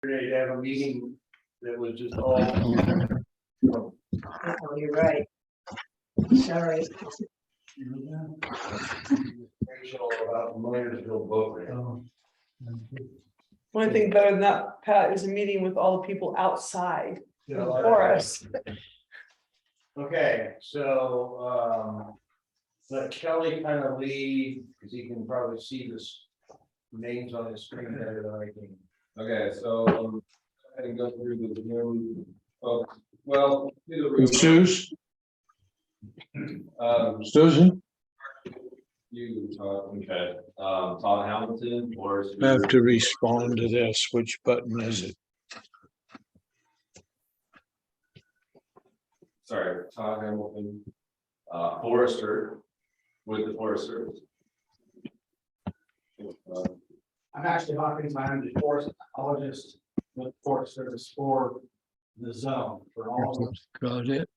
to have a meeting that was just all. Oh, you're right. Sorry. About Millersville boat ramp. One thing better than that, Pat, is a meeting with all the people outside for us. Okay, so let Kelly kind of lead, because he can probably see this names on his screen better than I can. Okay, so I can go through the room. Oh, well, through the room. Suze, Um, Susan, you talk, okay. Todd Hamilton or. I have to respond to this. Which button is it? Sorry, Todd Hamilton, Forester, with the Forest Service. I'm actually Hawkins, I'm the forest ecologist with Forest Service for the zone for all of them. Got it.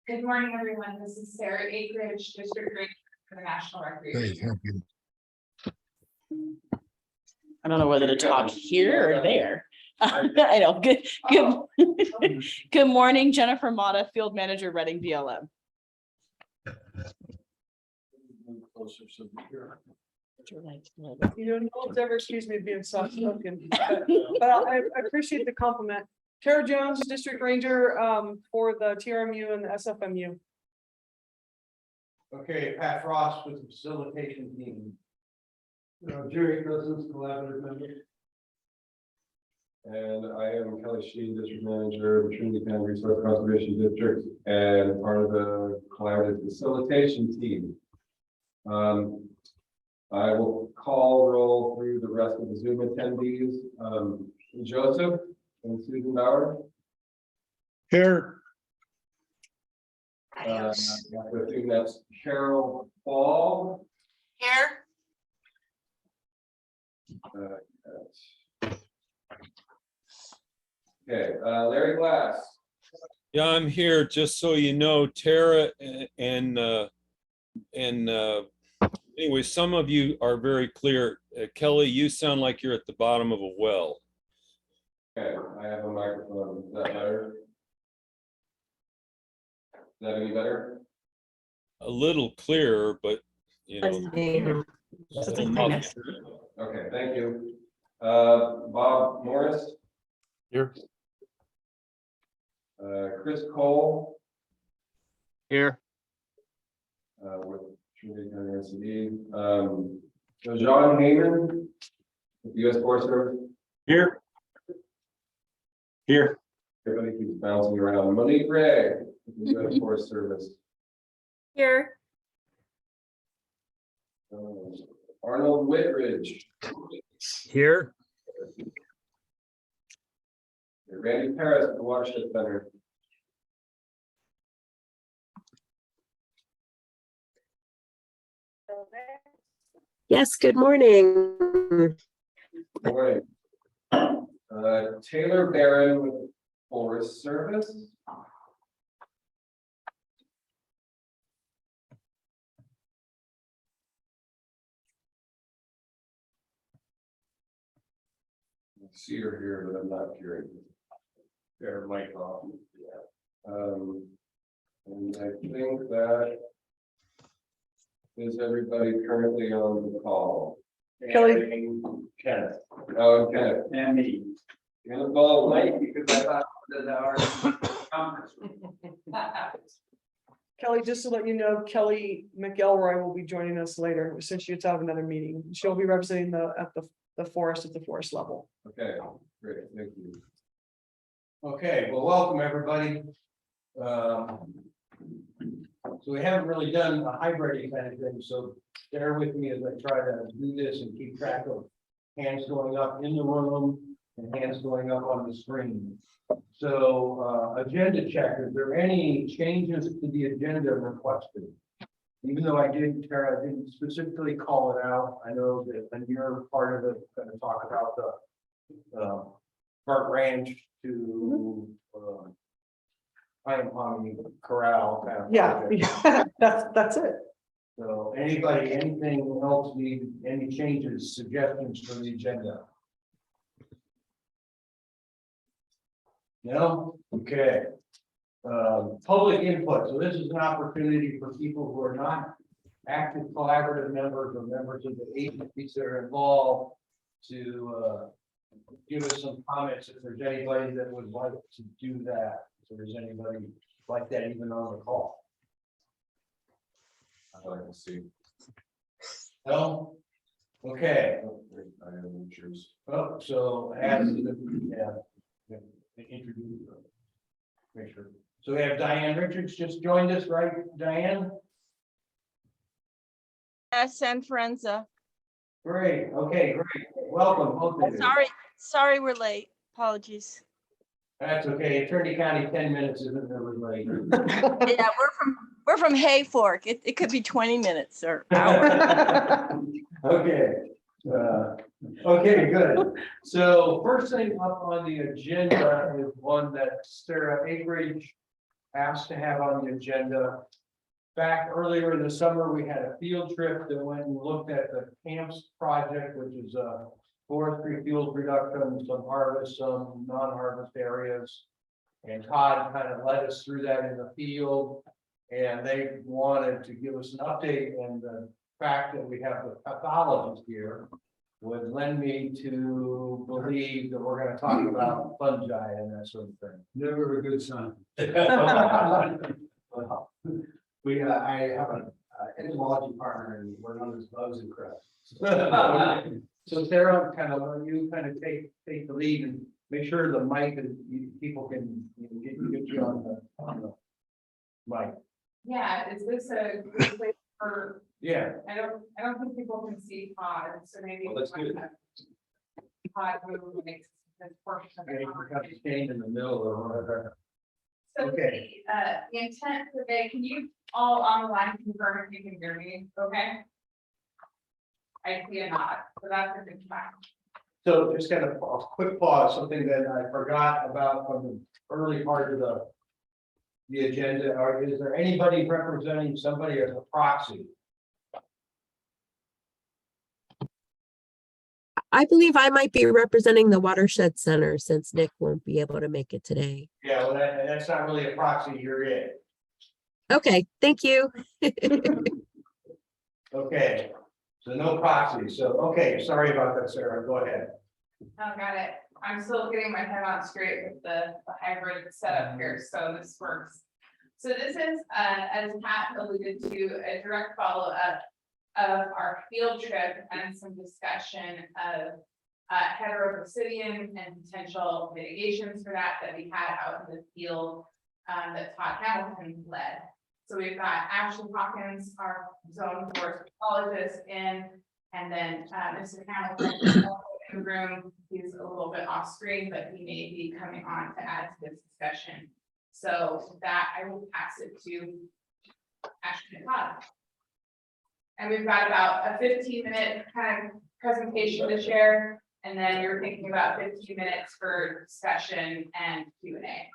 Good morning, everyone. This is Sarah Acreage, District Ranger for the National Recreation. Hey, thank you. I don't know whether to talk here or there. I know, good morning, Jennifer Mata, Field Manager, Reading BLM. Closer, so here. You don't ever excuse me being soft spoken, but I appreciate the compliment. Tara Jones, District Ranger for the TRMU and the SFMU. Okay, Pat Frost with the facilitation team. Jerry Cousins, collaborative member. And I am Kelly Sheen, District Manager of the Trinity County Resource Conservation District and part of the collaborative facilitation team. I will roll through the rest of the Zoom attendees. Joseph and Susan Bauer. Here, I think that's Carol Ball. Here. Okay, Larry Glass. Yeah, I'm here, just so you know, Tara and anyway, some of you are very clear. Kelly, you sound like you're at the bottom of a well. Okay, I have a microphone. Is that better? Is that any better? A little clearer, but you know. still muffled. Okay, thank you. Bob Morris. Here. Chris Cole. Here. With Trinity County RCD. So John Heyman with the U.S. Forest Service. Here. Here. Everybody keeps bouncing around. Monique Ray with the U.S. Forest Service. Here. Arnold Whitridge. Here. Randy Paris at the Watershed Center. Yes, good morning. Good morning. Taylor Barron with the Forest Service. I see her here, but I'm not hearing. Their mic off. Yeah. And I think that is everybody currently on the call. Kelly. Kenneth. Oh, and Kenneth. And me. You're the ball late. Because I thought that our conference. Kelly, just to let you know, Kelly McElroy will be joining us later, since you have another meeting. She'll be representing the forest at the forest level. Okay, great, thank you. Okay, well, welcome, everybody. So we haven't really done a hybrid kind of thing, so bear with me as I try to do this and keep track of hands going up in the room and hands going up on the screen. So agenda check, is there any changes to the agenda requested? Even though Tara didn't specifically call it out, I know that when you're part of it, going to talk about the Park Ranch to Pine Pond Corral. Kind of Yeah, that's it. So anybody, anything else need, any changes, suggestions for the agenda? No? Okay. Public input. So this is an opportunity for people who are not active collaborative members or members of the agencies that are involved to give us some comments if there's anybody that would like to do that. If there's anybody like that even on the call. I'd like to see. No? Okay. I have insurance. Oh, so as introduce. Make sure. So we have Diane Richards just joined us, right, Diane? San Forenza. Great. Okay, great. Welcome. Both of you. Sorry we're late. Apologies. That's okay. Trinity County, 10 minutes isn't really late. Yeah, we're from Hayfork. It could be 20 minutes or hour. Okay. Okay, good. So first thing up on the agenda is one that Sarah Acreage asked to have on the agenda. Back earlier in the summer, we had a field trip that went and looked at the camps project, which is a forestry field reduction, some harvest, some non-harvest areas. And Todd kind of led us through that in the field. And they wanted to give us an update, and the fact that we have the pathologist here would lend me to believe that we're going to talk about fungi and that sort of thing. Never a good sign. I have an entomology partner and we're known as bugs and crabs. So Sarah, kind of let you kind of take the lead and make sure the mic and people can get you on the mic. Yeah, is this a good place for, Yeah. I don't think people can see Todd, so maybe. Well, let's do it. Todd who makes this portion of Okay, the you have to conversation. stand in the middle or whatever. So Okay. the intent today, can you all on the line confirm if you can hear me, okay? I see a nod, so that's a good sign. So just kind of a quick pause, something that I forgot about from the early part of the agenda. Is there anybody representing somebody as a proxy? I believe I might be representing the Watershed Center since Nick won't be able to make it today. Yeah, well, that's not really a proxy, you're it. Okay, thank you. Okay, so no proxy, so, okay, sorry about that, Sarah, go ahead. Oh, got it. I'm still getting my head on straight with the hybrid setup here, so this works. So this is, as Pat alluded to, a direct follow-up of our field trip and some discussion of heterobasidian and potential mitigations for that we had out in the field that Todd Hamilton led. So we've got Ashley Hawkins, our zone forest ecologist, in, and then Mr. Hamilton is also in the room. He's a little bit off screen, but he may be coming on to add to this discussion. So with that, I will pass it to Ashley and Todd. And we've got about a 15-minute kind of presentation to share, and then you're thinking about 15 minutes for discussion and Q&A.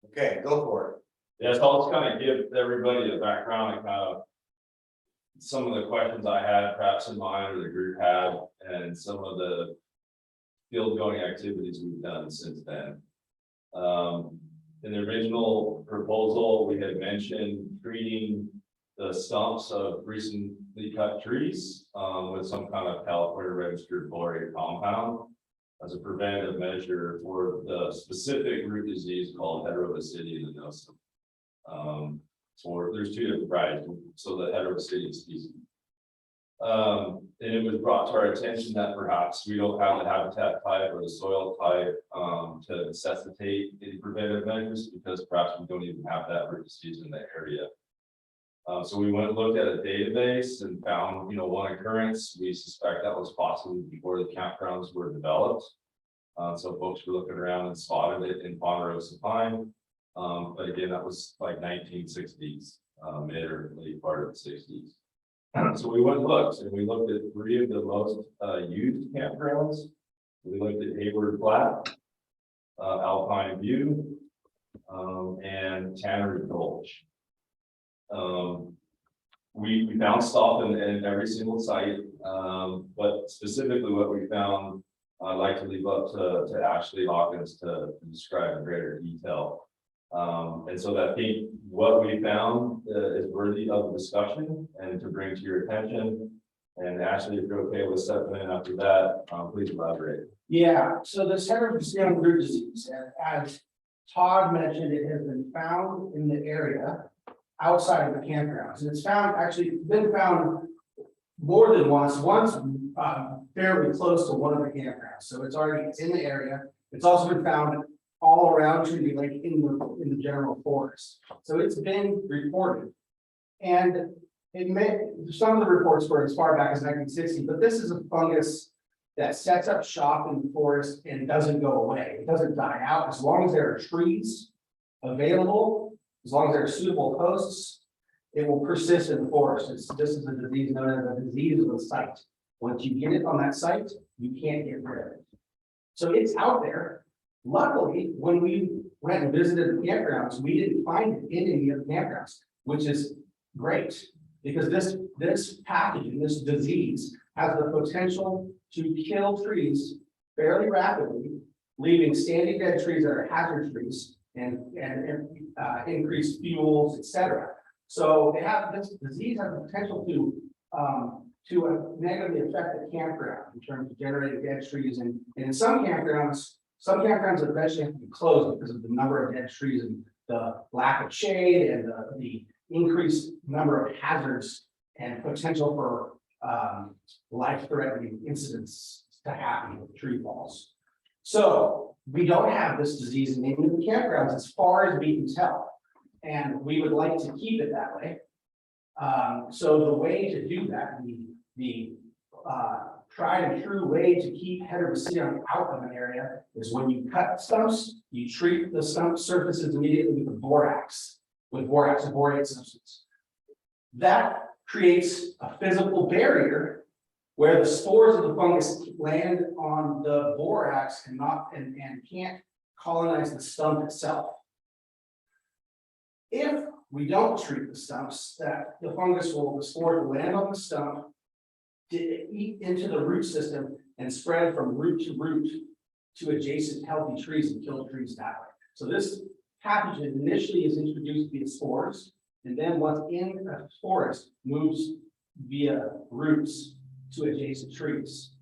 Okay, go for it. Yeah, so I'll just kind of give everybody a background and kind of some of the questions I had perhaps in mind or the group had, and some of the field going activities we've done since then. In the original proposal, we had mentioned treating the stumps of recently cut trees with some kind of California registered borate compound as a preventative measure for the specific root disease called heterobasidian anosum. So there's two different varieties, so the heterobasidian species. And it was brought to our attention that perhaps we don't have the habitat type or the soil type to necessitate any preventive measures because perhaps we don't even have that root disease in the area. So we went and looked at a database and found, one occurrence. We suspect that was possibly before the campgrounds were developed. So folks were looking around and spotted it in Ponderosa pine. But again, that was like 1960s, mid or late part of the 60s. So we went and looked, and we looked at 3 of the most used campgrounds. We looked at Hayward Flat, Alpine View, and Tannery Gulch. we found stuff in every single site, but specifically what we found, I'd like to leave up to Ashley Hawkins to describe in greater detail. And so I think what we found is worthy of discussion and to bring to your attention. And Ashley, if you're okay with stepping in after that, please elaborate. Yeah, so the heterogeneous root disease, as Todd mentioned, it has been found in the area outside of the campgrounds. And it's been found more than once, fairly close to one of the campgrounds. So it's in the area. It's also been found all around Trinity Lake in the general forest. So it's been reported. And some of the reports were as far back as 1960, but this is a fungus that sets up shop in the forest and doesn't go away. It doesn't die out as long as there are trees available, as long as there are suitable hosts, it will persist in the forest. This is a disease known as a disease of the site. Once you get it on that site, you can't get rid of it. So it's out there. Luckily, when we went and visited the campgrounds, we didn't find it in any of the campgrounds, which is great. Because this pathogen, this disease, has the potential to kill trees fairly rapidly, leaving standing dead trees that are hazard trees and increase fuels, etc. So this disease has the potential to negatively affect the campground in terms of generating dead trees. And in some campgrounds eventually have to be closed because of the number of dead trees and the lack of shade and the increased number of hazards and potential for life-threatening incidents to happen with tree falls. So we don't have this disease in any of the campgrounds as far as we can tell, and we would like to keep it that way. So the way to do that, the tried and true way to keep heterobacium out of an area is when you cut stumps, you treat the stump surfaces immediately with borax, a borate substance. That creates a physical barrier where the spores of the fungus land on the borax and can't colonize the stump itself. If we don't treat the stumps, the spores will land on the stump, eat into the root system, and spread from root to adjacent healthy trees and kill trees that way. So this pathogen initially is introduced via spores, and then once in a forest, moves via roots to adjacent trees.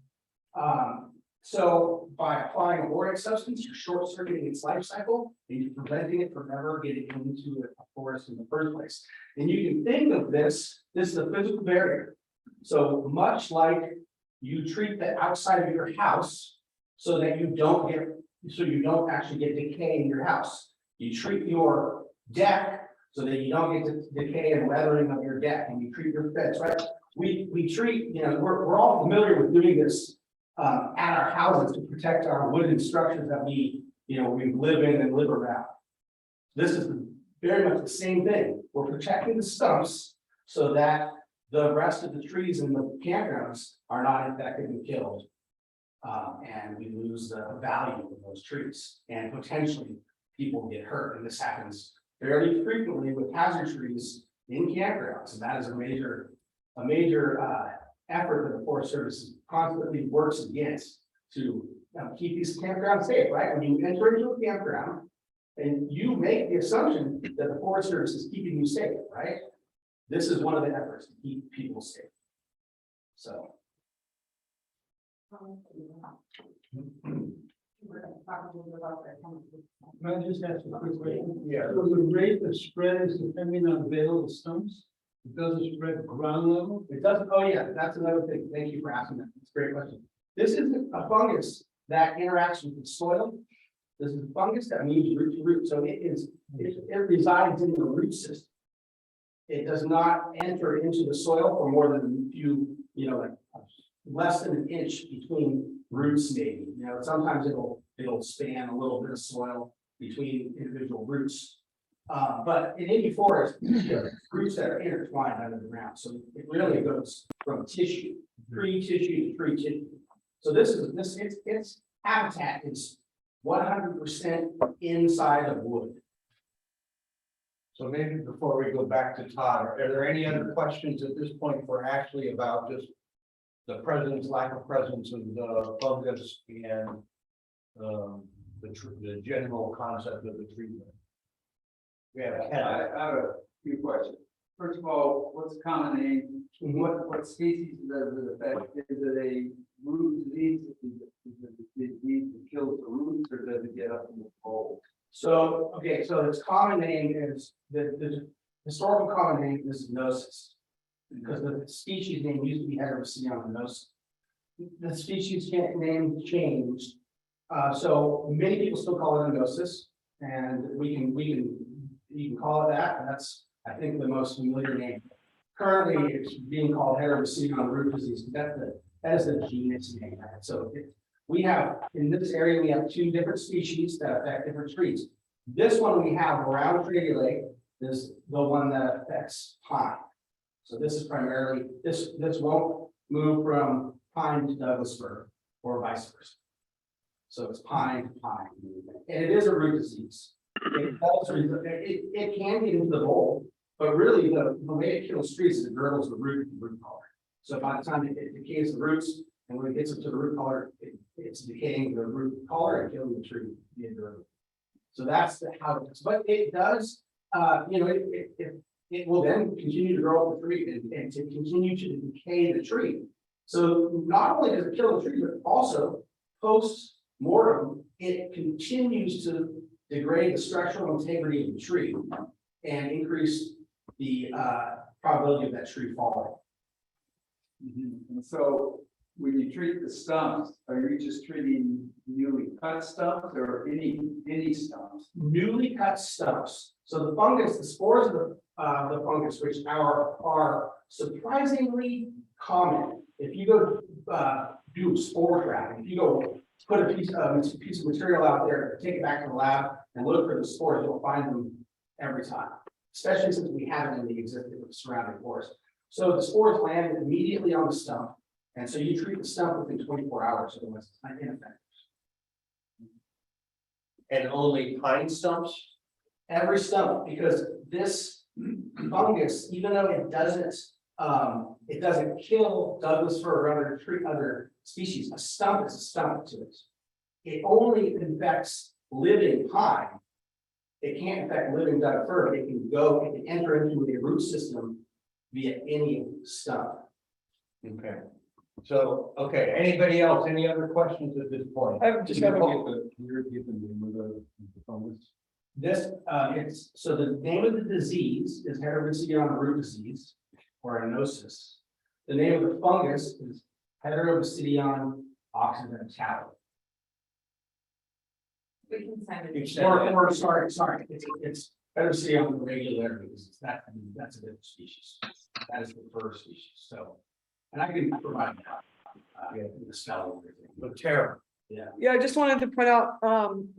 So by applying a borate substance, you're short-circuiting its life cycle, and you're preventing it from ever getting into a forest in the first place. And you can think of this is a physical barrier. So much like you treat the outside of your house so that you don't actually get decay in your house. You treat your deck so that you don't get decay and weathering of your deck, and you treat your fence, right? We treat, we're all familiar with doing this at our houses to protect our wooden structures that we live in and live around. This is very much the same thing. We're protecting the stumps so that the rest of the trees in the campgrounds are not infected and killed. And we lose the value of those trees, and potentially people get hurt. And this happens fairly frequently with hazard trees in campgrounds. And that is a major effort that the Forest Service constantly works against to keep these campgrounds safe, right? When you enter into a campground and you make the assumption that the Forest Service is keeping you safe, right? This is one of the efforts to keep people safe. So. May I just ask a quick question? Yeah. So the rate of spread is depending on available stumps? It doesn't spread ground level? It doesn't, oh yeah, that's another thing. Thank you for asking that. It's a great question. This isn't a fungus that interacts with the soil. This is a fungus that moves root to root. So it resides in the root system. It does not enter into the soil for more than a few, like less than an inch between roots, maybe. Sometimes it'll span a little bit of soil between individual roots. But in any forest, roots that are intertwined under the ground. So it really goes from tissue, pre-tissue to pre-tissue. So its habitat is 100% inside of wood. So maybe before we go back to Todd, are there any other questions at this point for Ashley about just the presence, lack of presence of the fungus and the general concept of the treatment? Yeah, I have a few questions. First of all, what's the common name? What species does it affect? Is it a root disease? Is it a disease that kills the roots, or does it get up in the bulb? So, okay, so its common name is, the historical common name is Gnosis. Because the species name used to be Heterocyanonosis. The species name changed. So many people still call it a Gnosis, and you can call it that, and that's, I think, the most familiar name. Currently, it's being called Heterocyanosis root disease. That is the genus name. Right? So we have, in this area, we have 2 different species that affect different trees. This one we have around Trinity Lake is the one that affects pine. So this is primarily, this won't move from pine to Douglas fir or vice versa. So it's pine to pine. And it is a root disease. It can get into the bulb, but really the way it kills trees is it girdles the root collar. So by the time it decays the roots, and when it gets up to the root collar, it's decaying the root collar and killing the tree. So that's how it is. But it does, it will then continue to grow up the tree and to continue to decay the tree. So not only does it kill the tree, but also post-mortem, it continues to degrade the structural integrity of the tree and increase the probability of that tree falling. And so when you treat the stumps, are you just treating newly cut stumps or any stumps? Newly cut stumps. So the fungus, the spores of the fungus, which are surprisingly common. If you go do spore trapping, if you go put a piece of material out there, take it back to the lab and look for the spores, you'll find them every time, especially since we have it in the existing surrounding forest. So the spores land immediately on the stump, and so you treat the stump within 24 hours, otherwise it's not ineffective. And only pine stumps? Every stump, because this fungus, even though it doesn't kill Douglas fir or other species, a stump is a stump to it. It only infects living pine. It can't affect living Douglas fir. It can enter into the root system via any stump. Okay. So, okay, anybody else, any other questions at this point? I've just got a Can you repeat the name of the fungus? This, so the name of the disease is Heterocyanosis root disease, or anosis. The name of the fungus is Heterobasidion occidentalis. We can send it. Or sorry, it's Heterobasidion regular because that's a different species. That is the first species. So, and I can provide that. The spelling. But Tara. Yeah, I just wanted to point out,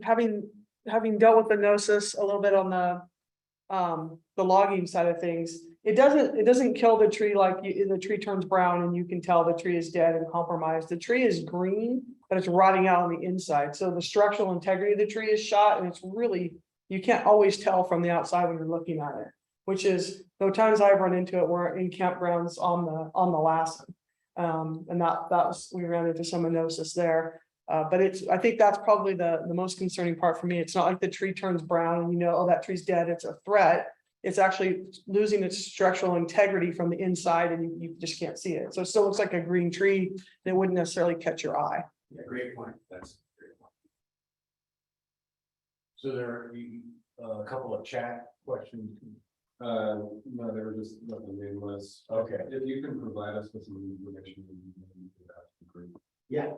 having dealt with the gnosis a little bit on the logging side of things, it doesn't kill the tree like the tree turns brown and you can tell the tree is dead and compromised. The tree is green, but it's rotting out on the inside. So the structural integrity of the tree is shot, and it's really, you can't always tell from the outside when you're looking at it, which is the times I've run into it were in campgrounds on the Lassen. And that was, we ran into some gnosis there. But I think that's probably the most concerning part for me. It's not like the tree turns brown and oh, that tree's dead, it's a threat. It's actually losing its structural integrity from the inside, and you just can't see it. So it still looks like a green tree that wouldn't necessarily catch your eye. Yeah, great point. That's a great point. So there are a couple of chat questions. No, they were just nothing nameless. Okay. If you can provide us with some information. That'd be great. Yeah.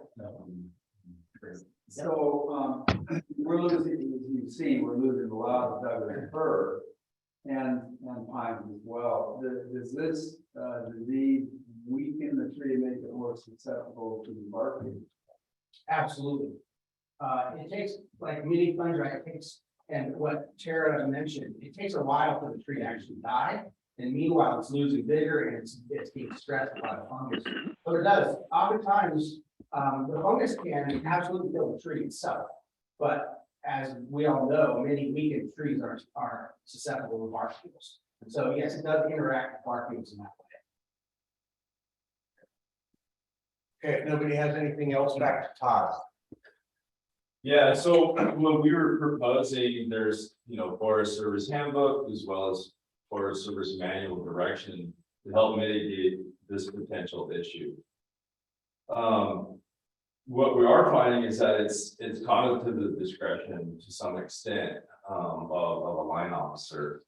Great. So, we're losing, as you've seen, we're losing a lot of Douglas fir and pines as well. Does this disease weaken the tree and make it more susceptible to the barking? Absolutely. It takes, like many fungi, and what Tara mentioned, it takes a while for the tree to actually die. And meanwhile, it's losing vigor and it's being stressed by the fungus. So it does. Oftentimes, the fungus can absolutely kill the tree itself. But as we all know, many weakened trees are susceptible to bark beetles. And so, yes, it does interact with bark beetles in that way. Okay, if nobody has anything else, back to Todd. Yeah, so when we were proposing, there's, Forest Service handbook as well as Forest Service manual direction to help mitigate this potential issue. What we are finding is that it's kind of to the discretion to some extent of a line officer.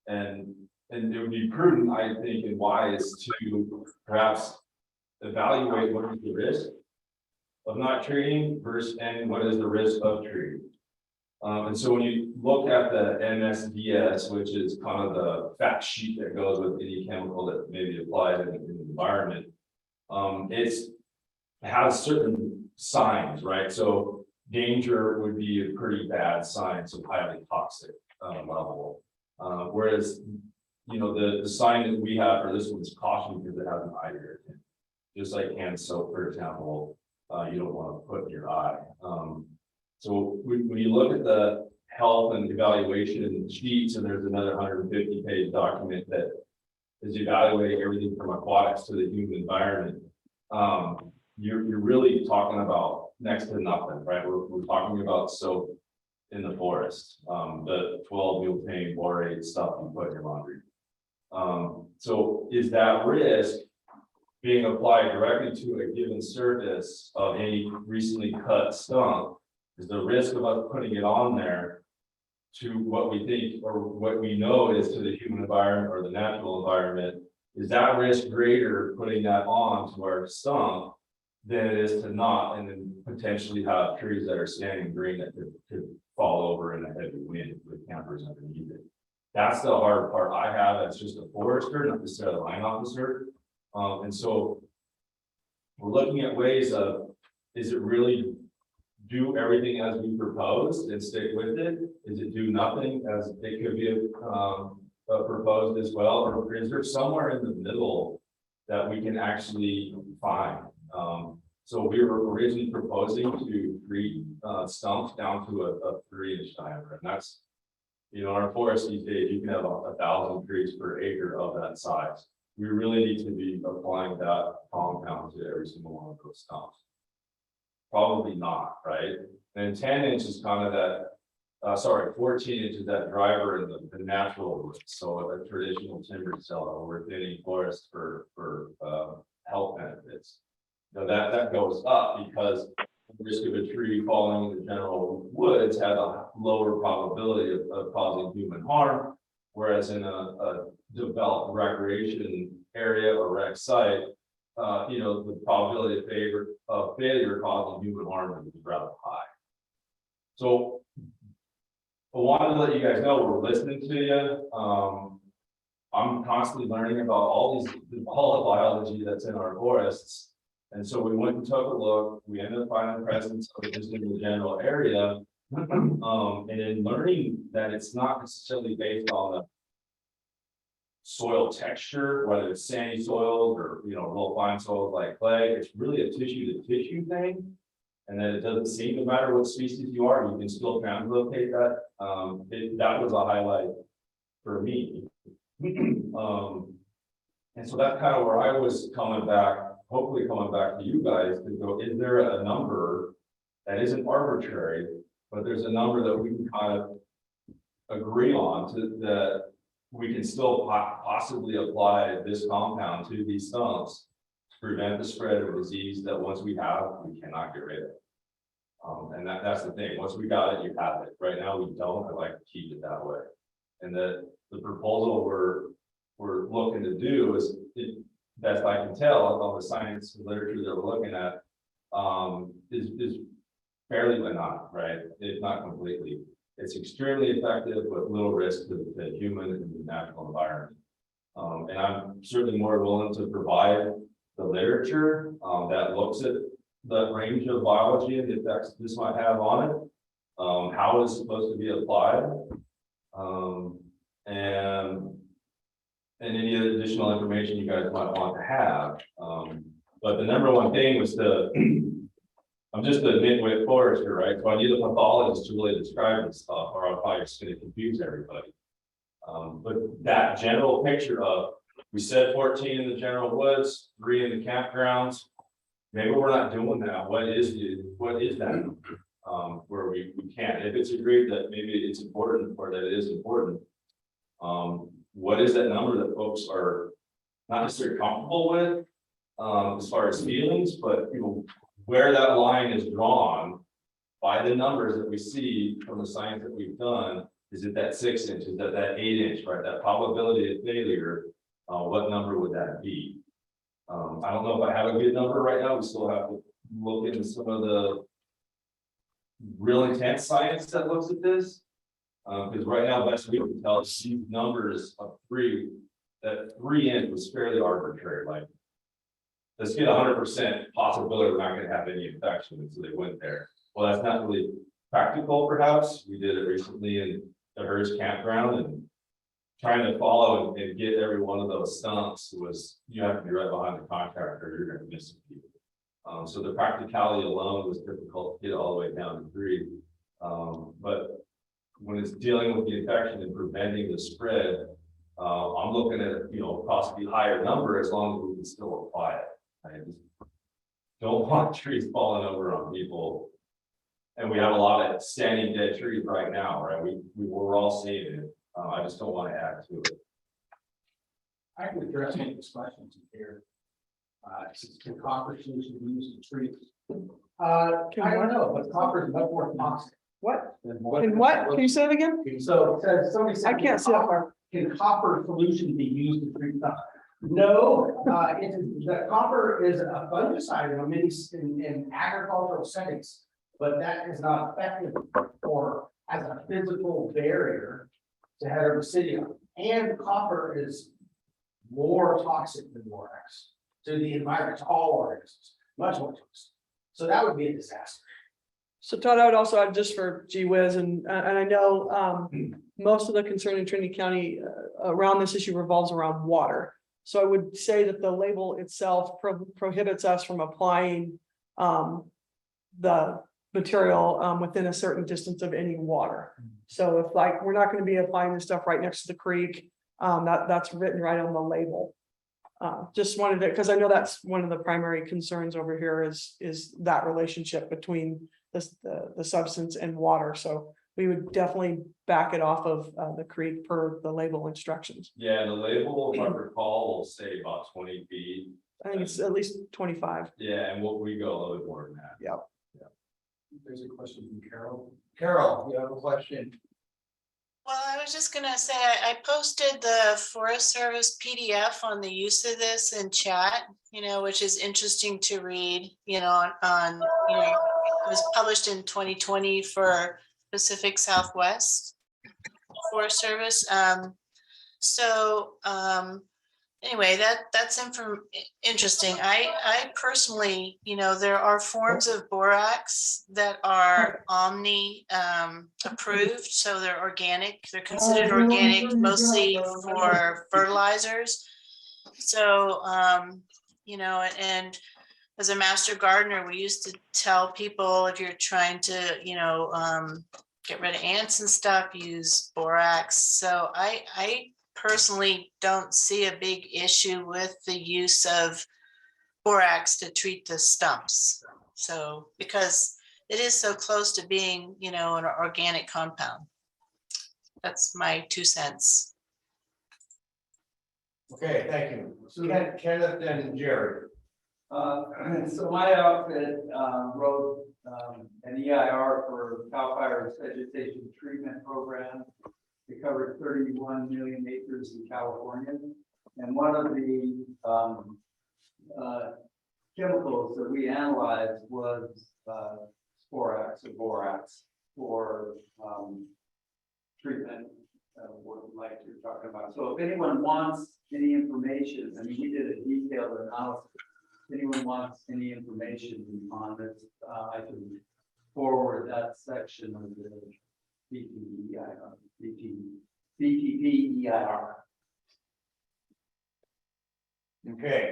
And it would be prudent, I think, and wise to perhaps evaluate what is the risk of not treating versus and what is the risk of treating. And so when you look at the MSDS, which is kind of the fact sheet that goes with any chemical that may be applied in the environment, it has certain signs, right? So danger would be a pretty bad sign, so highly toxic level. Whereas, the sign that we have for this one is caution because it has an eye irritant. Just like hand soap, for example, you don't want to put in your eye. So when you look at the health and evaluation sheets, and there's another 150-page document that is evaluating everything from aquatics to the human environment, you're really talking about next to nothing, right? We're talking about soap in the forest, the 12-butane borate stuff you put in your laundry. So is that risk being applied directly to a given surface of any recently cut stump? Is the risk of us putting it on there to what we think or what we know is to the human environment or the natural environment, is that risk greater putting that on to our stump than it is to not, and then potentially have trees that are standing green that could fall over in a heavy wind with campers underneath it? That's the hard part I have as just a forester, not necessarily a line officer. And so we're looking at ways of, is it really do everything as we proposed and stick with it? Is it do nothing as it could be proposed as well? Or is there somewhere in the middle that we can actually find? So we were originally proposing to treat stumps down to a 3-inch diameter. And that's, in our forest these days, you can have 1,000 trees per acre of that size. We really need to be applying that compound to every single one of those stumps. Probably not, right? And 10-inch is kind of that, 14-inch is that driver in the natural route. So a traditional timber cell, we're thinning forest for health benefits. That goes up because the risk of a tree falling in the general woods has a lower probability of causing human harm. Whereas in a developed recreation area or rec site, the probability of failure causing human harm is rather high. So I wanted to let you guys know we're listening to you. I'm constantly learning about all the biology that's in our forests. And so we went and took a look. We ended up finding the presence of it just in the general area. And in learning that it's not necessarily based on the soil texture, whether it's sandy soils or real fine soils like clay, it's really a tissue to tissue thing. And then it doesn't seem to matter what species you are, you can still translocate that. That was a highlight for me. And so that's kind of where I was coming back, hopefully coming back to you guys to go, is there a number that isn't arbitrary, but there's a number that we can kind of agree on that we can still possibly apply this compound to these stumps to prevent the spread of disease that once we have, we cannot get rid of. And that's the thing. Once we got it, you have it. Right now, we don't. I like to keep it that way. And the proposal we're looking to do is, best I can tell, all the science and literature that we're looking at, is fairly benign, right? If not completely. It's extremely effective with little risk to the human and the natural environment. And I'm certainly more willing to provide the literature that looks at the range of biology and the effects this might have on it, how it's supposed to be applied, and any additional information you guys might want to have. But the number one thing was to I'm just a midway forester, right? So I need a pathologist to really describe this stuff, or I'm probably just gonna confuse everybody. But that general picture of, we said 14 in the general woods, 3 in the campgrounds. Maybe we're not doing that. What is that? Where we can't, if it's agreed that maybe it's important or that it is important. What is that number that folks are not necessarily comfortable with? As far as feelings, but where that line is drawn by the numbers that we see from the science that we've done, is it that 6 inch, is that 8 inch, right? That probability of failure, what number would that be? I don't know if I have a good number right now. We still have to look into some of the real intense science that looks at this. Because right now, best we can tell, these numbers of 3, that 3 inch was fairly arbitrary, like, let's get 100% possibility we're not gonna have any infection, so they went there. Well, that's not really practical, perhaps. We did it recently in the Hearst campground, and trying to follow and get every one of those stumps was, you have to be right behind the contractor, or you're gonna miss some people. So the practicality alone was difficult to get all the way down to 3. But when it's dealing with the infection and preventing the spread, I'm looking at, possibly higher number as long as we can still apply it. I just don't want trees falling over on people. And we have a lot of standing dead trees right now, right? We're all seeing it. I just don't want to add to it. I can address any of these questions here. Since the copper seems to be used in trees. I don't know, but copper is much more toxic. What? than And what? Can you say it again? So it says, somebody said. I can't see that far. Can copper solution be used to treat stuff? No, the copper is a fungicide in agricultural settings, but that is not effective for as a physical barrier to heterobasidium. And copper is more toxic than borax to the environment, to all organisms, much more toxic. So that would be a disaster. So Todd, I would also add, just for gee whiz, and I know most of the concern in Trinity County around this issue revolves around water. So I would say that the label itself prohibits us from applying the material within a certain distance of any water. So if we're not going to be applying this stuff right next to the creek, that's written right on the label. Just wanted to, because I know that's one of the primary concerns over here is that relationship between the substance and water. So we would definitely back it off of the creek per the label instructions. Yeah, the label, if I recall, will say about 20 feet. I think it's at least 25. Yeah, and we go a little bit more than that. Yep. There's a question from Carol. Carol, you have a question? Well, I was just gonna say, I posted the Forest Service PDF on the use of this in chat, which is interesting to read, it was published in 2020 for Pacific Southwest Forest Service. Anyway, that's interesting. I personally, there are forms of borax that are Omni approved, so they're organic. They're considered organic mostly for fertilizers. So, and as a master gardener, we used to tell people, if you're trying to, get rid of ants and stuff, use borax. So I personally don't see a big issue with the use of borax to treat the stumps. So, because it is so close to being, an organic compound. That's my 2 cents. Okay, thank you. So Kenneth and Jerry. So my outfit wrote an EIR for CAL FIRE's vegetation treatment program. It covered 31 million acres in California. And one of the chemicals that we analyzed was borax for treatment of what like you're talking about. So if anyone wants any information, we did a detailed analysis. If anyone wants any information on this, I can forward that section of the BTP EIR. Okay.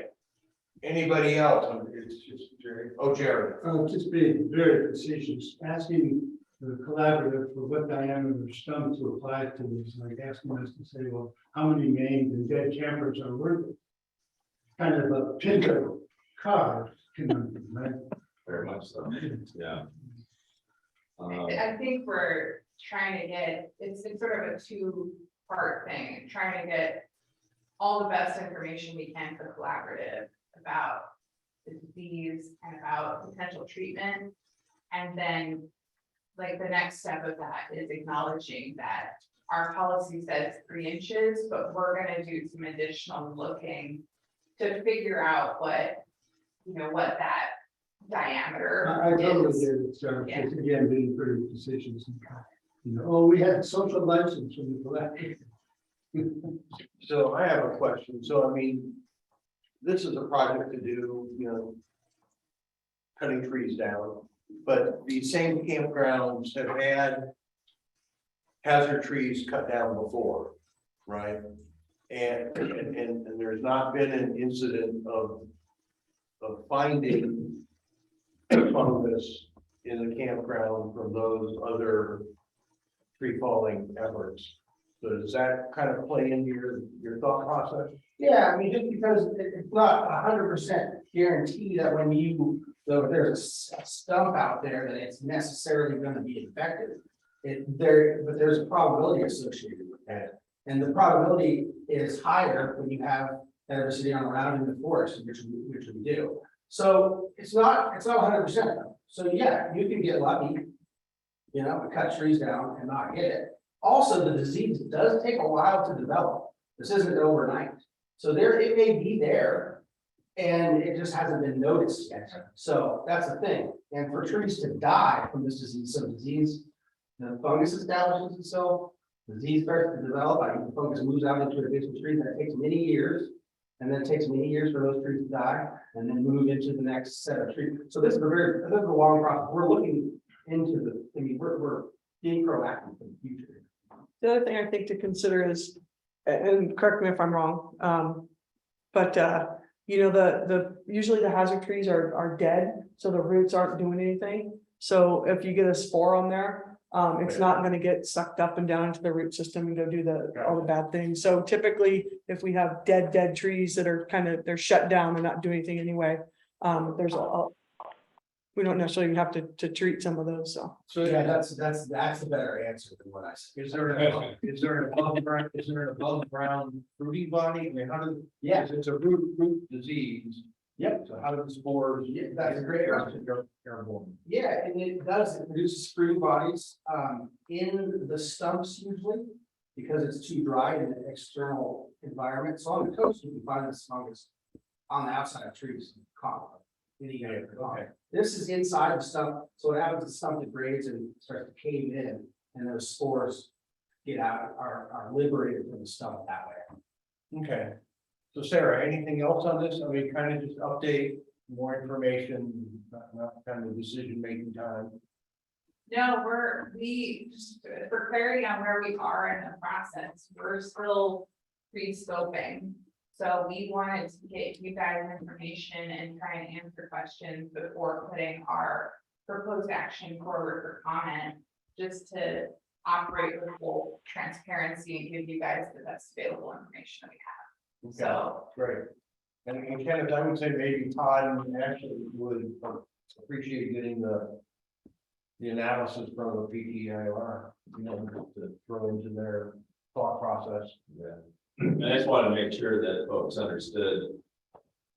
Anybody else? It's just Jerry. Oh, Jerry. Just being very facetious, asking the collaborative for what diameter stump to apply to is like asking us to say, well, how many maimed and dead campers are worth it? Kind of a Pinto car conundrum, right? Very much so, yeah. I think we're trying to get, it's sort of a two-part thing, trying to get all the best information we can for collaborative about the disease and about potential treatment. And then, like, the next step of that is acknowledging that our policy says 3 inches, but we're gonna do some additional looking to figure out what, you know, what that diameter I totally is. get it, so Yeah. it's again, being pretty facetious. You know, oh, we had social license from the collaborative. So I have a question. So I mean, this is a project to do, you know, cutting trees down, but these same campgrounds have had hazard trees cut down before, right? And there's not been an incident of finding fungus in the campground from those other tree falling efforts. So does that kind of play into your thought process? Yeah, I mean, just because it's not 100% guarantee that when you, so if there's a stump out there, that it's necessarily going to be infected. But there's a probability associated with that. And the probability is higher when you have that are sitting on around in the forest, which we do. So it's not 100% though. So yeah, you can get lucky, you know, cut trees down and not get it. Also, the disease does take a while to develop. This isn't overnight. So it may be there and it just hasn't been noticed yet. So that's the thing. And for trees to die from this disease, the fungus establishes itself, disease starts to develop, the fungus moves out into adjacent trees, and it takes many years. And then it takes many years for those trees to die and then move into the next set of trees. So this is a long process. We're looking into we're being proactive for the future. The other thing I think to consider is, and correct me if I'm wrong, but you know, usually the hazard trees are dead, so the roots aren't doing anything. So if you get a spore on there, it's not gonna get sucked up and down into the root system and go do all the bad things. So typically, if we have dead trees that are they're shut down, they're not doing anything anyway. We don't necessarily have to treat some of those, so. So yeah, that's a better answer than what I said. Is there an above ground fruiting body? I mean, how does? Yeah. It's a root disease. Yep. So how do the spores? Yeah, that's a great question. Airborne. Yeah, and it produces fruiting bodies in the stumps usually, because it's too dry in the external environment. So on the coast, you can find this fungus on the outside of trees. Okay. This is inside the stump, so what happens is the stump degrades and starts to cave in, and those spores get out, are liberated from the stump that way. Okay. So Sarah, anything else on this? I mean, kind of just update, more information, not kind of decision-making time. No, we just for clarity on where we are in the process, we're still pre-scoping. So we wanted to get you guys information and try and answer questions before putting our proposed action forward for comment, just to operate with full transparency and give you guys the best available information we have. Okay, So great. And Kenneth, I would say maybe Todd actually would appreciate getting the analysis from the PTIR, you know, to throw into their thought process. Yeah. And I just want to make sure that folks understood,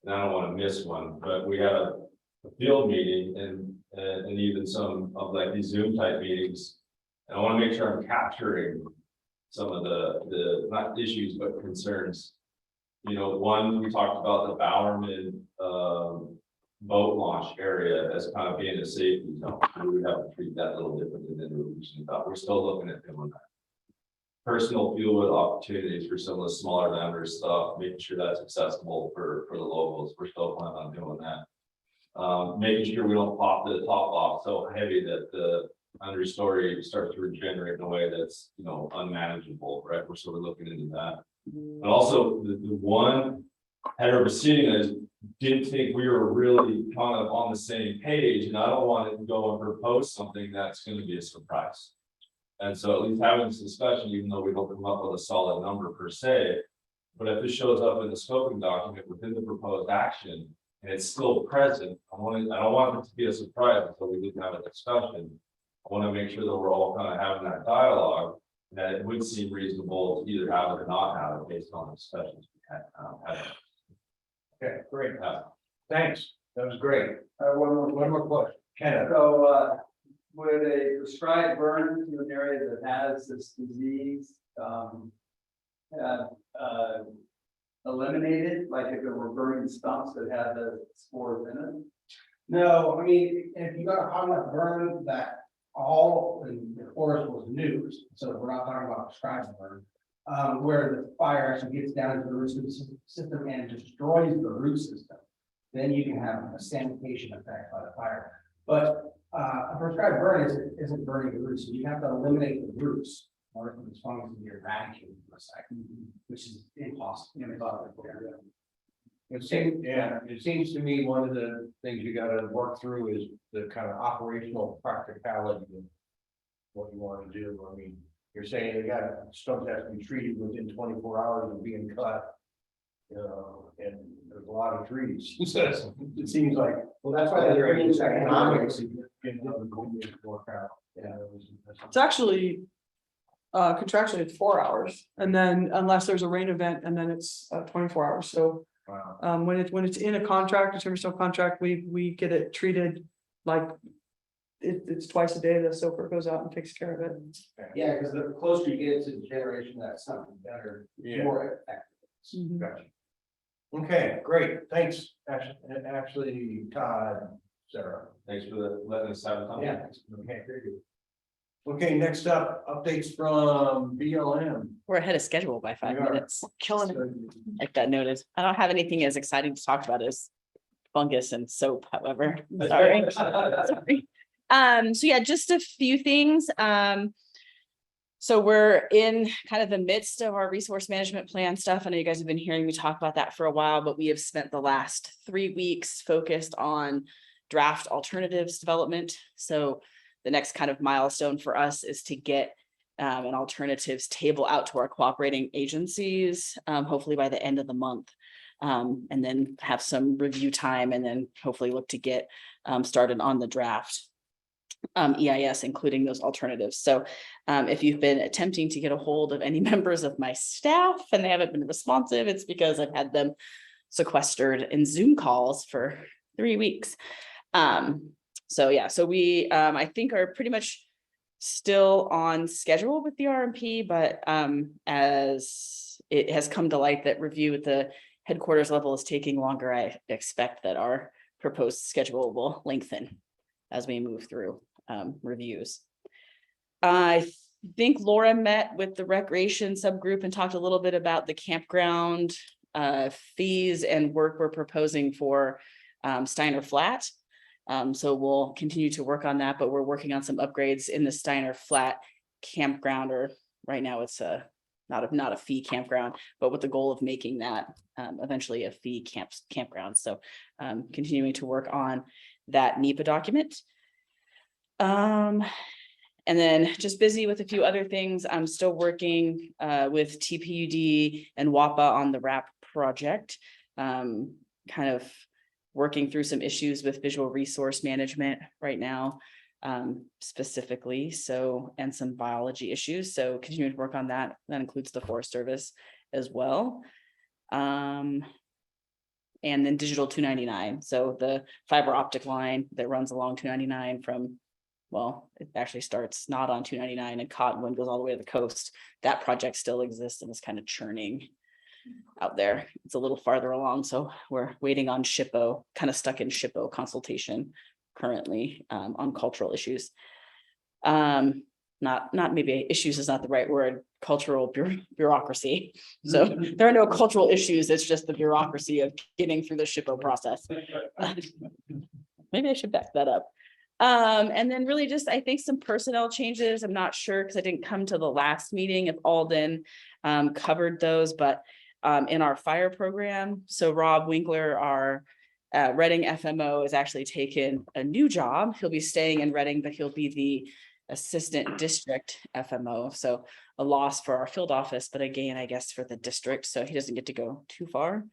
and I don't want to miss one, but we had a field meeting and even some of like these Zoom type meetings. And I want to make sure I'm capturing some of the not issues, but concerns. You know, one, we talked about the Bowerman boat launch area as kind of being a safety zone. We would have to treat that a little differently than we originally thought. We're still looking at doing that. Personal fuel opportunities for some of the smaller diameter stuff, making sure that's accessible for the locals. We're still planning on doing that. Making sure we don't pop the top off so heavy that the understory starts to regenerate in a way that's, you know, unmanageable, right? We're looking into that. But also the one heterobaciding that is didn't think we were really kind of on the same page, and I don't want to go and propose something that's going to be a surprise. And so at least having this discussion, even though we don't come up with a solid number per se, but if it shows up in the scoping document within the proposed action, and it's still present, I don't want it to be a surprise until we didn't have a discussion. I want to make sure that we're all kind of having that dialogue, and that it would seem reasonable to either have it or not have it based on the discussions we had. Okay, great. Thanks. That was great. One more question. Kenneth. So, would a prescribed burn to an area that has this disease, eliminated, like if it were burning stumps that had the spores in it? No, I mean, if you got a hot enough burn that all in the forest was new, so we're not talking about prescribed burn. Where the fire actually gets down to the root system and destroys the root system, then you can have a sanitation effect by the fire. But a prescribed burn isn't burning the roots, so you have to eliminate the roots or for this fungus to be eradicated for a second, which is impossible. It seems to me one of the things you gotta work through is the kind of operational practicality of what you want to do. I mean, you're saying you got stumps that have to be treated within 24 hours of being cut. And there's a lot of trees. It seems like, well, that's why they're economics. Work out. It's actually contractually it's 4 hours, and then unless there's a rain event, and then it's 24 hours. So Wow. when it's in a contract, a service contract, we get it treated like it's twice a day. The soaker goes out and takes care of it. Yeah, because the closer you get to the generation, that's something better, Yeah. more effective. Mhm. Gotcha. Okay, great. Thanks, Ashley, Todd, Sarah. Thanks for letting us have time. Yeah. Okay, very good. Okay, next up, updates from BLM. We're ahead of schedule by 5 We are. minutes. Killing it. Like that noted. I don't have anything as exciting to talk about as fungus and soap, however. Sorry. Sorry. So yeah, just a few things. So we're in kind of the midst of our resource management plan stuff. I know you guys have been hearing me talk about that for a while, but we have spent the last 3 weeks focused on draft alternatives development. So the next kind of milestone for us is to get an alternatives table out to our cooperating agencies, hopefully by the end of the month. And then have some review time, and then hopefully look to get started on the draft EIS, including those alternatives. So if you've been attempting to get a hold of any members of my staff and they haven't been responsive, it's because I've had them sequestered in Zoom calls for 3 weeks. So yeah, so we I think are pretty much still on schedule with the RMP, but as it has come to light that review at the headquarters level is taking longer, I expect that our proposed schedule will lengthen as we move through reviews. I think Laura met with the recreation subgroup and talked a little bit about the campground fees and work we're proposing for Steiner Flat. So we'll continue to work on that, but we're working on some upgrades in the Steiner Flat campground, or right now it's not a fee campground, but with the goal of making that eventually a fee campground. So continuing to work on that NEPA document. And then just busy with a few other things. I'm still working with TPUD and WAPA on the RAP project, kind of working through some issues with visual resource management right now, specifically, so, and some biology issues. So continuing to work on that. That includes the Forest Service as well. And then Digital 299. So the fiber optic line that runs along 299 from, well, it actually starts not on 299 and Cottonwood goes all the way to the coast. That project still exists and is kind of churning out there. It's a little farther along, so we're waiting on SHPO, kind of stuck in SHPO consultation currently on cultural issues. Not maybe issues is not the right word, cultural bureaucracy. So there are no cultural issues, it's just the bureaucracy of getting through the SHPO process. Maybe I should back that up. And then really just, I think some personnel changes. I'm not sure because I didn't come to the last meeting if Alden covered those, but in our fire program. So Rob Winkler, our Reading FMO has actually taken a new job. He'll be staying in Reading, but he'll be the assistant district FMO. So a loss for our field office, but again, I guess for the district, so he doesn't get to go too far.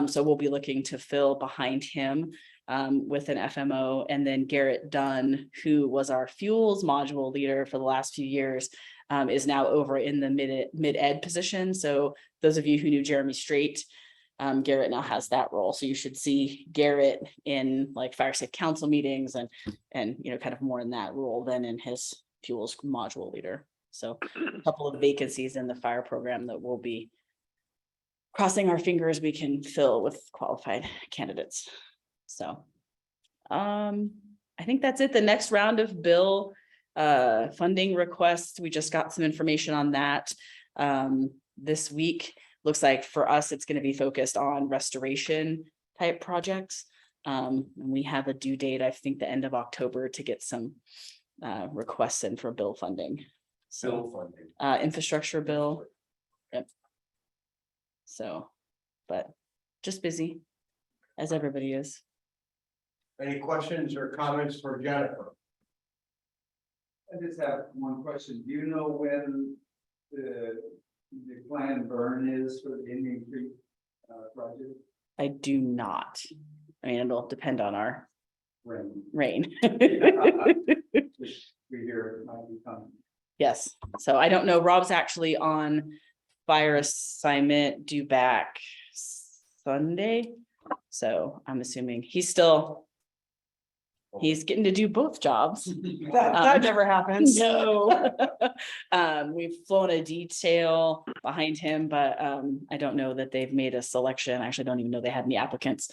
So we'll be looking to fill behind him with an FMO, and then Garrett Dunn, who was our fuels module leader for the last few years, is now over in the mid-ed position. So those of you who knew Jeremy Strait, Garrett now has that role. So you should see Garrett in like fire safe council meetings and kind of more in that role than in his fuels module leader. So a couple of vacancies in the fire program that we'll be crossing our fingers we can fill with qualified candidates. So I think that's it. The next round of bill funding requests, we just got some information on that this week. Looks like for us, it's going to be focused on restoration type projects. And we have a due date, I think the end of October, to get some requests in for bill funding. So Bill funding. infrastructure bill. Yep. So, but just busy as everybody is. Any questions or comments for Jennifer? I just have one question. Do you know when the planned burn is for the Indian Creek project? I do not. I mean, it'll depend on our rain. We hear it might be coming. Yes, so I don't know. Rob's actually on fire assignment due back Sunday. So I'm assuming he's getting to do both jobs. That never happens. No. We've flown a detail behind him, but I don't know that they've made a selection. I actually don't even know they had any applicants.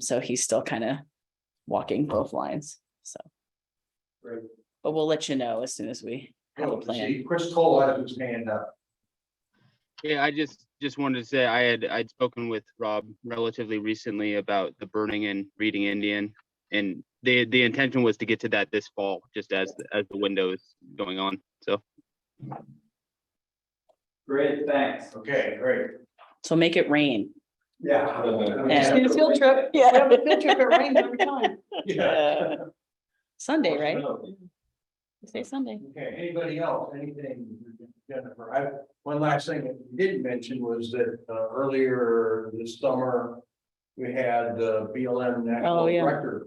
So he's still kind of walking both lines. So, Great. but we'll let you know as soon as we have a plan. See, Chris Cole has his hand up. Yeah, I just wanted to say I'd spoken with Rob relatively recently about the burning and reading Indian, and the intention was to get to that this fall, just as the window is going on. So Great, thanks. Okay, great. So make it rain. Yeah. Just need a field trip. Yeah. We have a field trip, it rains every time. Yeah. Sunday, right? Say Sunday. Okay, anybody else, anything, Jennifer? One last thing that you didn't mention was that earlier this summer, we had the BLM National Director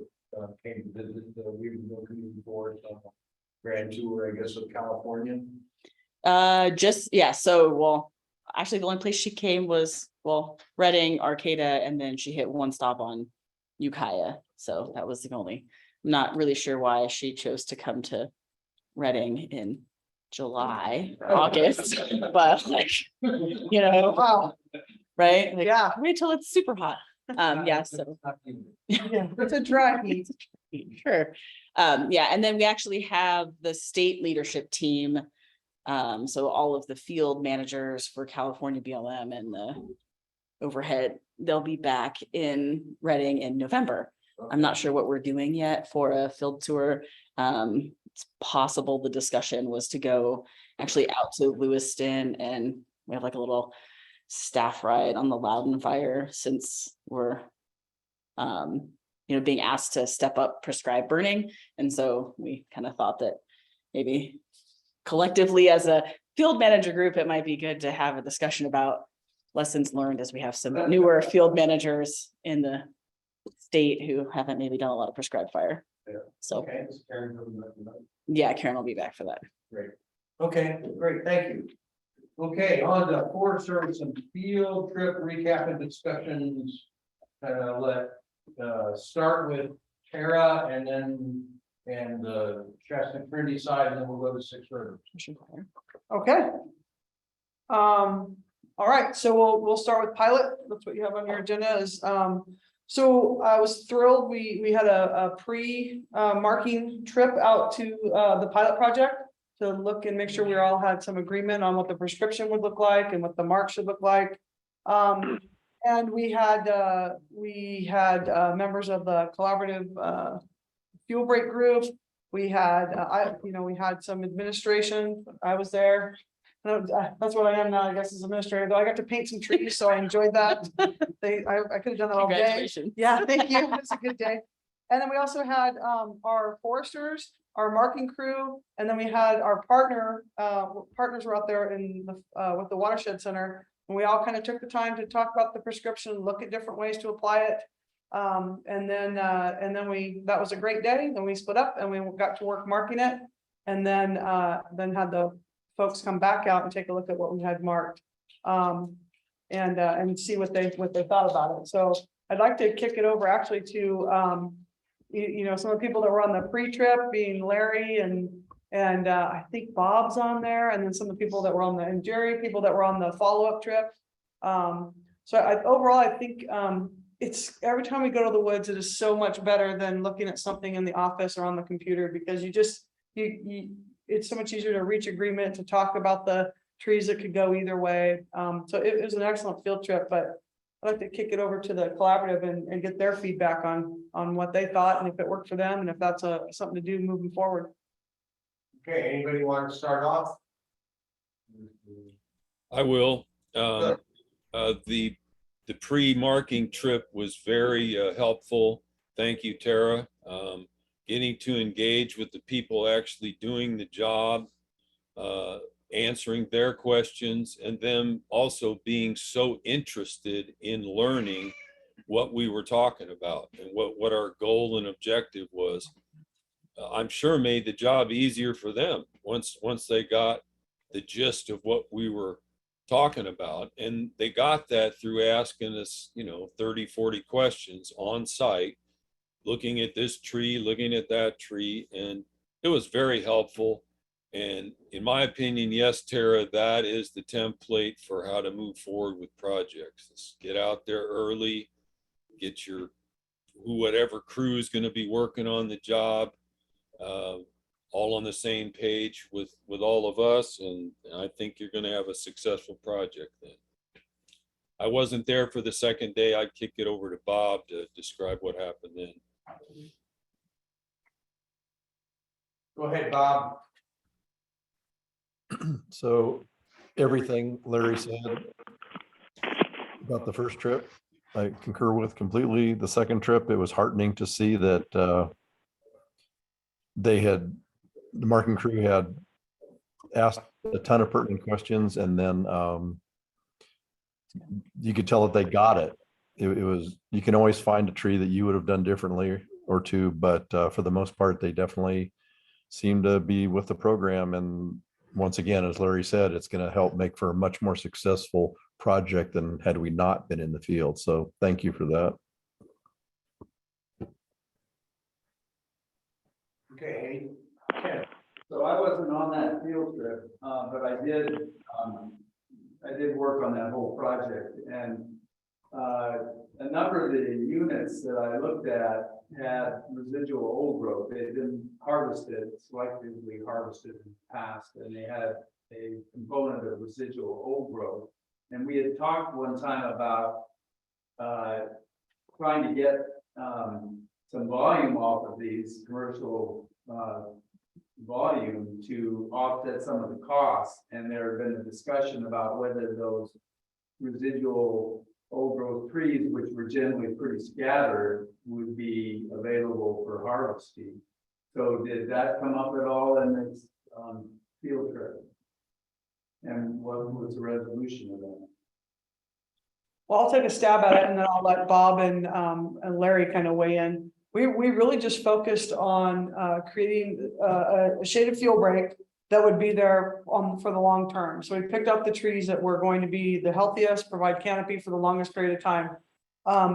came to visit the Weaverville Community Board grand tour, I guess, of California. So actually the only place she came was Reading, Arcata, and then she hit one stop on Ukiah. So that was the only. I'm not really sure why she chose to come to Reading in July, August, but Wow. right? Like, Yeah. wait till it's super hot. So Yeah, it's a dry heat. sure. And then we actually have the state leadership team. So all of the field managers for California BLM and the overhead, they'll be back in Reading in November. I'm not sure what we're doing yet for a field tour. It's possible the discussion was to go actually out to Lewiston, and we have like a little staff ride on the Loudon Fire, since we're being asked to step up prescribed burning. And so we kind of thought that maybe collectively as a field manager group, it might be good to have a discussion about lessons learned, as we have some newer field managers in the state who haven't maybe done a lot of prescribed fire. So Okay. Karen will be back for that. Great. Okay, great, thank you. Okay, on the Forest Service and field trip recap and discussions. Start with Tara and the Shasta Trinity side, and then we'll go to Six Rivers. Okay. All right, so we'll start with pilot. That's what you have on your agenda is, so I was thrilled. We had a pre-marking trip out to the pilot project to look and make sure we all had some agreement on what the prescription would look like and what the mark should look like. And we had members of the collaborative fuel break group. We had we had some administration. I was there. That's what I am now, I guess, as administrator, though I got to paint some trees, so I enjoyed that. I could have done that all day. Congratulations. Yeah, thank you. It's a good day. And then we also had our foresters, our marking crew, and then we had our partners were out there in the with the watershed center. And we all kind of took the time to talk about the prescription, look at different ways to apply it. And then that was a great day. Then we split up and we got to work marking it. And then had the folks come back out and take a look at what we had marked. And see what they thought about it. So I'd like to kick it over actually to some of the people that were on the pre-trip, being Larry and I think Bob's on there, and then some of the people that were on the, and Jerry, people that were on the follow-up trip. So overall, I think it's every time we go to the woods, it is so much better than looking at something in the office or on the computer, because it's so much easier to reach agreement, to talk about the trees that could go either way. So it was an excellent field trip, but I'd like to kick it over to the collaborative and get their feedback on what they thought and if it worked for them and if that's something to do moving forward. Okay, anybody want to start off? I will. The pre-marking trip was very helpful. Thank you, Tara. Getting to engage with the people actually doing the job, answering their questions, and them also being so interested in learning what we were talking about and what our goal and objective was. I'm sure made the job easier for them once they got the gist of what we were talking about. And they got that through asking us, 30, 40 questions on site, looking at this tree, looking at that tree, and it was very helpful. And in my opinion, yes, Tara, that is the template for how to move forward with projects. Let's get out there early, get whatever crew is going to be working on the job, all on the same page with all of us. And I think you're going to have a successful project then. I wasn't there for the second day. I'd kick it over to Bob to describe what happened then. Go ahead, Bob. So everything Larry said about the first trip, I concur with completely. The second trip, it was heartening to see that the marking crew had asked a ton of pertinent questions, and then you could tell that they got it. It was, you can always find a tree that you would have done differently or two, but for the most part, they definitely seem to be with the program. And once again, as Larry said, it's going to help make for a much more successful project than had we not been in the field. So thank you for that. Okay. So I wasn't on that field trip, but I did work on that whole project, and a number of the units that I looked at had residual old growth. They had been harvested, selectively harvested in the past, and they had a component of residual old growth. And we had talked one time about trying to get some volume off of these commercial volume to offset some of the costs. And there had been a discussion about whether those residual old growth trees, which were generally pretty scattered, would be available for harvesting. So did that come up at all in this field trip? And what was the resolution of that? Well, I'll take a stab at it and then I'll let Bob and Larry kind of weigh in. We really just focused on creating a shaded field break that would be there for the long term. So we picked up the trees that were going to be the healthiest, provide canopy for the longest period of time.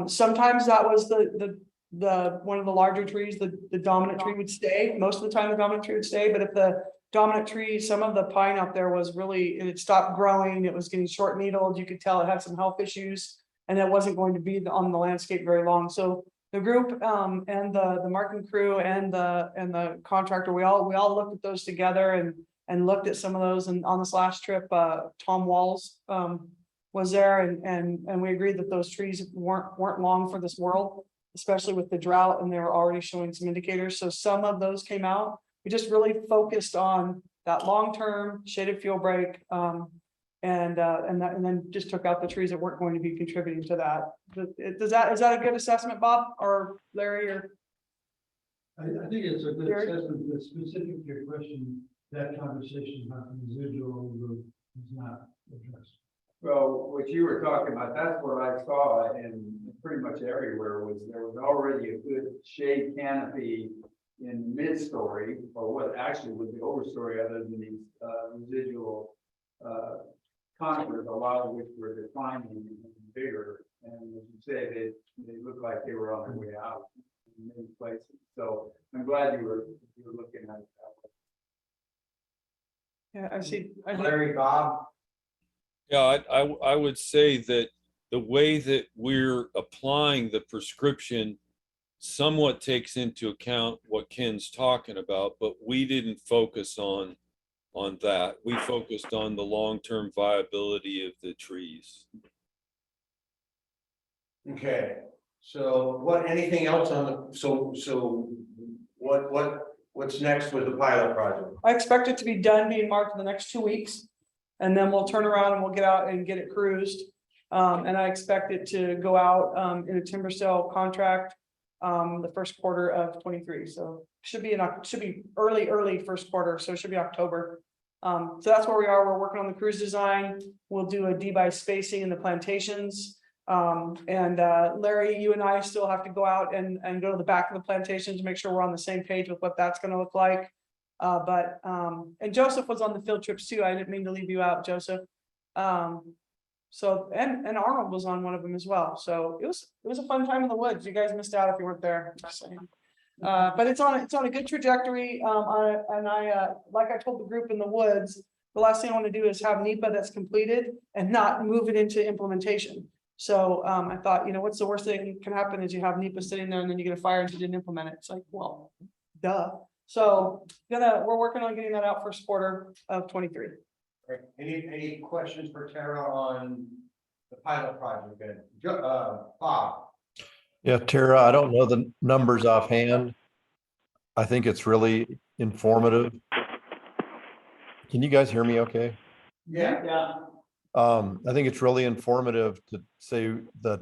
Sometimes that was the one of the larger trees, the dominant tree would stay. Most of the time the dominant tree would stay, but if the dominant tree, some of the pine out there was really, it stopped growing, it was getting short needled, you could tell it had some health issues, and it wasn't going to be on the landscape very long. So the group and the marketing crew and the contractor, we all looked at those together and looked at some of those. And on this last trip, Tom Walls was there, and we agreed that those trees weren't long for this world, especially with the drought, and they were already showing some indicators. So some of those came out. We just really focused on that long-term shaded fuel break. And then just took out the trees that weren't going to be contributing to that. Is that a good assessment, Bob or Larry or? I think it's a good Gary? assessment, but specific to your question, that conversation about the residual roof is not addressed. Well, what you were talking about, that's what I saw in pretty much everywhere was there was already a good shade canopy in mid-story, or what actually was the overstory, other than these residual conifers, a lot of which were declining and bigger. And as you say, they look like they were on their way out in many places. So I'm glad you were looking at it that way. Yeah, I see. Larry, Bob? Yeah, I would say that the way that we're applying the prescription somewhat takes into account what Ken's talking about, but we didn't focus on that. We focused on the long-term viability of the trees. Okay, so anything else on the, so what's next with the pilot project? I expect it to be done being marked in the next 2 weeks. And then we'll turn around and we'll get out and get it cruised. And I expect it to go out in a timber sale contract the first quarter of 23. So should be early first quarter. So it should be October. So that's where we are. We're working on the cruise design. We'll do a D by spacing in the plantations. Larry, you and I still have to go out and go to the back of the plantations to make sure we're on the same page with what that's going to look like. And Joseph was on the field trips too. I didn't mean to leave you out, Joseph. So Arnold was on one of them as well. So it was a fun time in the woods. You guys missed out if you weren't there. Just saying. But it's on a good trajectory. Like I told the group in the woods, the last thing I want to do is have NEPA that's completed and not move it into implementation. So I thought, what's the worst thing that can happen is you have NEPA sitting there and then you get a fire and you didn't implement it. It's like, well, duh. So we're working on getting that out first quarter of 23. Right. Any questions for Tara on the pilot project? Bob? Yeah, Tara, I don't know the numbers offhand. I think it's really informative. Can you guys hear me okay? Yeah. I think it's really informative to say the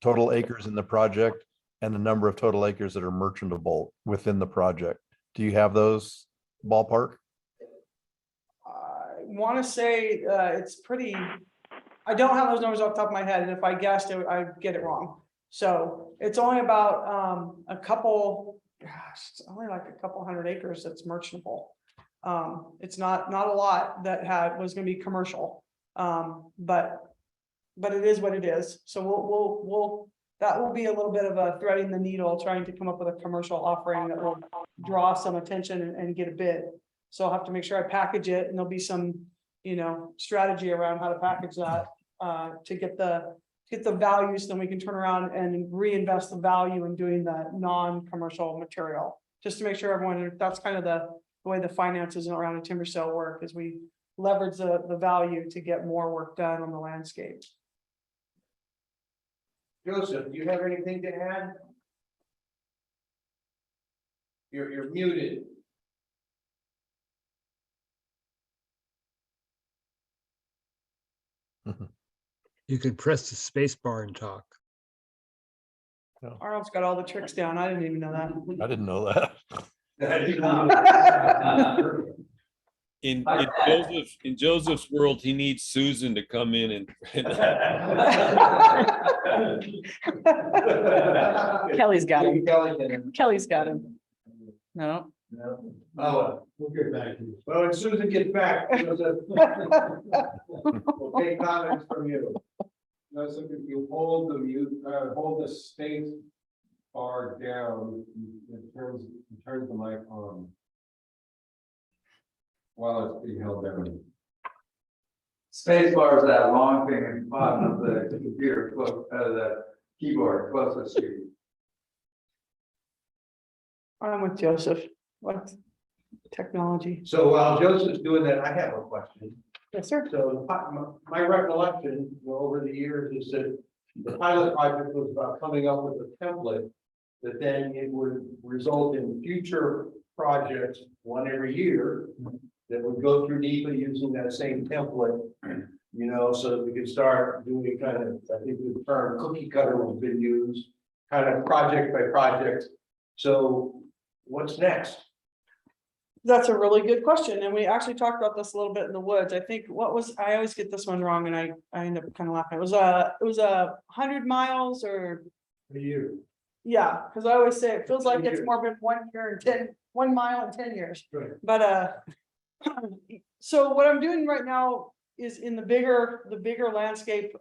total acres in the project and the number of total acres that are merchantable within the project. Do you have those ballpark? I want to say it's pretty, I don't have those numbers off the top of my head. And if I guessed it, I'd get it wrong. So it's only about it's only like a couple hundred acres that's merchantable. It's not a lot that was going to be commercial. But it is what it is. So that will be a little bit of a threading the needle, trying to come up with a commercial offering that will draw some attention and get a bid. So I'll have to make sure I package it, and there'll be some, strategy around how to package that to get the values. Then we can turn around and reinvest the value in doing the non-commercial material, just to make sure everyone, that's kind of the way the finances around a timber sale work, is we leverage the value to get more work done on the landscape. Joseph, do you have anything to add? You're muted. You could press the space bar and talk. Arnold's got all the tricks down. I didn't even know that. I didn't know that. In Joseph's world, he needs Susan to come in and Kelly's got him. Kelly's got him. No. Oh, we'll get back to you. Well, as soon as it gets back, Joseph, we'll take comments from you. So if you hold the space bar down, it turns the mic on while it's being held down. Space bar is that long thing at the bottom of the computer, the keyboard closest to you. I'm with Joseph. What technology? So while Joseph's doing that, I have a question. Yes, sir. So my recollection over the years is that the pilot project was about coming up with a template that then it would result in future projects, one every year, that would we go through NEPA using that same template, so that we can start doing kind of, I think the term cookie cutter has been used, kind of project by project. So what's next? That's a really good question, and we actually talked about this a little bit in the woods. I think I always get this one wrong, and I end up kind of laughing. It was 100 miles or, A year. yeah, because I always say it feels like it's more than 1 year and 1 mile in 10 years. Right. But so what I'm doing right now is in the bigger landscape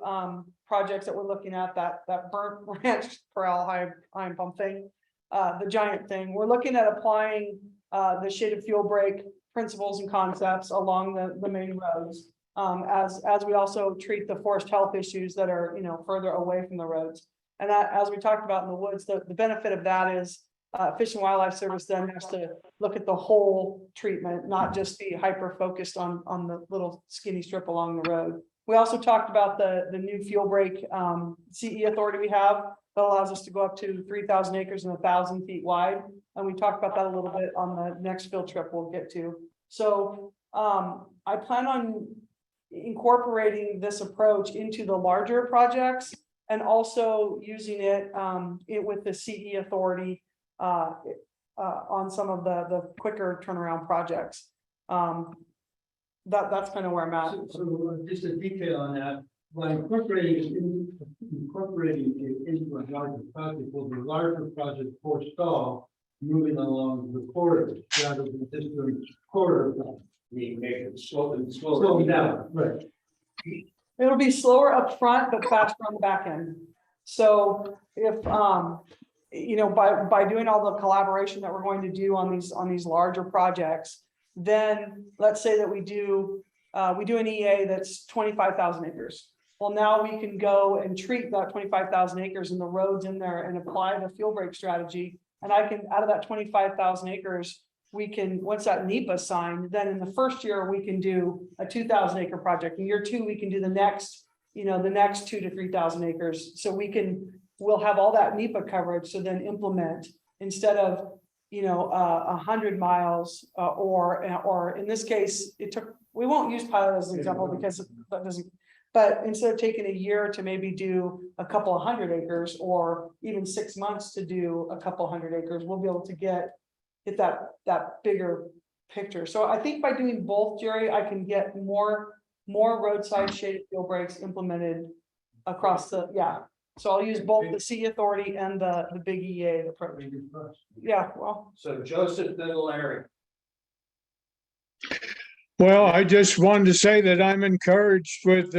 projects that we're looking at, that burnt ranch corral high pump thing, the giant thing. We're looking at applying the shaded fuel break principles and concepts along the main roads. As we also treat the forest health issues that are, further away from the roads. And that, as we talked about in the woods, the benefit of that is Fish and Wildlife Service then has to look at the whole treatment, not just be hyper focused on the little skinny strip along the road. We also talked about the new fuel break CE authority we have that allows us to go up to 3,000 acres and 1,000 feet wide. And we talked about that a little bit on the next field trip we'll get to. So I plan on incorporating this approach into the larger projects and also using it with the CE authority on some of the quicker turnaround projects. That's kind of where I'm at. So just a detail on that, by incorporating it into a larger project, will the larger project forestall moving along the corridor rather than just the corridor? We make it slow down, right? It'll be slower up front, but faster on the back end. So if by doing all the collaboration that we're going to do on these larger projects, then let's say that we do an EA that's 25,000 acres. Well, now we can go and treat that 25,000 acres and the roads in there and apply the fuel break strategy. And I can, out of that 25,000 acres, we can, once that NEPA signed, then in the first year, we can do a 2,000 acre project. In year 2, we can do the next 2 to 3,000 acres. So we'll have all that NEPA coverage. So then implement instead of, 100 miles or in this case, we won't use pilot as an example because that doesn't, but instead of taking a year to maybe do a couple of 100 acres or even 6 months to do a couple 100 acres, we'll be able to get that bigger picture. So I think by doing both, Jerry, I can get more roadside shaded fuel breaks implemented across so I'll use both the CE authority and the big EA approach. Yeah, well. So Joseph, then Larry. Well, I just wanted to say that I'm encouraged with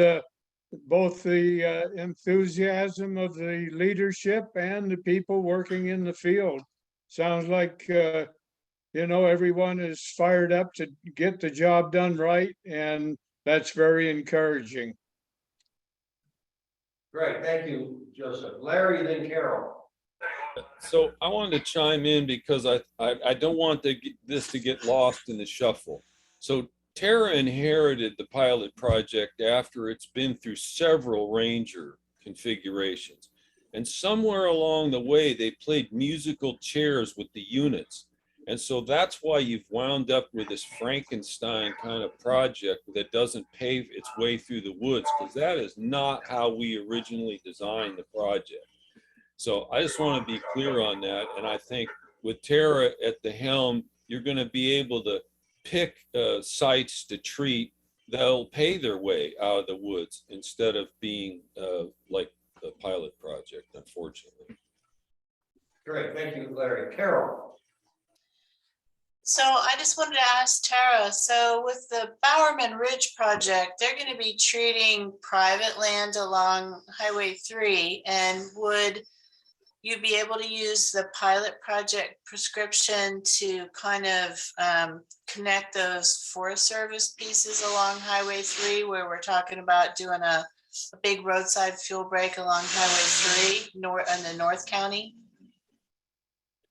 both the enthusiasm of the leadership and the people working in the field. Sounds like, everyone is fired up to get the job done right, and that's very encouraging. Great, thank you, Joseph. Larry, then Carol. So I wanted to chime in because I don't want this to get lost in the shuffle. So Tara inherited the pilot project after it's been through several Ranger configurations. And somewhere along the way, they played musical chairs with the units. And so that's why you've wound up with this Frankenstein kind of project that doesn't pave its way through the woods, because that is not how we originally designed the project. So I just want to be clear on that. And I think with Tara at the helm, you're going to be able to pick sites to treat that'll pay their way out of the woods instead of being like the pilot project, unfortunately. Great, thank you, Larry. Carol. So I just wanted to ask Tara, so with the Bowerman Ridge project, they're going to be treating private land along Highway 3, and would you be able to use the pilot project prescription to kind of connect those Forest Service pieces along Highway 3, where we're talking about doing a big roadside fuel break along Highway 3 in the North County?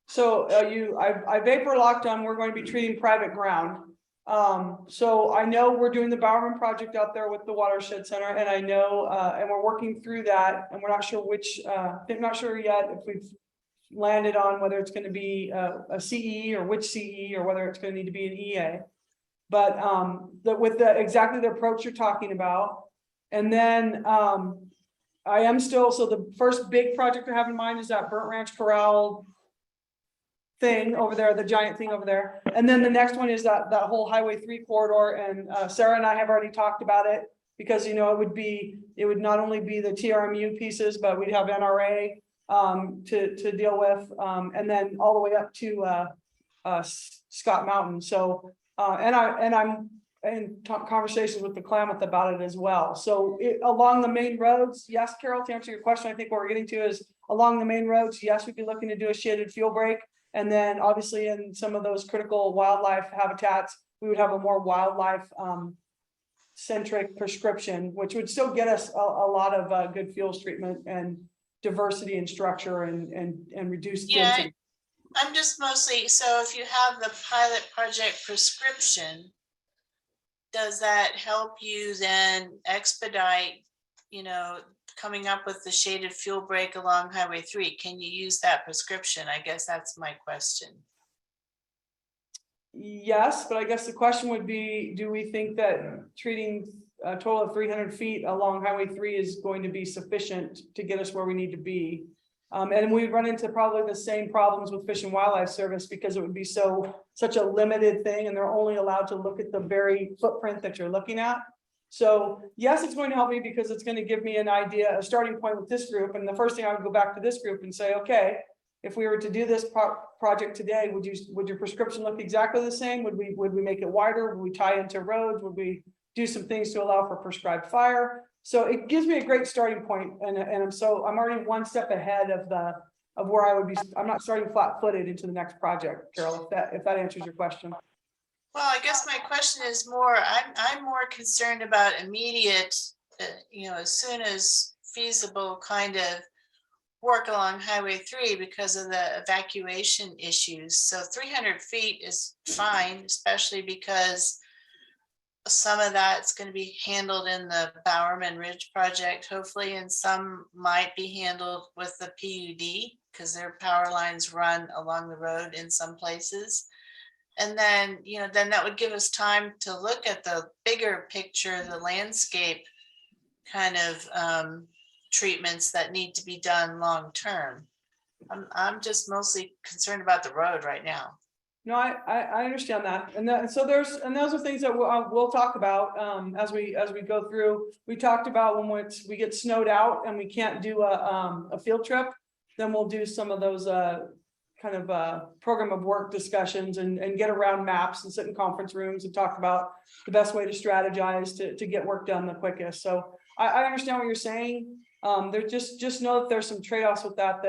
So I vapor locked on, we're going to be treating private ground. So I know we're doing the Bowerman project out there with the Watershed Center, and I know, and we're working through that, and we're not sure I'm not sure yet if we've landed on whether it's going to be a CE or which CE or whether it's going to need to be an EA. But with exactly the approach you're talking about. And then I am still, so the first big project I have in mind is that Burnt Ranch Corral thing over there, the giant thing over there. And then the next one is that whole Highway 3 corridor, and Sarah and I have already talked about it, because it would not only be the TRMU pieces, but we'd have NRA to deal with, and then all the way up to Scott Mountain. So I'm in conversations with the Klamath about it as well. So along the main roads, yes, Carol, to answer your question, I think what we're getting to is along the main roads, yes, we'd be looking to do a shaded fuel break. And then obviously in some of those critical wildlife habitats, we would have a more wildlife centric prescription, which would still get us a lot of good fuels treatment and diversity and structure and reduce density. I'm just mostly, so if you have the pilot project prescription, does that help you then expedite, coming up with the shaded fuel break along Highway 3? Can you use that prescription? I guess that's my question. Yes, but I guess the question would be, do we think that treating a total of 300 feet along Highway 3 is going to be sufficient to get us where we need to be? And we run into probably the same problems with Fish and Wildlife Service, because it would be such a limited thing, and they're only allowed to look at the very footprint that you're looking at. So yes, it's going to help me, because it's going to give me an idea, a starting point with this group. And the first thing I would go back to this group and say, okay, if we were to do this project today, would your prescription look exactly the same? Would we make it wider? Would we tie into roads? Would we do some things to allow for prescribed fire? So it gives me a great starting point, and I'm already one step ahead of where I would be. I'm not starting flat-footed into the next project, Carol, if that answers your question. Well, I guess my question is more, I'm more concerned about immediate, as soon as feasible kind of work along Highway 3 because of the evacuation issues. So 300 feet is fine, especially because some of that's going to be handled in the Bowerman Ridge project, hopefully, and some might be handled with the PUD because their power lines run along the road in some places. And then, then that would give us time to look at the bigger picture, the landscape kind of treatments that need to be done long term. I'm just mostly concerned about the road right now. No, I understand that, and those are things that we'll talk about as we go through. We talked about when we get snowed out and we can't do a field trip, then we'll do some of those kind of program of work discussions and get around maps and sit in conference rooms and talk about the best way to strategize to get work done the quickest. So I understand what you're saying. There just know that there's some trade-offs with that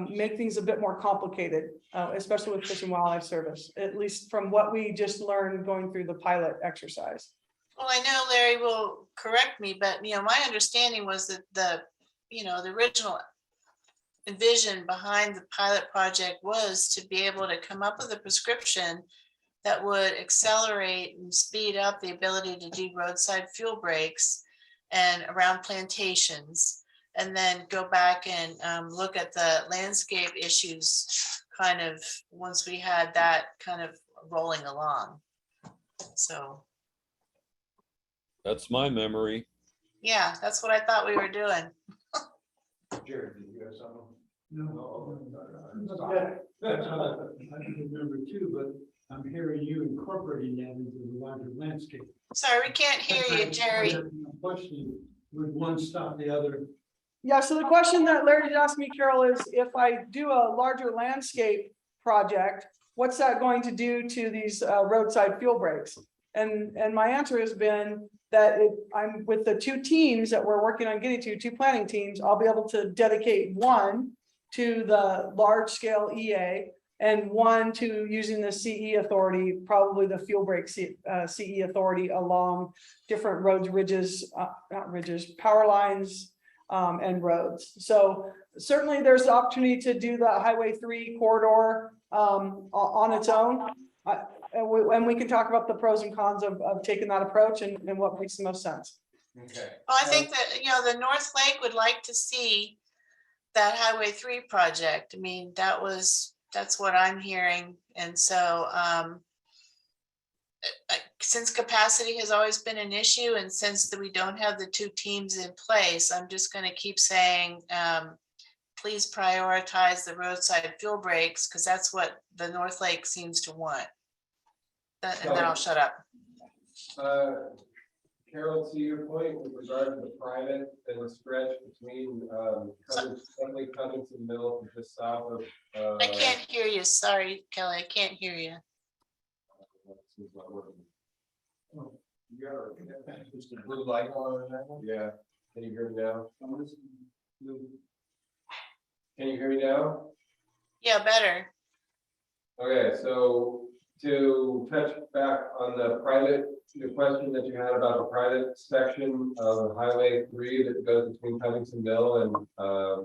make things a bit more complicated, especially with Fish and Wildlife Service, at least from what we just learned going through the pilot exercise. Well, I know Larry will correct me, but my understanding was that the original vision behind the pilot project was to be able to come up with a prescription that would accelerate and speed up the ability to do roadside fuel breaks and around plantations, and then go back and look at the landscape issues kind of once we had that kind of rolling along. So That's my memory. yeah, that's what I thought we were doing. Jared, did you have something? No. I remember too, but I'm hearing you incorporating that into the larger landscape. Sorry, we can't hear you, Jerry. Question, would one stop the other? Yeah, so the question that Larry did ask me, Carol, is if I do a larger landscape project, what's that going to do to these roadside fuel breaks? And my answer has been that I'm with the two teams that we're working on getting to, two planning teams, I'll be able to dedicate one to the large scale EA and one to using the CE authority, probably the fuel break CE authority along different roads, ridges, not ridges, power lines, and roads. So certainly there's the opportunity to do the Highway 3 corridor on its own. And we can talk about the pros and cons of taking that approach and what makes the most sense. Okay. Well, I think that, the North Lake would like to see that Highway 3 project. I mean, that's what I'm hearing. And so, since capacity has always been an issue and since we don't have the two teams in place, I'm just going to keep saying, please prioritize the roadside fuel breaks because that's what the North Lake seems to want. And then I'll shut up. Carol, to your point with regard to the private and the stretch between Covington Mill to just south of. I can't hear you. Sorry, Kelly, I can't hear you. You got just a blue light on that one? Yeah. Can you hear me now? Can you hear me now? Yeah, better. Okay, so to touch back on the question that you had about the private section of Highway 3 that goes between Covington Mill and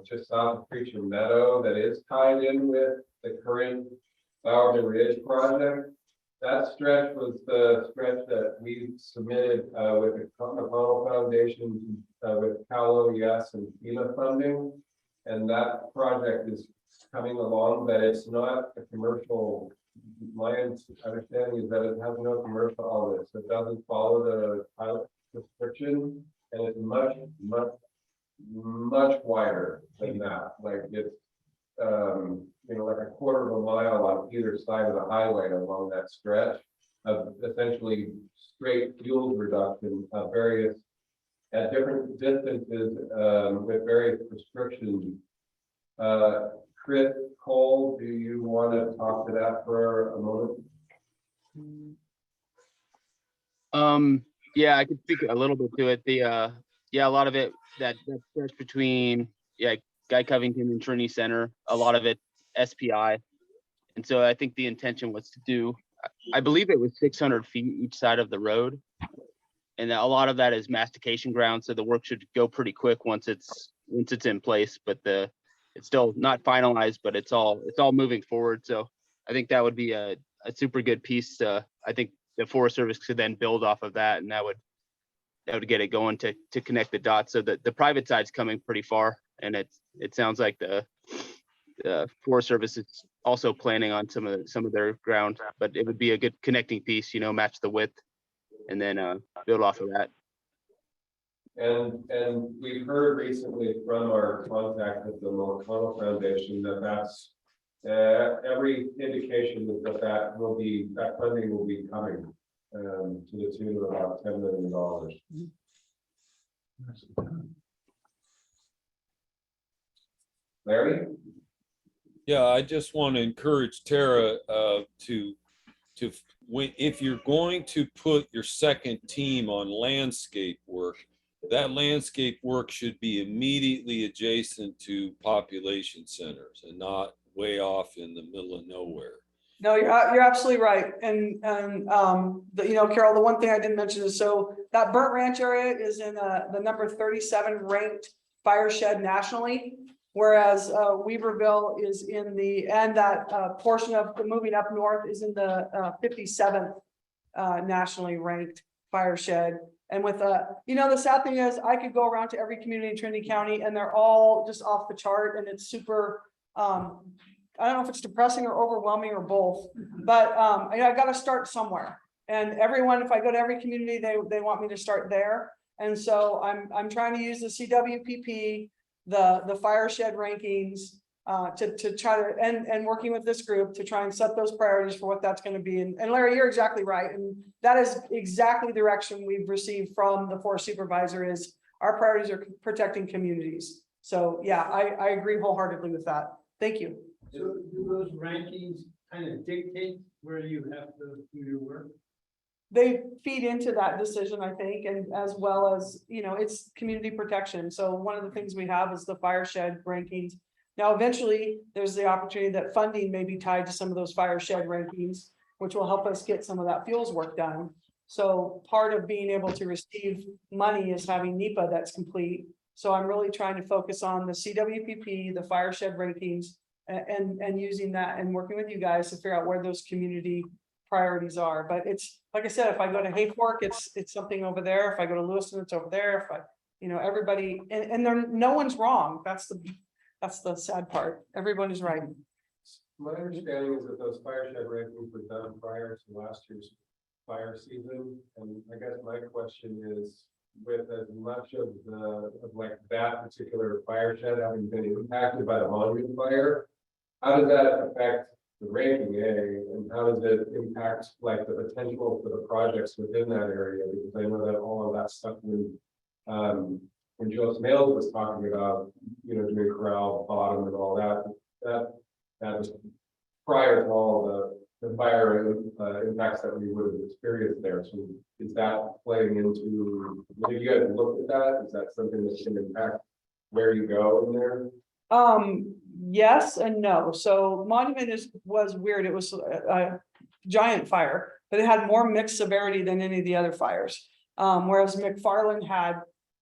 just south of Preacher Meadow that is tied in with the current Bowerman Ridge project. That stretch was the stretch that we submitted with the Connell Foundation with Cal OES and FEMA funding. And that project is coming along, but it's not a commercial. My understanding is that it has no commercial outlets. It doesn't follow the pilot restriction, and it's much wider than that. Like it's like a quarter of a mile on either side of the highway along that stretch of essentially straight fuel reduction of various at different distances with various restrictions. Chris Cole, do you want to talk to that for a moment? Yeah, I could speak a little bit to it. A lot of it that stretch between Guy Covington and Trinity Center, a lot of it SPI. And so I think the intention was to do, I believe it was 600 feet each side of the road. And a lot of that is mastication ground. So the work should go pretty quick once it's in place, but it's still not finalized, but it's all moving forward. So I think that would be a super good piece. I think the Forest Service could then build off of that, and that would get it going to connect the dots. So that the private side's coming pretty far, and it sounds like the Forest Service is also planning on some of their ground, but it would be a good connecting piece, match the width and then build off of that. And we've heard recently from our contact with the Connell Foundation that's every indication that funding will be coming to the tune of about $10 million. Larry? Yeah, I just want to encourage Tara if you're going to put your second team on landscape work, that landscape work should be immediately adjacent to population centers and not way off in the middle of nowhere. No, you're absolutely right. And Carol, the one thing I didn't mention is, so that Burnt Ranch area is in the number 37 ranked fire shed nationally. Whereas Weaverville is in that portion of the moving up north is in the 57th nationally ranked fire shed. And with the sad thing is I could go around to every community in Trinity County and they're all just off the chart, and it's super, I don't know if it's depressing or overwhelming or both, but I got to start somewhere. And everyone, if I go to every community, they want me to start there. And so I'm trying to use the CWPP, the fire shed rankings to try to, and working with this group to try and set those priorities for what that's going to be. And Larry, you're exactly right. And that is exactly the direction we've received from the forest supervisor is our priorities are protecting communities. So yeah, I agree wholeheartedly with that. Thank you. So do those rankings kind of dictate where you have to do your work? They feed into that decision, I think, and as well as, it's community protection. So one of the things we have is the fire shed rankings. Now, eventually, there's the opportunity that funding may be tied to some of those fire shed rankings, which will help us get some of that fuels work done. So part of being able to receive money is having NEPA that's complete. So I'm really trying to focus on the CWPP, the fire shed rankings, and using that and working with you guys to figure out where those community priorities are. But it's like I said, if I go to Hayfork, it's something over there. If I go to Lewiston, it's over there. If I, everybody, and no one's wrong. That's the sad part. Everyone is right. My understanding is that those fire shed rankings were done prior to last year's fire season, and I guess my question is, with as much of like that particular fire shed having been impacted by the monument fire, how does that affect the ranking, and how does it impact like the potential for the projects within that area? Because I know that all of that stuff when Joe Smales was talking about, doing corral bottom and all that was prior to all the fire impacts that we would have experienced there. So is that playing into, have you guys looked at that? Is that something that can impact where you go in there? Yes and no. So Monument was weird. It was a giant fire, but it had more mixed severity than any of the other fires. Whereas McFarland had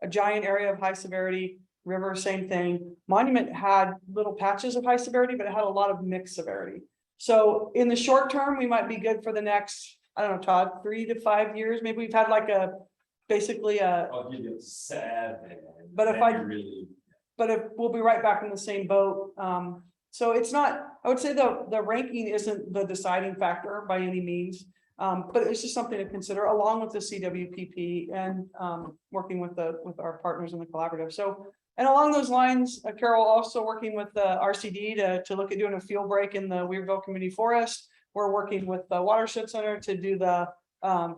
a giant area of high severity, River, same thing. Monument had little patches of high severity, but it had a lot of mixed severity. So in the short term, we might be good for the next, I don't know, Todd, 3 to 5 years. Maybe we've had like basically I'll give you 7. But if we'll be right back in the same boat. So it's not, I would say the ranking isn't the deciding factor by any means. But it's just something to consider along with the CWPP and working with our partners in the collaborative. So, and along those lines, Carol also working with the RCD to look at doing a field break in the Weirville Community Forest. We're working with the Watershed Center to do the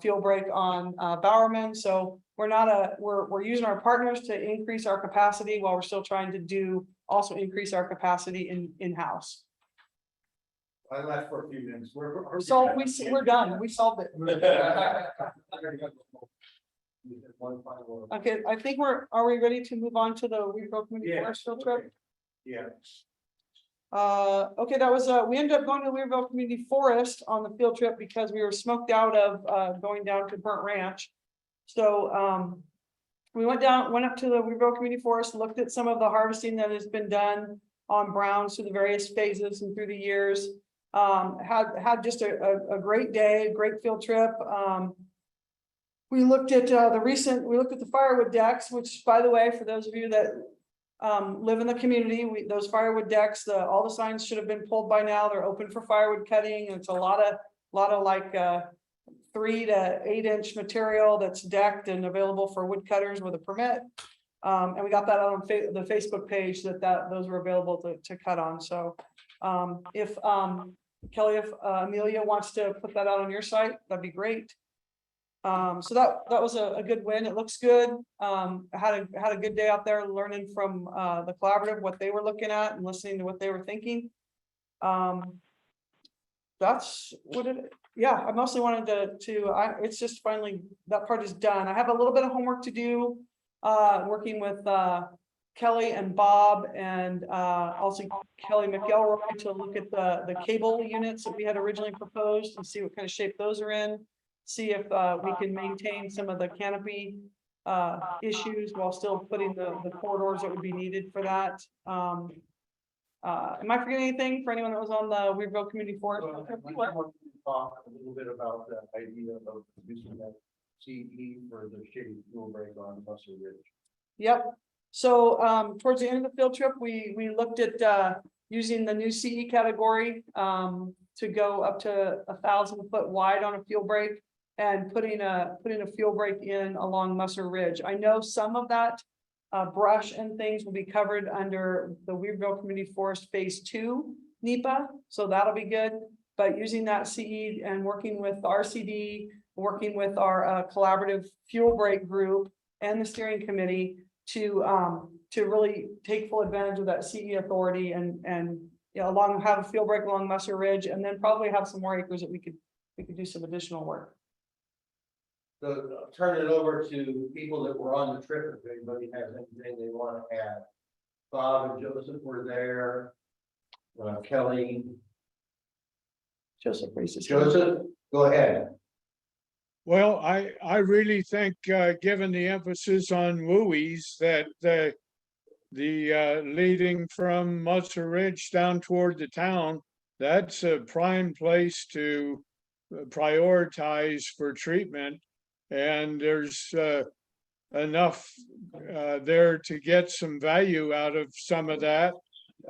field break on Bowerman. So we're using our partners to increase our capacity while we're still trying to also increase our capacity in-house. I left for a few minutes. We're done. We solved it. Okay, I think are we ready to move on to the Weirville Community Forest field trip? Yeah. Okay, that was we ended up going to Weirville Community Forest on the field trip because we were smoked out of going down to Burnt Ranch. So we went up to the Weirville Community Forest, looked at some of the harvesting that has been done on browns through the various phases and through the years. Had just a great day, great field trip. We looked at the firewood decks, which, by the way, for those of you that live in the community, those firewood decks, all the signs should have been pulled by now. They're open for firewood cutting. It's a lot of like 3 to 8 inch material that's decked and available for woodcutters with a permit. And we got that on the Facebook page those were available to cut on. So if Kelly, if Amelia wants to put that out on your site, that'd be great. So that was a good win. It looks good. I had a good day out there learning from the collaborative what they were looking at and listening to what they were thinking. That's what it. Yeah, I mostly wanted it's just finally that part is done. I have a little bit of homework to do, working with Kelly and Bob and also Kelly McElroy to look at the cable units that we had originally proposed and see what kind of shape those are in. See if we can maintain some of the canopy issues while still putting the corridors that would be needed for that. Am I forgetting anything for anyone that was on the Weirville Community Forest? Talk a little bit about the idea of using that CE for the shady fuel break on Muscle Ridge. Yep. So towards the end of the field trip, we looked at using the new CE category to go up to 1,000 foot wide on a fuel break and putting a fuel break in along Musser Ridge. I know some of that brush and things will be covered under the Weirville Community Forest Phase 2 NEPA, so that'll be good. But using that CE and working with the RCD, working with our collaborative fuel break group and the steering committee to really take full advantage of that CE authority and have a field break along Musser Ridge, and then probably have some more acres that we could do some additional work. So turn it over to people that were on the trip. If anybody has anything they want to add. Bob and Joseph were there. Kelly. Joseph, go ahead. Well, I really think, given the emphasis on WUIs, that the leading from Musser Ridge down toward the town, that's a prime place to prioritize for treatment. And there's enough there to get some value out of some of that,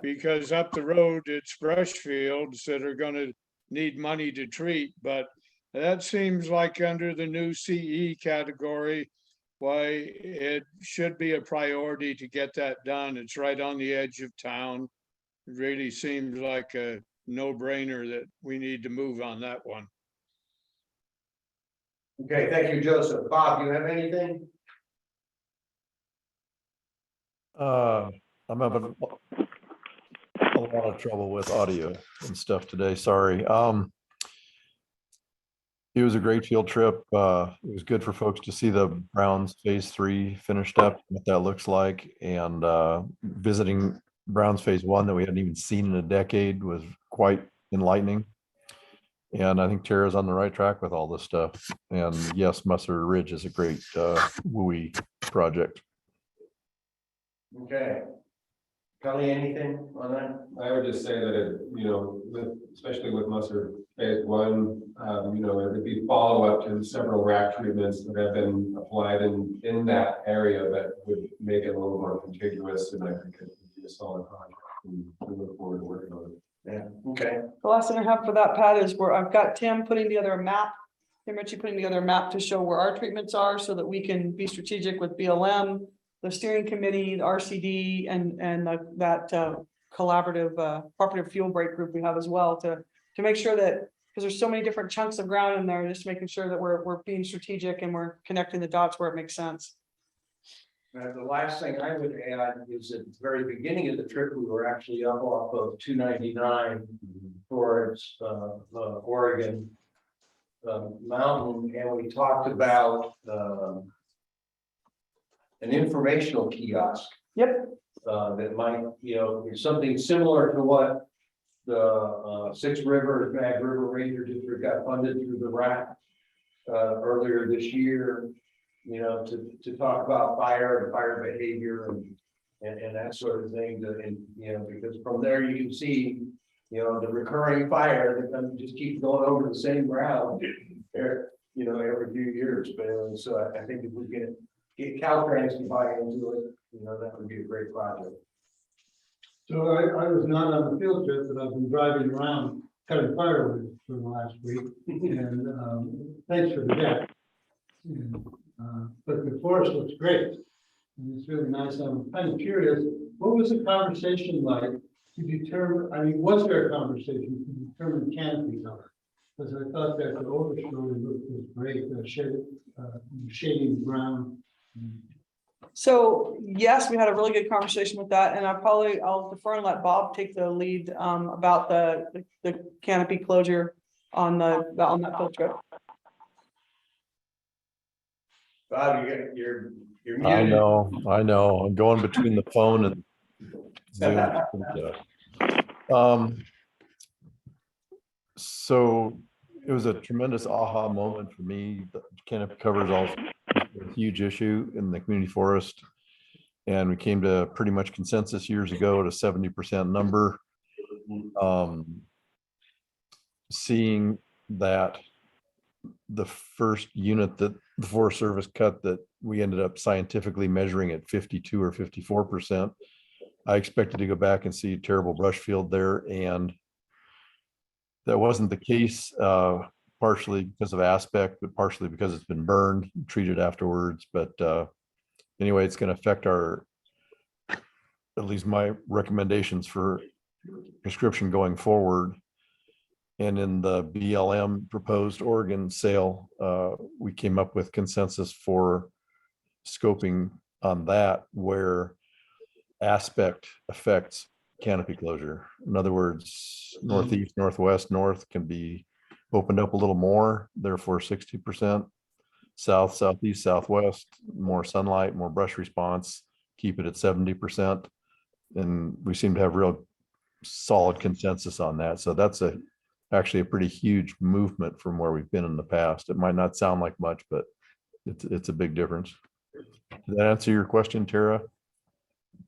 because up the road it's brush fields that are going to need money to treat. But That seems like under the new CE category, why it should be a priority to get that done. It's right on the edge of town. It really seems like a no-brainer that we need to move on that one. Okay, thank you, Joseph. Bob, you have anything? I'm having a lot of trouble with audio and stuff today, sorry. It was a great field trip. It was good for folks to see the Browns Phase 3 finished up, what that looks like, and visiting Browns Phase 1 that we hadn't even seen in a decade was quite enlightening. And I think Tara's on the right track with all this stuff. And yes, Musser Ridge is a great WUI project. Okay. Kelly, anything on that? I would just say that it, you know, especially with Musser Phase 1, you know, it would be follow-up to several rack treatments that have been applied in that area that would make it a little more contiguous, and I think it would be a solid project. And we look forward to working on it. Yeah, okay. The last thing I have for that, Pat, is where I've got Tim putting together a map. Tim Ritchie putting together a map to show where our treatments are so that we can be strategic with BLM, the steering committee, the RCD, and that collaborative cooperative fuel break group we have as well to make sure that, because there's so many different chunks of ground in there, just making sure that we're being strategic and we're connecting the dots where it makes sense. The last thing I would add is at the very beginning of the trip, we were actually up off of 299 towards Oregon mountain, and we talked about an informational kiosk. Yep. That might, you know, be something similar to what the Six Rivers Bag River Ranger District got funded through the RAC earlier this year. You know, to talk about fire and fire behavior and that sort of thing. And you know, because from there you can see, you know, the recurring fire that just keeps going over the same ground there, you know, every few years. But so I think if we get Caltrans to buy into it, you know, that would be a great project. So I was not on the field trip, but I've been driving around cutting firewood for the last week, and thanks for the deck. And, but the forest looks great, and it's really nice. I'm kind of curious, what was the conversation like to determine, I mean, was there a conversation to determine canopy color? Because I thought that the overstory look was great, the shading the ground. So yes, we had a really good conversation with that, and I'll defer and let Bob take the lead about the canopy closure on that field trip. Bob, you're muted. I know. I'm going between the phone and Zoom. So it was a tremendous aha moment for me. The canopy covers all a huge issue in the community forest. And we came to pretty much consensus years ago at a 70% number. Seeing that the first unit that the Forest Service cut that we ended up scientifically measuring at 52 or 54%, I expected to go back and see a terrible brush field there, and that wasn't the case, partially because of aspect, but partially because it's been burned, treated afterwards. But anyway, it's going to affect at least my recommendations for prescription going forward. And in the BLM proposed Oregon sale, we came up with consensus for scoping on that, where aspect affects canopy closure. In other words, northeast, northwest, north can be opened up a little more, therefore 60%. South, southeast, southwest, more sunlight, more brush response, keep it at 70%. And we seem to have real solid consensus on that. So that's actually a pretty huge movement from where we've been in the past. It might not sound like much, but it's a big difference. Did that answer your question, Tara?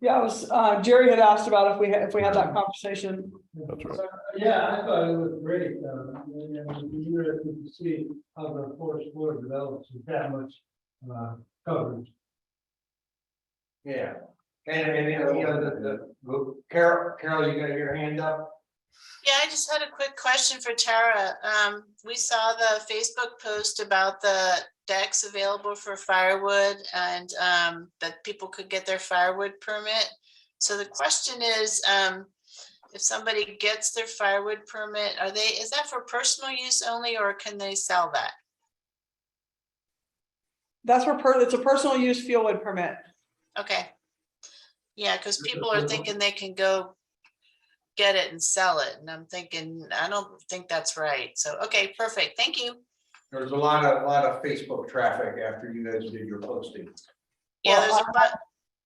Yeah, it was Jerry had asked about if we had that conversation. That's right. Yeah, I thought it was great. Interesting to see how the forest floor develops with that much coverage. Yeah, and you know, Carol, you got your hand up. Yeah, I just had a quick question for Tara. We saw the Facebook post about the decks available for firewood and that people could get their firewood permit. So the question is, if somebody gets their firewood permit, is that for personal use only, or can they sell that? That's it's a personal use fieldwood permit. Okay. Yeah, because people are thinking they can go get it and sell it. And I'm thinking, I don't think that's right. So, okay, perfect. Thank you. There's a lot of Facebook traffic after you guys did your posting. Yeah, Well, there's a bunch.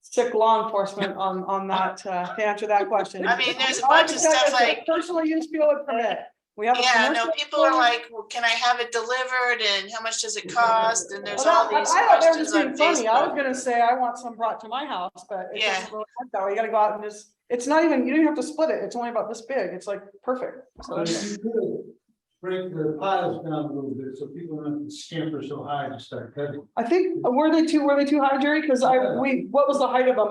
Sick law enforcement on that, to answer that question. I mean, there's a All I bunch can of tell you stuff is it's a like, personal use fieldwood permit. We have a yeah, no, commercial people are one. like, well, can I have it delivered and how much does it cost? And there's Well, all these I thought they were questions just on being funny. I was Facebook. gonna say I want some brought to my house, but it Yeah. doesn't really work that way. You gotta go out and just, it's not even, you don't even have to split it. It's only about this big. It's like perfect. So But that's- if you could break the piles down a little bit so people don't have to scamper so high to start cutting. I think, were they too high, Jerry? Cause what was the height of them?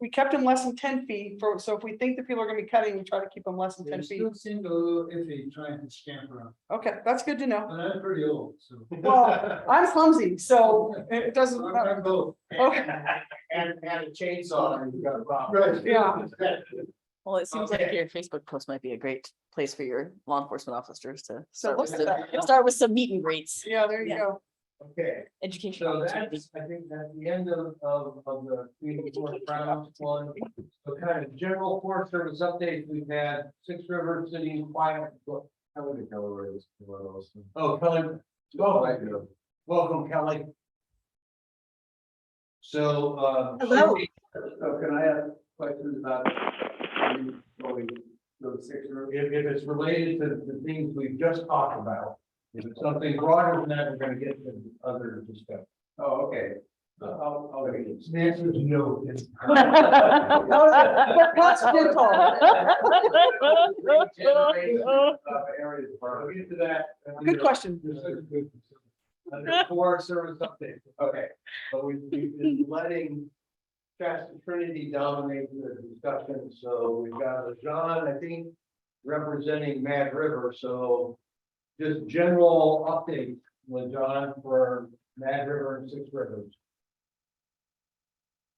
We kept them less than 10 feet so if we think that people are gonna be cutting, we try to keep them less than 10 They feet. still seem a little iffy trying to scamper up. Okay, that's good to know. But I'm pretty old, so. Well, I'm clumsy, so it doesn't. I'm both. Okay. And a chainsaw and you got a problem. Right. Yeah. Well, it seems like Okay. your Facebook post might be a great place for your law enforcement officers to So start with some meet and greets, Yeah, there you Yeah. go. Okay, education. so opportunities. that's, I think that's the end of the community forest rounds one. So kind of general forest service updates, we've had Six Rivers sitting quiet. How would it go? Oh, Kelly. Oh, welcome, Kelly. So, Hello. So can I ask questions about going to the 6 room? if it's related to the things we've just talked about, if it's something broader than that, we're gonna get to other discussion. Oh, okay. I'll wait. The answer is no. Areas. We'll get to that. Good question. Under Forest Service update, okay, but we've been letting Shasta Trinity dominate the discussion, so we've got John, I think, representing Mad River, so just general update with John for Mad River and Six Rivers.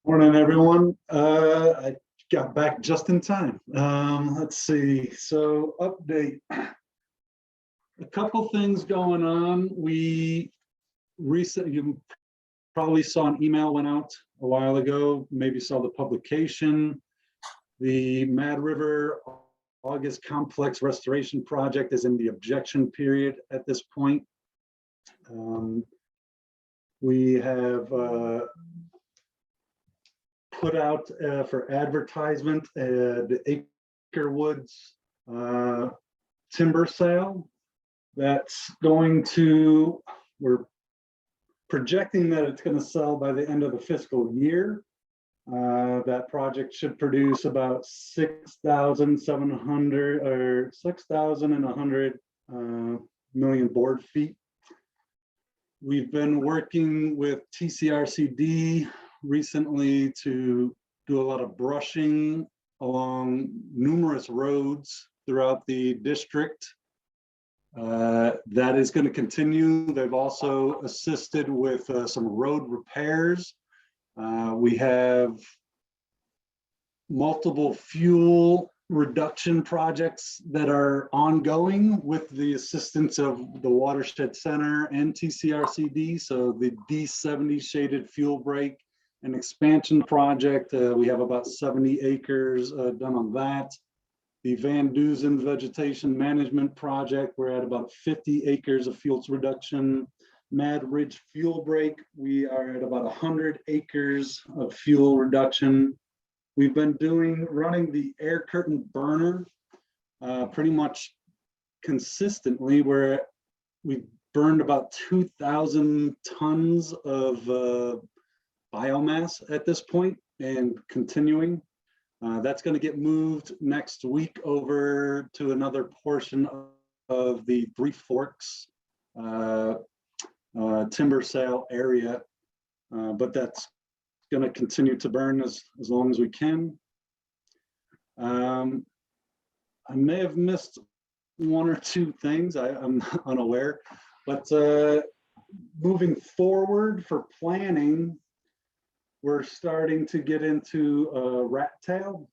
Morning, everyone. I got back just in time. Let's see. So update. A couple things going on. We recently, you probably saw an email went out a while ago, maybe saw the publication. The Mad River August Complex Restoration Project is in the objection period at this point. We have put out for advertisement the Acre Woods timber sale. That's going to, we're projecting that it's going to sell by the end of the fiscal year. That project should produce about 6,700 or 6,100 million board feet. We've been working with TCRCD recently to do a lot of brushing along numerous roads throughout the district. That is going to continue. They've also assisted with some road repairs. We have multiple fuel reduction projects that are ongoing with the assistance of the Watershed Center and TCRCD. So the D70 shaded fuel break and expansion project, we have about 70 acres done on that. The Van Duzen vegetation management project, we're at about 50 acres of fuels reduction. Mad Ridge fuel break, we are at about 100 acres of fuel reduction. We've been running the air curtain burner pretty much consistently, where we've burned about 2,000 tons of biomass at this point and continuing. That's going to get moved next week over to another portion of the Three Forks timber sale area, but that's going to continue to burn as long as we can. I may have missed one or two things. I'm unaware, but moving forward for planning, we're starting to get into rat tail,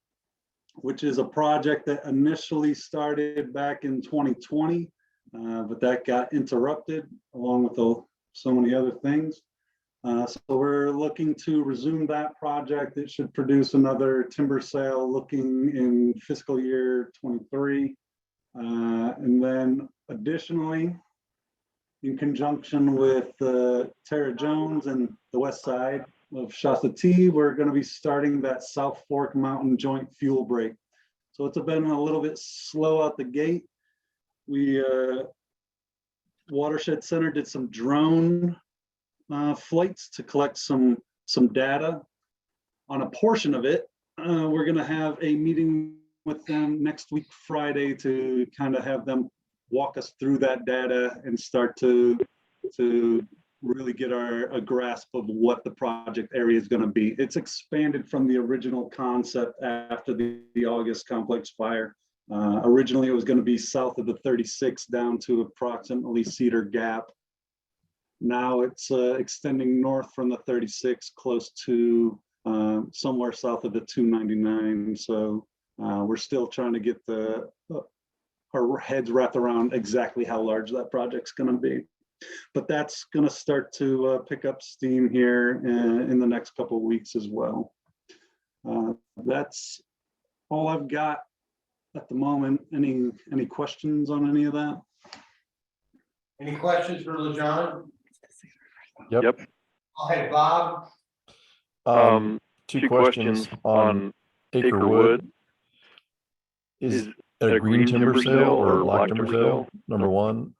which is a project that initially started back in 2020, but that got interrupted along with so many other things. So we're looking to resume that project. It should produce another timber sale looking in fiscal year 23. And then additionally, in conjunction with Tara Jones and the west side of Shasta T, we're going to be starting that South Fork Mountain Joint Fuel Break. So it's been a little bit slow out the gate. We Watershed Center did some drone flights to collect some data on a portion of it. We're going to have a meeting with them next week, Friday, to kind of have them walk us through that data and start to really get a grasp of what the project area is going to be. It's expanded from the original concept after the August complex fire. Originally, it was going to be south of the 36 down to approximately Cedar Gap. Now it's extending north from the 36 close to somewhere south of the 299. So we're still trying to get our heads wrapped around exactly how large that project's going to be. But that's going to start to pick up steam here in the next couple of weeks as well. That's all I've got at the moment. Any questions on any of that? Any questions for LeJohn? Yep. Go ahead, Bob. Two questions on Acre Wood. Is it a green timber sale or a black timber sale? Number one.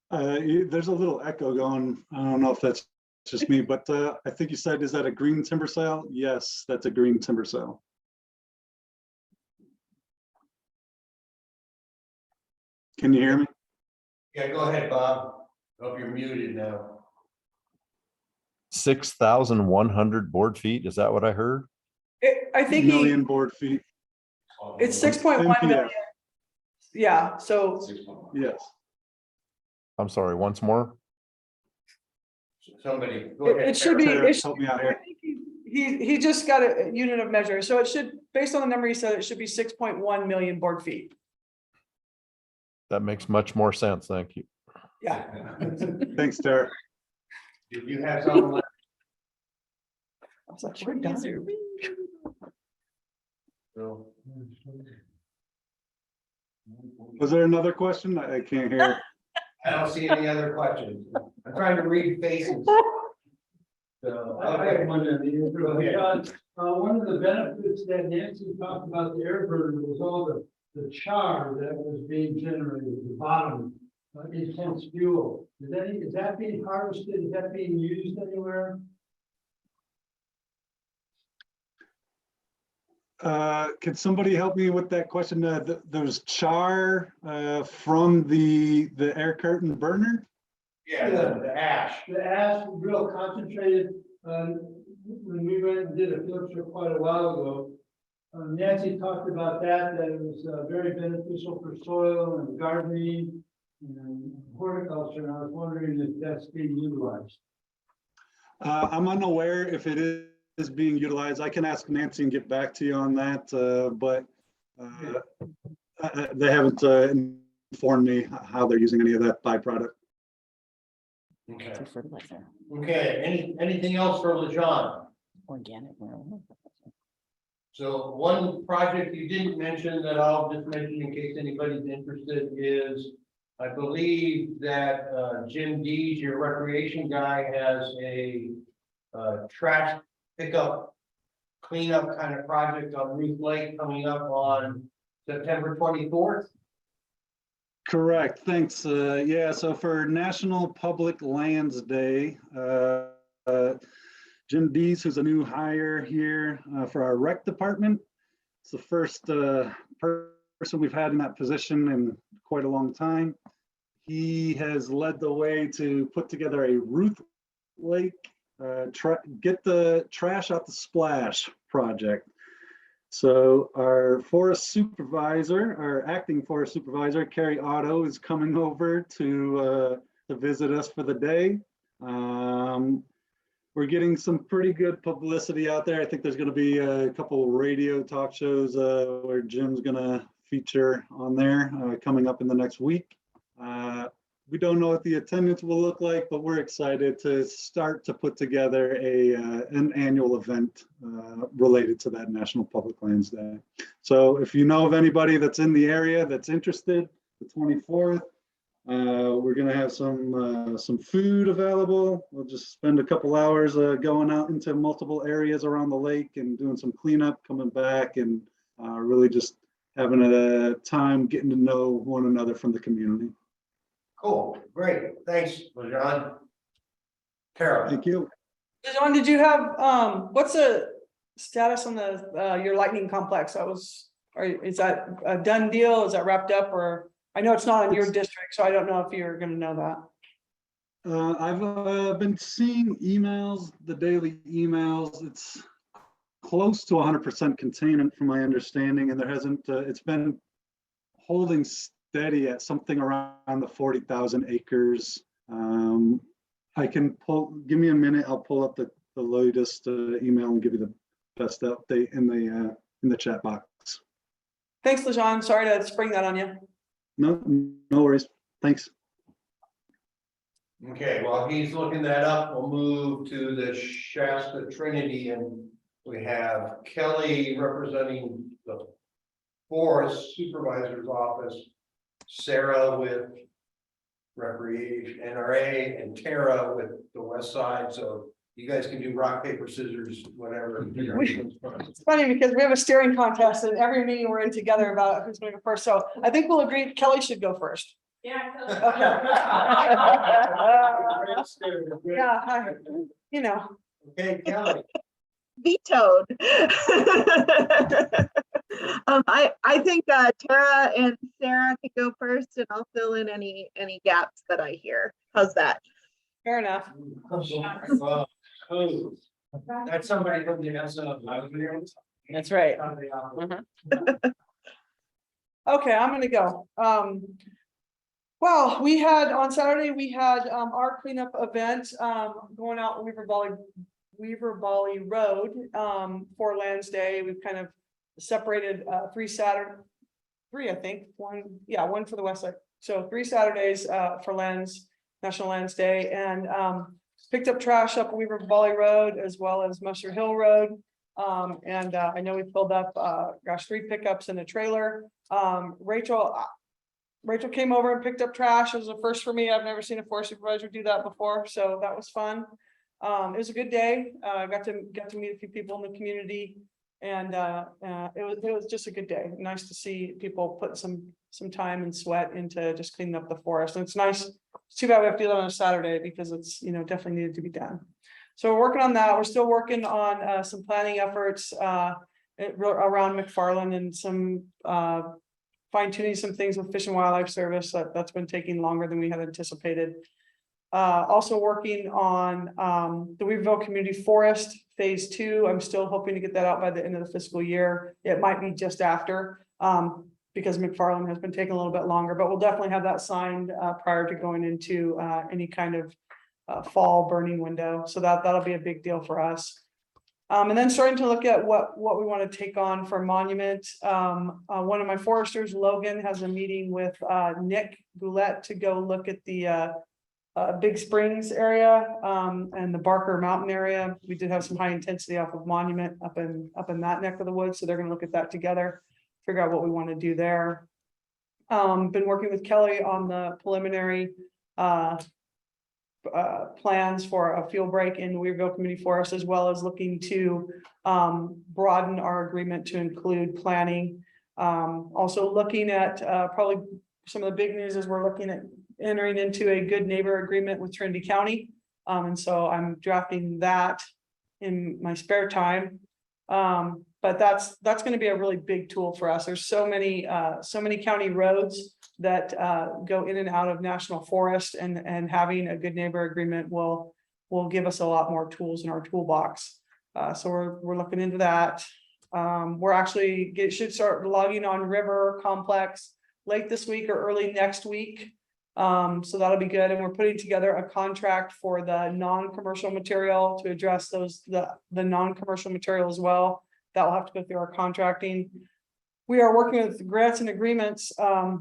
There's a little echo going. I don't know if that's just me, but I think you said, is that a green timber sale? Yes, that's a green timber sale. Can you hear me? Yeah, go ahead, Bob. Hope you're muted now. 6,100 board feet. Is that what I heard? I think million board feet. it's 6.1 million. MPF. Yeah, so Yes. I'm sorry, once more. Somebody, go ahead. it should be, Tara, it should, help me out I here. think he just got a unit of measure. So it should, based on the number he said, it should be 6.1 million board feet. That makes much more sense. Thank you. Yeah. Thanks, Tara. Did you have something left? I was like, we're done. No. Was there another question? I can't hear. I don't see any other questions. I'm trying to read faces. So, okay. One of the benefits that Nancy talked about the air burner was all the char that was being generated, the bottom intense fuel. Is that being harvested? Is that being used anywhere? Could somebody help me with that question? There's char from the air curtain burner? Yeah, the ash. The ash was real concentrated. When we went and did a field trip quite a while ago, Nancy talked about that it was very beneficial for soil and gardening and horticulture. And I was wondering if that's being utilized. I'm unaware if it is being utilized. I can ask Nancy and get back to you on that, but they haven't informed me how they're using any of that byproduct. Okay. For fertilizer, Okay, anything else for LeJohn? organic. So one project you didn't mention that I'll just mention in case anybody's interested is, I believe that Jim Dees, your recreation guy, has a trash pickup cleanup kind of project on Ruth Lake coming up on September 24th. Correct, thanks. Yeah, so for National Public Lands Day, Jim Dees, who's a new hire here for our rec department. It's the first person we've had in that position in quite a long time. He has led the way to put together a Ruth Lake get the trash out the splash project. So our forest supervisor, our acting forest supervisor, Carrie Otto, is coming over to visit us for the day. We're getting some pretty good publicity out there. I think there's going to be a couple radio talk shows where Jim's going to feature on there coming up in the next week. We don't know what the attendance will look like, but we're excited to start to put together an annual event related to that National Public Lands Day. So if you know of anybody that's in the area that's interested, the 24th, we're going to have some food available. We'll just spend a couple hours going out into multiple areas around the lake and doing some cleanup, coming back, and really just having a time getting to know one another from the community. Cool, great, thanks, LeJon. Tara. Thank you. John, did you have, what's the status on the, your lightning complex? Is that a done deal? Is that wrapped up, or? I know it's not in your district, so I don't know if you're gonna know that. I've been seeing emails, the daily emails. It's close to 100% containment from my understanding, and there hasn't, it's been holding steady at something around the 40,000 acres. I can give me a minute, I'll pull up the latest email and give you the best update in the chat box. Thanks, LeJon. Sorry to spring that on you. No worries. Thanks. Okay, while he's looking that up, we'll move to the Shasta Trinity, and we have Kelly representing the Forest Supervisor's Office, Sarah with Recreation NRA, and Tara with the West Side. So you guys can do rock, paper, scissors, whatever. It's funny because we have a steering contest and every meeting we're in together about who's going to go first. So I think we'll agree Kelly should go first. Yeah. Yeah, you know. Okay, Kelly. Vetoed. I think Tara and Sarah could go first, and I'll fill in any gaps that I hear. How's that? Fair enough. That's somebody from the SL. That's right. Okay, I'm gonna go. Well, we had on Saturday, we had our cleanup event going out Weaver Valley Road for Lands Day. We've kind of separated three, I think, one for the West Side. So 3 Saturdays for National Lands Day, and picked up trash up Weaver Valley Road as well as Musher Hill Road. And I know we filled up 3 pickups and a trailer. Rachel came over and picked up trash. It was a first for me. I've never seen a forest supervisor do that before, so that was fun. It was a good day. Got to meet a few people in the community, and it was just a good day. Nice to see people put some time and sweat into just cleaning up the forest. And it's nice. It's too bad we have to do that on a Saturday because it's, definitely needed to be done. So we're working on that. We're still working on some planning efforts around McFarland, and some fine tuning some things with Fish and Wildlife Service. That's been taking longer than we had anticipated. Also working on the Weaverville Community Forest Phase 2. I'm still hoping to get that out by the end of the fiscal year. It might be just after because McFarland has been taking a little bit longer, but we'll definitely have that signed prior to going into any kind of fall burning window. So that'll be a big deal for us. And then starting to look at what we want to take on for monument. One of my foresters, Logan, has a meeting with Nick Boulette to go look at the Big Springs area and the Barker Mountain area. We did have some high intensity off of Monument up in that neck of the woods, so they're going to look at that together, figure out what we want to do there. Been working with Kelly on the preliminary plans for a field break in Weaverville Community Forest, as well as looking to broaden our agreement to include planning. Also looking at probably some of the big news is we're looking at entering into a good neighbor agreement with Trinity County. And so I'm drafting that in my spare time. But that's going to be a really big tool for us. There's so many county roads that go in and out of national forest, and having a good neighbor agreement will give us a lot more tools in our toolbox. So we're looking into that. We're actually should start logging on River Complex late this week or early next week. So that'll be good. And we're putting together a contract for the non-commercial material to address the non-commercial material as well. That will have to go through our contracting. We are working with grants and agreements. I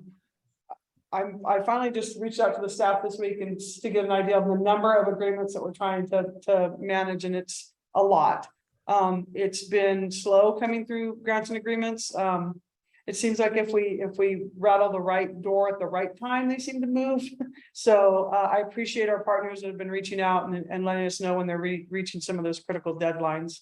finally just reached out to the staff this week and to get an idea of the number of agreements that we're trying to manage, and it's a lot. It's been slow coming through grants and agreements. It seems like if we rattle the right door at the right time, they seem to move. So I appreciate our partners that have been reaching out and letting us know when they're reaching some of those critical deadlines.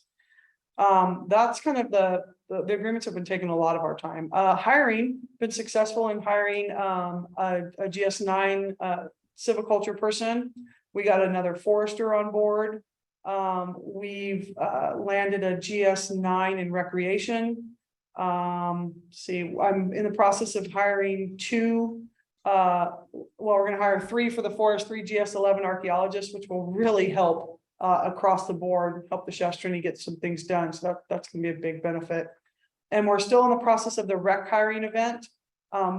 That's kind of the agreements have been taking a lot of our time. Hiring, been successful in hiring a GS9 silviculture person. We got another forester on board. We've landed a GS9 in recreation. See, I'm in the process of hiring two. We're going to hire 3 for the forest, 3 GS11 archaeologists, which will really help across the board, help the Shasta Trinity get some things done. So that's going to be a big benefit. And we're still in the process of the rec hiring event.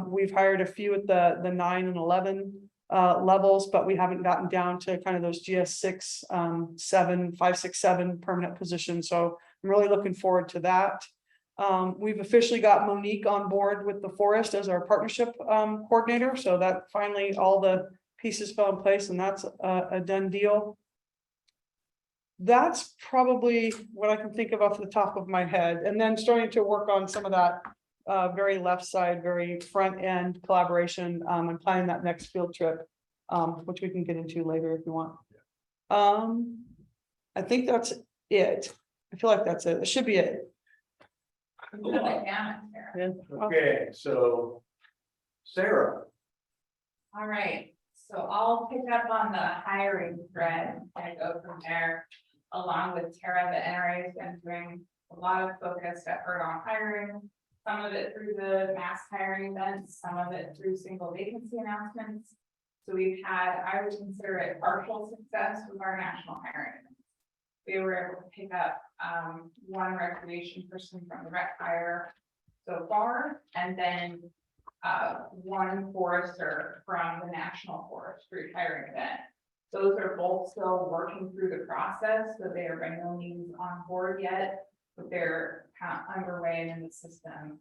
We've hired a few at the 9 and 11 levels, but we haven't gotten down to kind of those GS6, 7, 5, 6, 7 permanent positions. So I'm really looking forward to that. We've officially got Monique on board with the forest as our partnership coordinator. So that finally all the pieces fell in place, and that's a done deal. That's probably what I can think of off the top of my head, and then starting to work on some of that very left side, very front end collaboration and planning that next field trip, which we can get into later if you want. I think that's it. I feel like that's it. It should be it. Okay, so Sarah. All right, so I'll pick up on the hiring thread and go from there. Along with Tara, the NRA has been doing a lot of focused effort on hiring. Some of it through the mass hiring events, some of it through single vacancy announcements. So we've had, I would consider it partial success with our national hiring events. We were able to pick up 1 recreation person from the rec hire so far, and then 1 forester from the National Forestry hiring event. Those are both still working through the process, so they are by no means on board yet, but they're kind of underway in the system.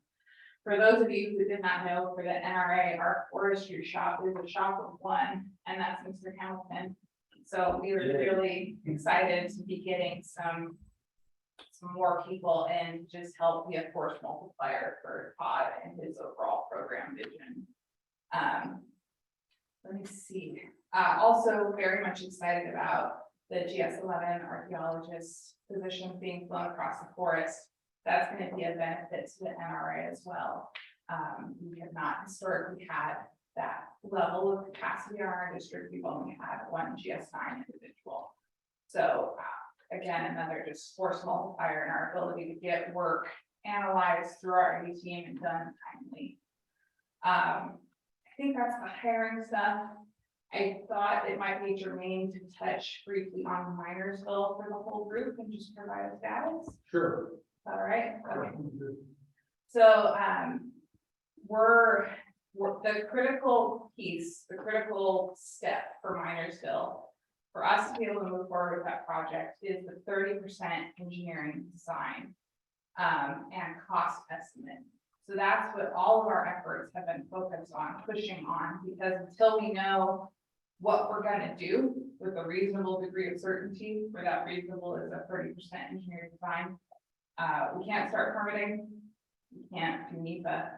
For those of you who did not know, for the NRA, our forestry shop is a shop of 1, and that's Mr. Hamilton. So we were really excited to be getting some more people in, just help be a force multiplier for Todd and his overall program vision. Let me see. Also very much excited about the GS11 archaeologist position being flown across the forest. That's going to be a benefit to the NRA as well. We have not historically had that level of capacity in our district. We've only had 1 GS9 individual. So again, another just force multiplier in our ability to get work analyzed through our AD team and done timely. I think that's the hiring stuff. I thought it might be germane to touch briefly on Minersville for the whole group and just provide a status. Sure. All right. Okay. So we're the critical piece, the critical step for Minersville, for us to be able to move forward with that project, is the 30% engineering design and cost estimate. So that's what all of our efforts have been focused on, pushing on, because until we know what we're going to do with a reasonable degree of certainty, where that reasonable is a 30% engineering design, we can't start permitting, we can't do NEPA,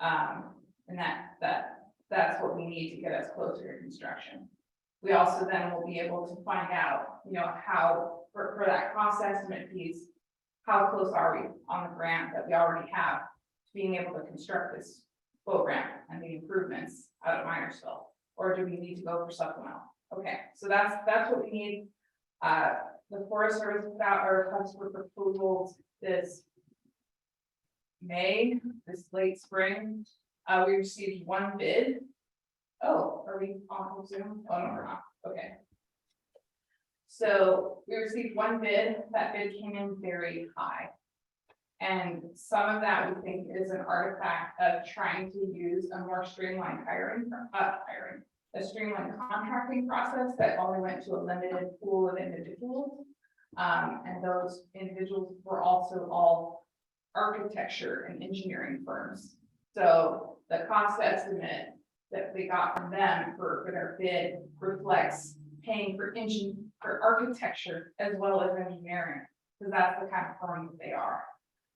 and that's what we need to get us closer to construction. We also then will be able to find out, how for that cost estimate piece, how close are we on the grant that we already have to being able to construct this boat ramp and the improvements out of Minersville, or do we need to go for supplemental? Okay, so that's what we need. The Forest Service put out our request for proposals this May, this late spring. We received 1 bid. Oh, are we on Zoom? Oh, no, we're not. Okay. So we received 1 bid. That bid came in very high. And some of that we think is an artifact of trying to use a more streamlined a streamlined contracting process that only went to a limited pool of individuals. And those individuals were also all architecture and engineering firms. So the cost estimate that we got from them for their bid reflects paying for architecture as well as engineering, because that's the kind of firm that they are.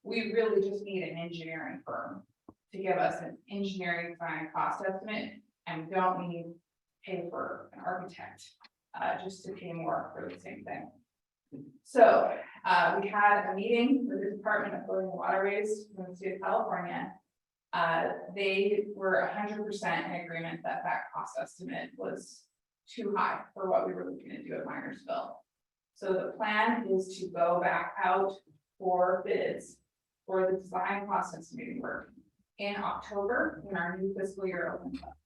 We really just need an engineering firm to give us an engineering design cost estimate, and we don't need to pay for an architect just to pay more for the same thing. So we had a meeting with the Department of Building and Waterways in the state of California. They were 100% in agreement that that cost estimate was too high for what we were looking to do at Minersville. So the plan is to go back out for bids for the design cost estimating work in October when our new fiscal year opens up,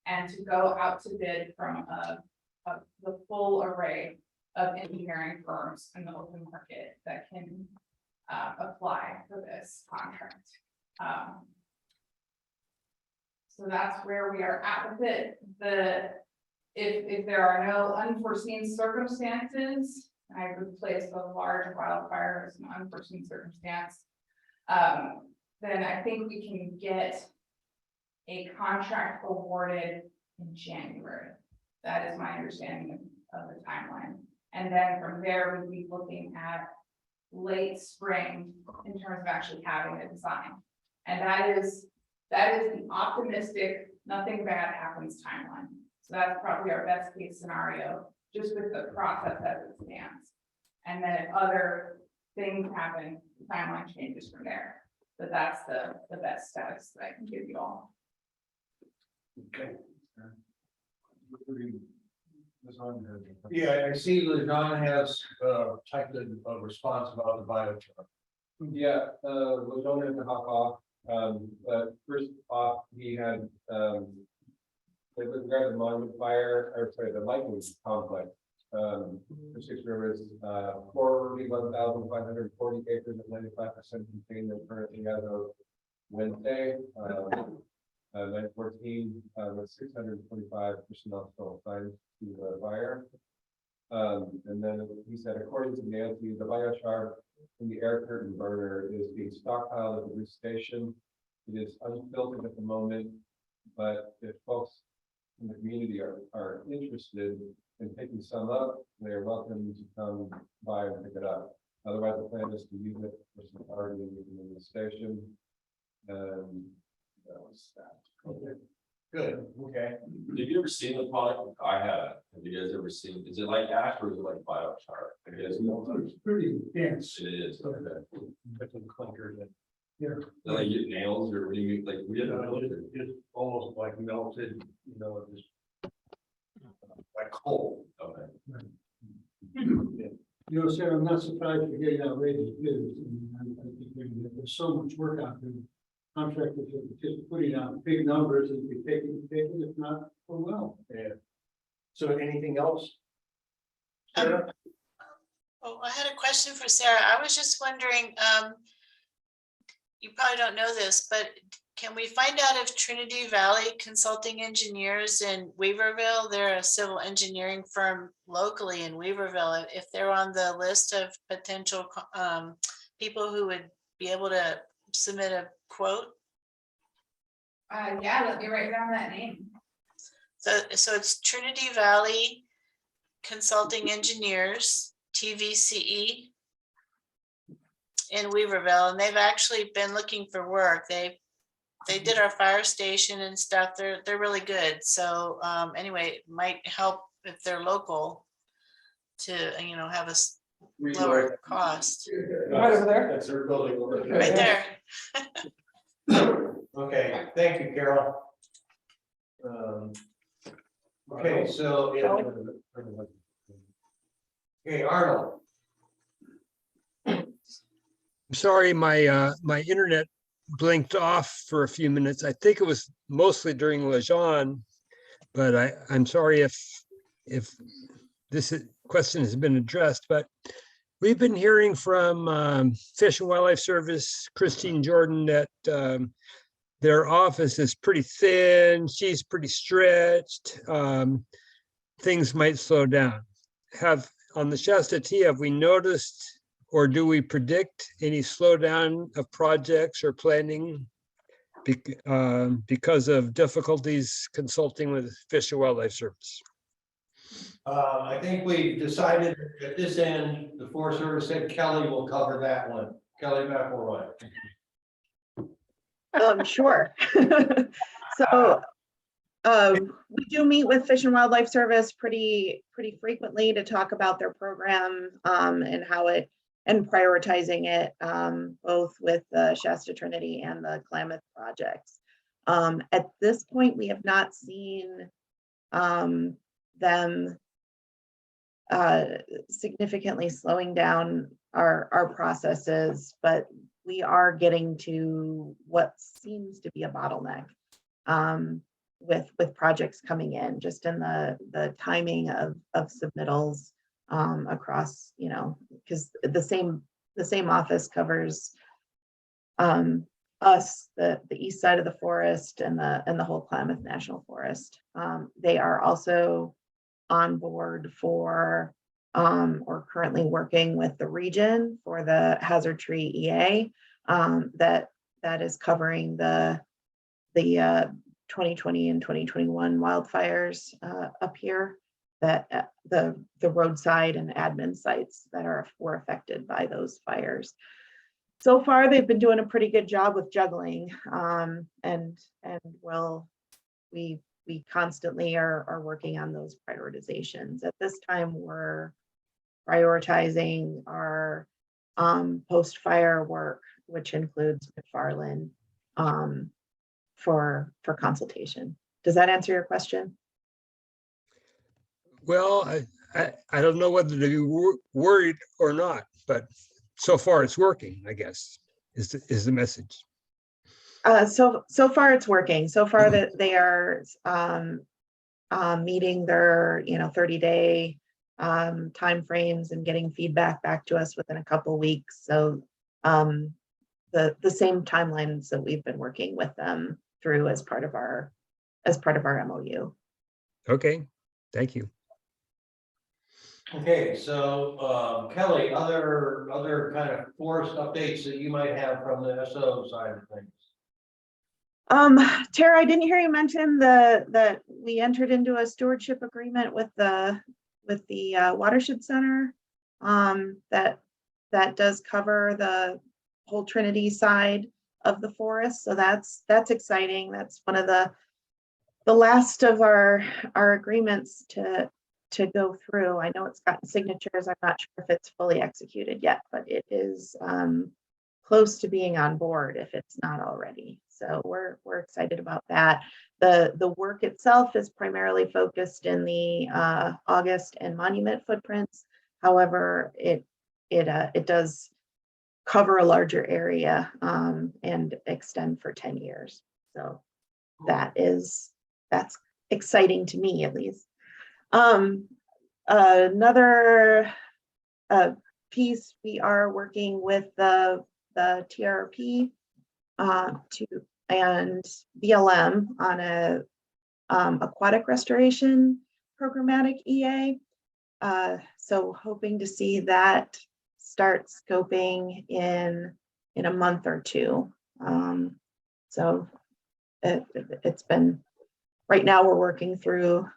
and to go out to bid from the full array of engineering firms in the open market that can apply for this contract. So that's where we are at with it. If there are no unforeseen circumstances, I would place a large wildfire as an unforeseen circumstance, then I think we can get a contract awarded in January. That is my understanding of the timeline. And then from there, we'd be looking at late spring in terms of actually having a design. And that is the optimistic, nothing bad happens timeline. So that's probably our best case scenario, just with the process as it stands. And then if other things happen, the timeline changes from there. But that's the best status that I can give you all. Okay. Yeah, I see LeJean has typed a response about the biochar. Yeah, was only to hop off, but first off, he had, with regard to the monument fire, or sorry, the lightning complex. For Six Rivers, 41,540 acres of 95% containment currently as of Wednesday. 9/14, with 645 personnel still assigned to the fire. And then he said, according to Nancy, the biochar from the air curtain burner is being stockpiled at the roof station. It is unfiltered at the moment, but if folks in the community are interested in picking some up, they are welcome to come by and pick it up. Otherwise, the plan is to use it for some already in the station. That was that. Okay. Good, okay. Have you ever seen the product? I haven't. Have you guys ever seen? Is it like ash or is it like biochar? I guess It's pretty dense. it is. Okay. But the clinker that. Then like you nails or what do you mean? Like we have It's almost like melted, just like coal. Okay. Sarah, I'm not surprised you're getting outrageous bids. I think there's so much work out there. Contractors are just putting out big numbers and we take it, if not, oh well. Yeah. So anything else? Sarah? Oh, I had a question for Sarah. I was just wondering, you probably don't know this, but can we find out if Trinity Valley Consulting Engineers in Weaverville, they're a civil engineering firm locally in Weaverville, if they're on the list of potential people who would be able to submit a quote? Yeah, let me write down that name. So it's Trinity Valley Consulting Engineers, TVCE, in Weaverville, and they've actually been looking for work. They did our fire station and stuff. They're really good. So anyway, it might help if they're local to have a lower cost. Right over there. That's her building over there. Right there. Okay, thank you, Carol. Okay, so. Okay, Arnold. I'm sorry, my internet blinked off for a few minutes. I think it was mostly during LeJean, but I'm sorry if this question has been addressed, but we've been hearing from Fish and Wildlife Service, Christine Jordan, that their office is pretty thin. She's pretty stretched. Things might slow down. On the Shasta T, have we noticed or do we predict any slowdown of projects or planning because of difficulties consulting with Fish and Wildlife Service? I think we decided at this end, the Forest Service said Kelly will cover that one. Kelly McElroy. Sure. So we do meet with Fish and Wildlife Service pretty frequently to talk about their program and how it and prioritizing it both with the Shasta Trinity and the Klamath projects. At this point, we have not seen them significantly slowing down our processes, but we are getting to what seems to be a bottleneck with projects coming in, just in the timing of submittals across, because the same office covers us, the east side of the forest and the whole Klamath National Forest. They are also on board for or currently working with the region for the hazard tree EA that is covering the 2020 and 2021 wildfires up here, that the roadside and admin sites that were affected by those fires. So far, they've been doing a pretty good job with juggling, and we constantly are working on those prioritizations. At this time, we're prioritizing our post-fire work, which includes McFarland, for consultation. Does that answer your question? Well, I don't know whether to be worried or not, but so far it's working, I guess, is the message. So far it's working. So far that they are meeting their 30-day timeframes and getting feedback back to us within a couple weeks. So the same timelines that we've been working with them through as part of our MOU. Okay, thank you. Okay, so Kelly, other kind of forest updates that you might have from the SO side of things. Tara, I didn't hear you mention that we entered into a stewardship agreement with the Watershed Center that does cover the whole Trinity side of the forest. So that's exciting. That's one of the last of our agreements to go through. I know it's gotten signatures. I'm not sure if it's fully executed yet, but it is close to being on board if it's not already. So we're excited about that. The work itself is primarily focused in the August and Monument footprints. However, it does cover a larger area and extend for 10 years. So that's exciting to me, at least. Another piece, we are working with the TRP and BLM on a aquatic restoration programmatic EA. So hoping to see that start scoping in a month or two. So it's been, right now we're working through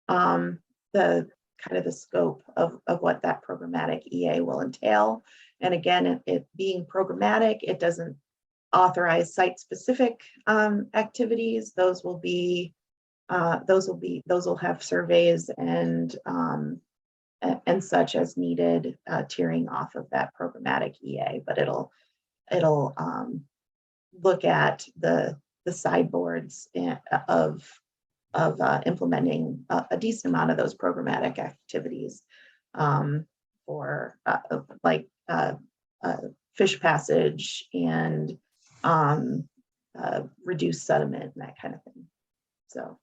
the kind of the scope of what that programmatic EA will entail. And again, it being programmatic, it doesn't authorize site-specific activities. Those will have surveys and such as needed, tiering off of that programmatic EA, but it'll look at the sideboards of implementing a decent amount of those programmatic activities for like fish passage and reduced sediment and that kind of thing. So,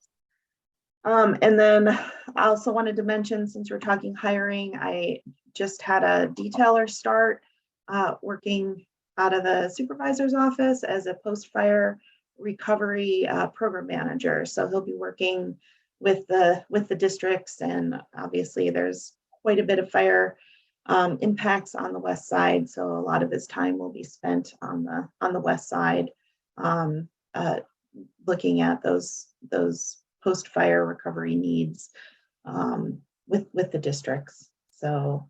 and then I also wanted to mention, since we're talking hiring, I just had a detailer start working out of the supervisor's office as a post-fire recovery program manager. So he'll be working with the districts, and obviously there's quite a bit of fire impacts on the west side. So a lot of his time will be spent on the west side, looking at those post-fire recovery needs with the districts. So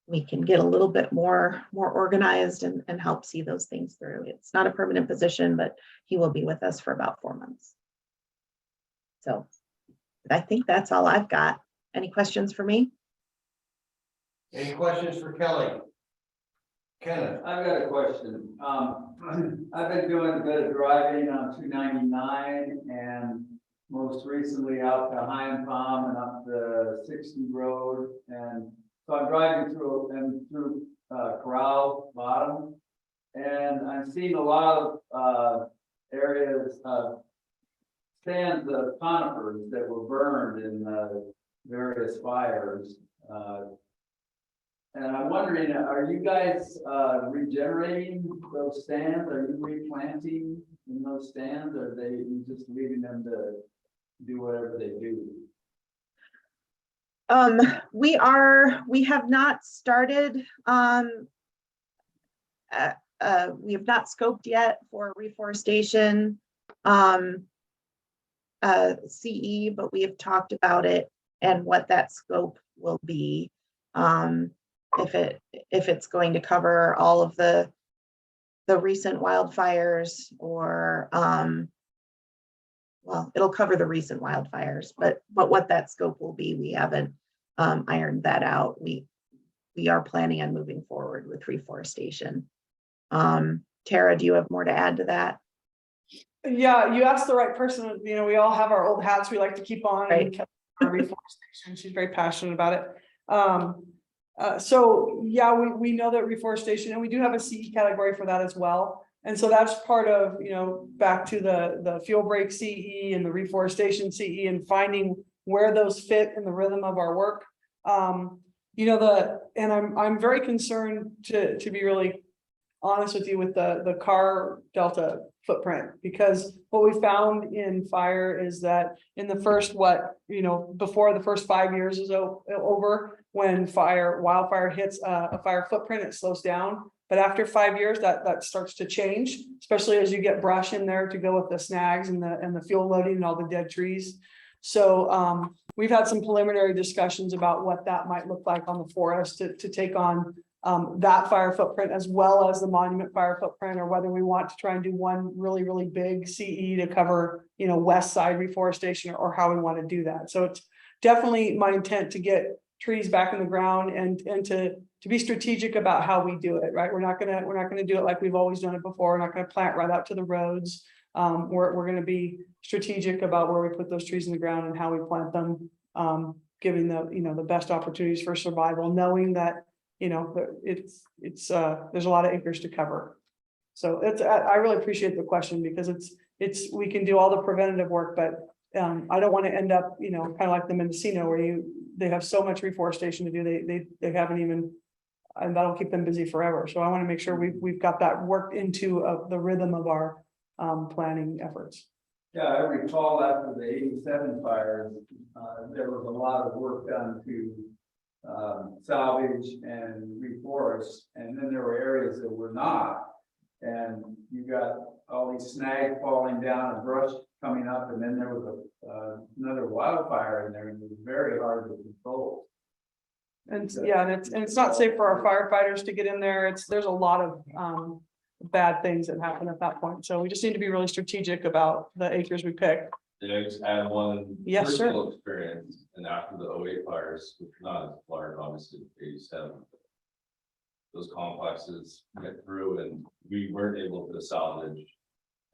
we can get a little bit more organized and help see those things through. It's not a permanent position, but he will be with us for about 4 months. So I think that's all I've got. Any questions for me? Any questions for Kelly? Kenneth? I've got a question. I've been doing a bit of driving on 299 and most recently out to High Palm and up the 60 road. And so I'm driving through Corral Bottom, and I'm seeing a lot of areas of stands of conifers that were burned in various fires. And I'm wondering, are you guys regenerating those stands? Are you replanting in those stands? Or are they just leaving them to do whatever they do? We have not started, we have not scoped yet for reforestation CE, but we have talked about it and what that scope will be. If it's going to cover all of the recent wildfires, or well, it'll cover the recent wildfires, but what that scope will be, we haven't ironed that out. We are planning on moving forward with reforestation. Tara, do you have more to add to that? Yeah, you asked the right person. You know, we all have our old hats we like to keep on. Right. And Kelly, reforestation, she's very passionate about it. So yeah, we know that reforestation, and we do have a CE category for that as well. And so that's part of, you know, back to the fuel break CE and the reforestation CE, and finding where those fit in the rhythm of our work. You know, and I'm very concerned to be really honest with you with the car delta footprint, because what we found in fire is that in the first, before the first 5 years is over, when wildfire hits a fire footprint, it slows down. But after 5 years, that starts to change, especially as you get brush in there to go with the snags and the fuel loading and all the dead trees. So we've had some preliminary discussions about what that might look like on the forest to take on that fire footprint, as well as the monument fire footprint, or whether we want to try and do one really, really big CE to cover, you know, west side reforestation, or how we want to do that. So it's definitely my intent to get trees back in the ground and to be strategic about how we do it, right? We're not gonna do it like we've always done it before. We're not gonna plant right out to the roads. We're gonna be strategic about where we put those trees in the ground and how we plant them, giving the best opportunities for survival, knowing that, you know, it's there's a lot of acres to cover. So I really appreciate the question, because we can do all the preventative work, but I don't want to end up, you know, kind of like the Mendocino, where they have so much reforestation to do, they haven't even, and that'll keep them busy forever. So I want to make sure we've got that worked into the rhythm of our planning efforts. Yeah, I recall after the 87 fires, there was a lot of work done to salvage and reforest, and then there were areas that were not. And you got all these snags falling down and brush coming up, and then there was another wildfire in there, and it was very hard to control. And yeah, and it's not safe for our firefighters to get in there. There's a lot of bad things that happen at that point. So we just need to be really strategic about the acres we pick. Did I just add one Yes, sir. personal experience? And after the 08 fires, which are not as large, obviously, 87, those complexes went through and we weren't able to salvage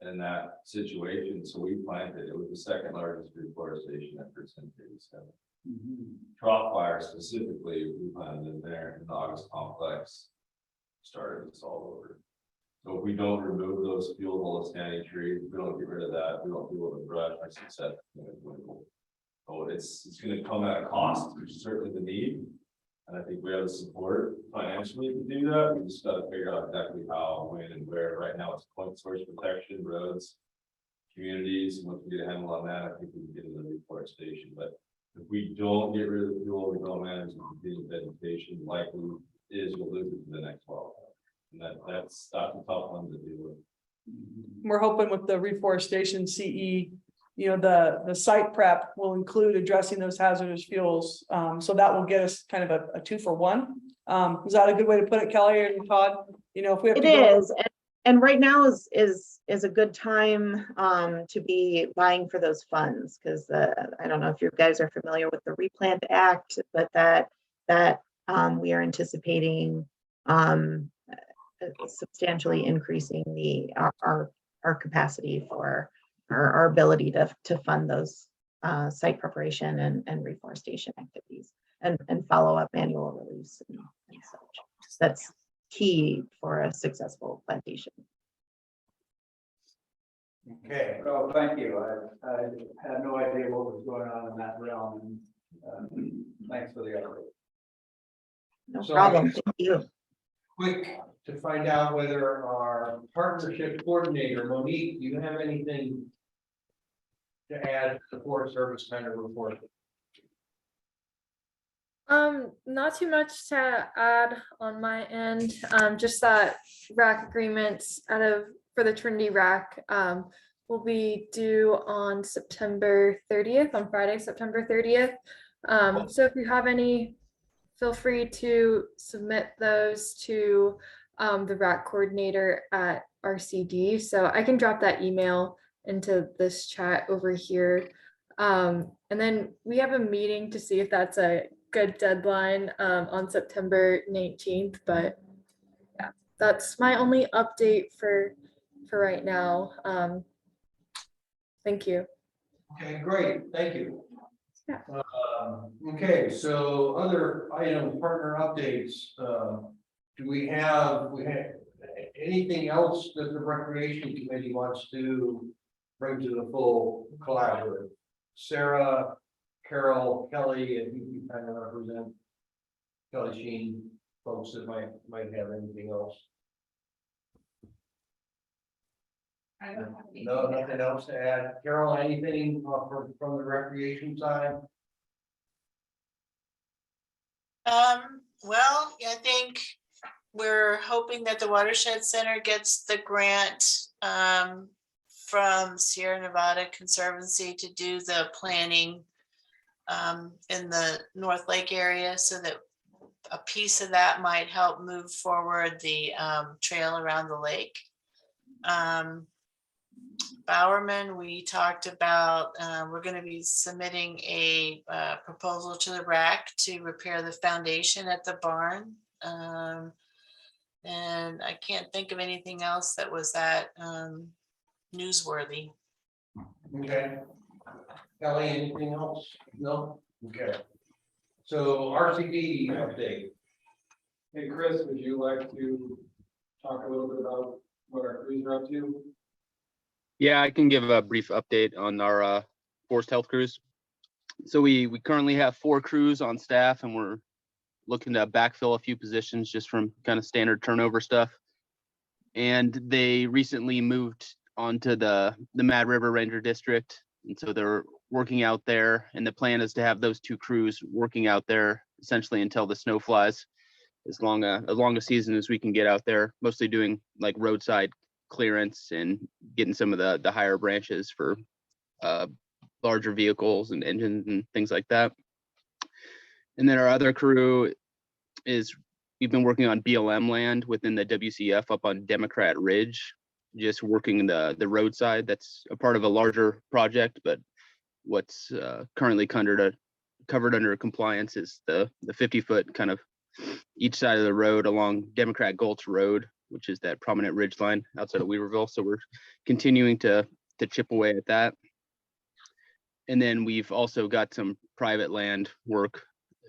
in that situation. So we planted, it was the second largest reforestation effort since 87. Trough fire specifically, we planted in there, and the August complex started this all over. So if we don't remove those fuelable standing trees, we don't get rid of that, we don't deal with the brush, our success. Oh, it's gonna come at a cost, which is certainly the need. And I think we have the support financially to do that. We just gotta figure out exactly how, when, and where. Right now, it's point source protection, roads, communities. Once we get a handle on that, I think we can get into the reforestation. But if we don't get rid of the fuel, we don't manage to continue vegetation, likely is we'll lose it for the next 12. And that's a tough one to deal with. We're hoping with the reforestation CE, the site prep will include addressing those hazardous fuels. So that will get us kind of a 2-for-1. Is that a good way to put it, Kelly or Todd? If we have It to go. is, and right now is a good time to be vying for those funds, because I don't know if you guys are familiar with the Replant Act, but that we are anticipating substantially increasing our capacity for our ability to fund those site preparation and reforestation activities and follow up annual release and such. That's key for a successful plantation. Okay. Well, thank you. I had no idea what was going on in that realm, and thanks for the update. No So problem. I guess Thank you. quick to find out whether our partnership coordinator, Monique, do you have anything to add to the Forest Service kind of report? Not too much to add on my end. Just that rack agreements for the Trinity rack will be due on September 30th, on Friday, September 30th. So if you have any, feel free to submit those to the rack coordinator at RCD. So I can drop that email into this chat over here. And then we have a meeting to see if that's a good deadline on September 19th. But yeah, that's my only update for right now. Thank you. Okay, great, thank you. Yeah. Okay, so other item partner updates, do we have anything else that the Recreation Committee wants to bring to the full collaborative? Sarah, Carol, Kelly, and you kind of represent Kelly Sheen, folks that might have anything else. I don't have anything No, to add. nothing else to add. Carol, anything from the recreation side? Well, I think we're hoping that the Watershed Center gets the grant from Sierra Nevada Conservancy to do the planning in the North Lake area, so that a piece of that might help move forward the trail around the lake. Bowerman, we talked about, we're going to be submitting a proposal to the RAC to repair the foundation at the barn. And I can't think of anything else that was that newsworthy. Okay. Kelly, anything else? No? Okay. So RCD update. Hey, Chris, would you like to talk a little bit about what our crews are up to? Yeah, I can give a brief update on our forest health crews. So we currently have 4 crews on staff, and we're looking to backfill a few positions just from kind of standard turnover stuff. And they recently moved onto the Mad River Ranger District, and so they're working out there. And the plan is to have those 2 crews working out there essentially until the snow flies, as long a season as we can get out there, mostly doing like roadside clearance and getting some of the higher branches for larger vehicles and engines and things like that. And then our other crew is, we've been working on BLM land within the WCF up on Democrat Ridge, just working the roadside. That's a part of a larger project, but what's currently covered under compliance is the 50-foot kind of each side of the road along Democrat Gulch Road, which is that prominent ridge line outside of Weaverville. So we're continuing to chip away at that. And then we've also got some private land work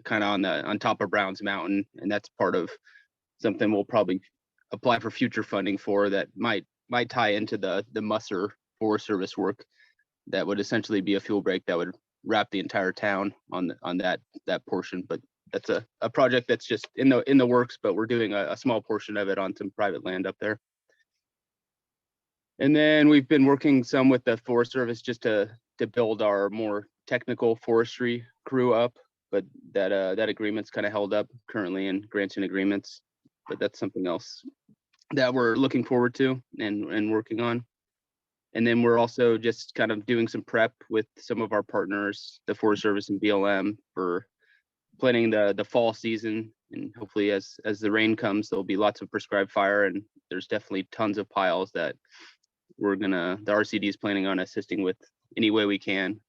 kind of on top of Browns Mountain. And that's part of something we'll probably apply for future funding for, that might tie into the Musser Forest Service work. That would essentially be a fuel break that would wrap the entire town on that portion. But that's a project that's just in the works, but we're doing a small portion of it on some private land up there. And then we've been working some with the Forest Service just to build our more technical forestry crew up, but that agreement's kind of held up currently in granting agreements. But that's something else that we're looking forward to and working on. And then we're also just kind of doing some prep with some of our partners, the Forest Service and BLM, for planning the fall season. And hopefully as the rain comes, there'll be lots of prescribed fire, and there's definitely tons of piles that the RCD is planning on assisting with any way we can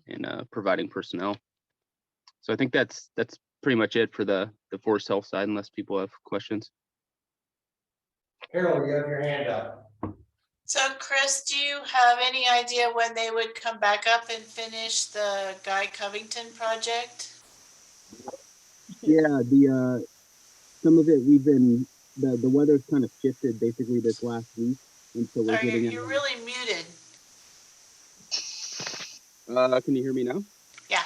and providing personnel. So I think that's pretty much it for the forest health side, unless people have questions. Carol, you have your hand up. So Chris, do you have any idea when they would come back up and finish the Guy Covington project? Yeah, some of it the weather's kind of shifted basically this last week, and so we're Sorry, getting. you're really muted. Can you hear me now? Yeah.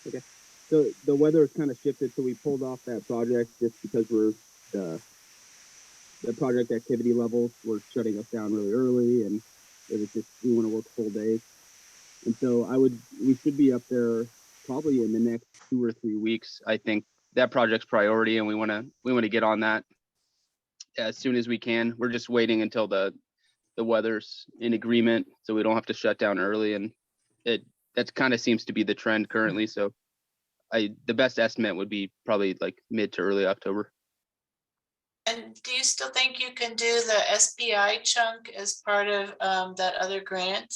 Okay. So the weather has kind of shifted, so we pulled off that project just because the project activity levels were shutting us down really early, and it was just we want to work full days. And so we should be up there probably in the next 2 or 3 weeks. I think that project's priority, and we want to get on that as soon as we can. We're just waiting until the weather's in agreement, so we don't have to shut down early. And that kind of seems to be the trend currently. So the best estimate would be probably like mid to early October. And do you still think you can do the SPI chunk as part of that other grant?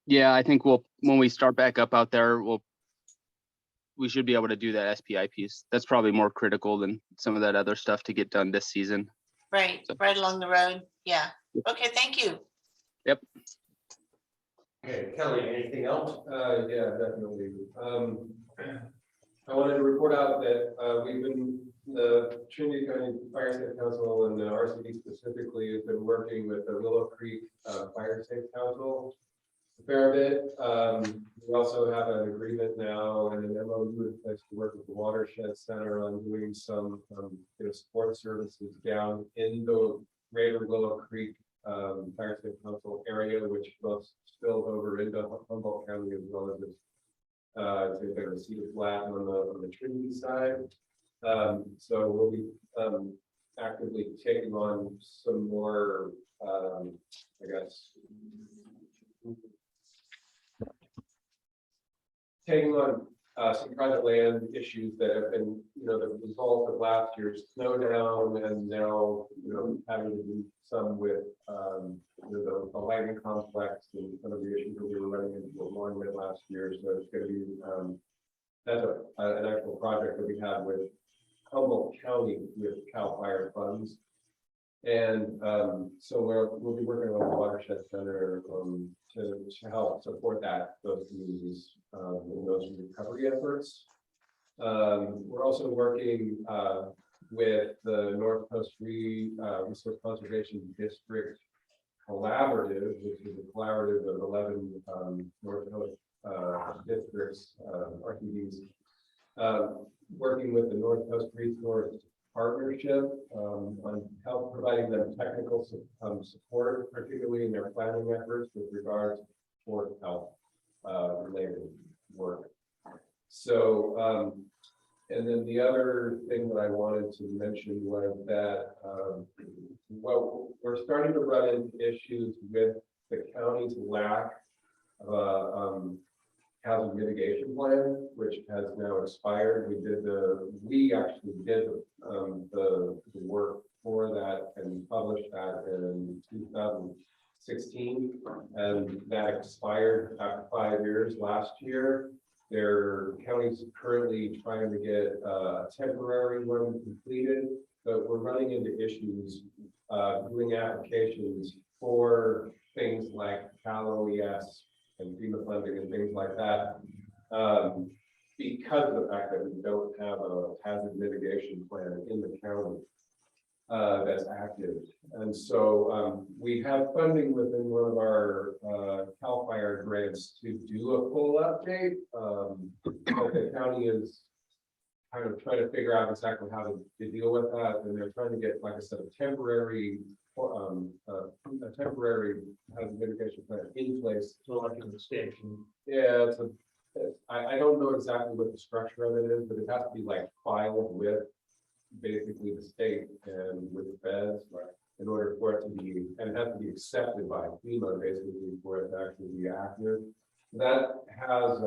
Yeah, I think when we start back up out there, we should be able to do that SPI piece. That's probably more critical than some of that other stuff to get done this season. Right, right along the road. Yeah. Okay, thank you. Yep. Okay, Kelly, anything else? Yeah, definitely. I wanted to report out that the Trinity County Fire Safe Council and the RCD specifically has been working with the Willow Creek Fire Safe Council a fair bit. We also have an agreement now and an MOU in place to work with the Watershed Center on doing some support services down in the greater Willow Creek Fire Safe Council area, which will spill over into Humboldt County as well as they've got a Cedar Flat on the Trinity side. So we'll be actively taking on some more, I guess, taking on some private land issues that have been, the result of last year's snow down, and now, having to do some with, the lighting complex and some of the issues that we were running into along with last year. So it's going to be, that's an actual project that we have with Humboldt County with CAL FIRE funds. And so we'll be working with the Watershed Center to help support those communities in those recovery efforts. We're also working with the North Coast Resource Conservation District Collaborative, which is a collaborative of 11 North Coast districts, RTDs, working with the North Coast Resource Partnership on help providing them technical support, particularly in their planning efforts with regards to forest health related work. So, and then the other thing that I wanted to mention was that, we're starting to run into issues with the county's lack of a hazard mitigation plan, which has now expired. We actually did the work for that and published that in 2016, and that expired after 5 years last year. Their county's currently trying to get a temporary one completed, but we're running into issues doing applications for things like Cal OES and FEMA funding and things like that, because of the fact that we don't have a hazard mitigation plan in the county. that's active. And so we have funding within one of our CAL FIRE grants to do a full update. But the county is kind of trying to figure out exactly how to deal with that, and they're trying to get, like I said, a temporary hazard mitigation plan in place. So like in the station. Yeah, I don't know exactly what the structure of it is, but it has to be like filed with basically the state and with the feds, right? In order for it to be, and it has to be accepted by FEMA basically for it to actually be active. That has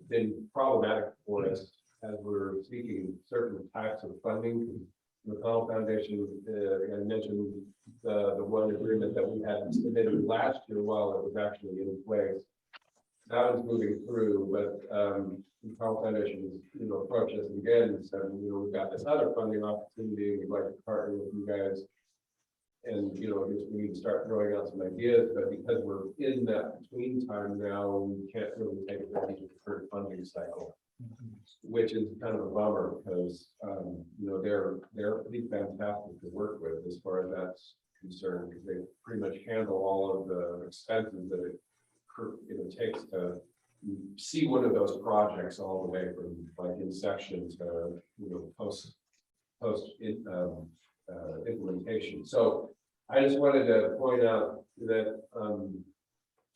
been problematic for us as we're seeking certain types of funding. The Call Foundation, I mentioned the one agreement that we had submitted last year while it was actually in place. That was moving through, but the Call Foundation, approached us again and said, we've got this other funding opportunity. We'd like to partner with you guys. And, I guess we need to start throwing out some ideas, but because we're in that between time now, we can't really take advantage of the current funding cycle, which is kind of a bummer because, they're pretty fantastic to work with as far as that's concerned, because they pretty much handle all of the expenses that it takes to see one of those projects all the way from like inception to, post implementation. So I just wanted to point out that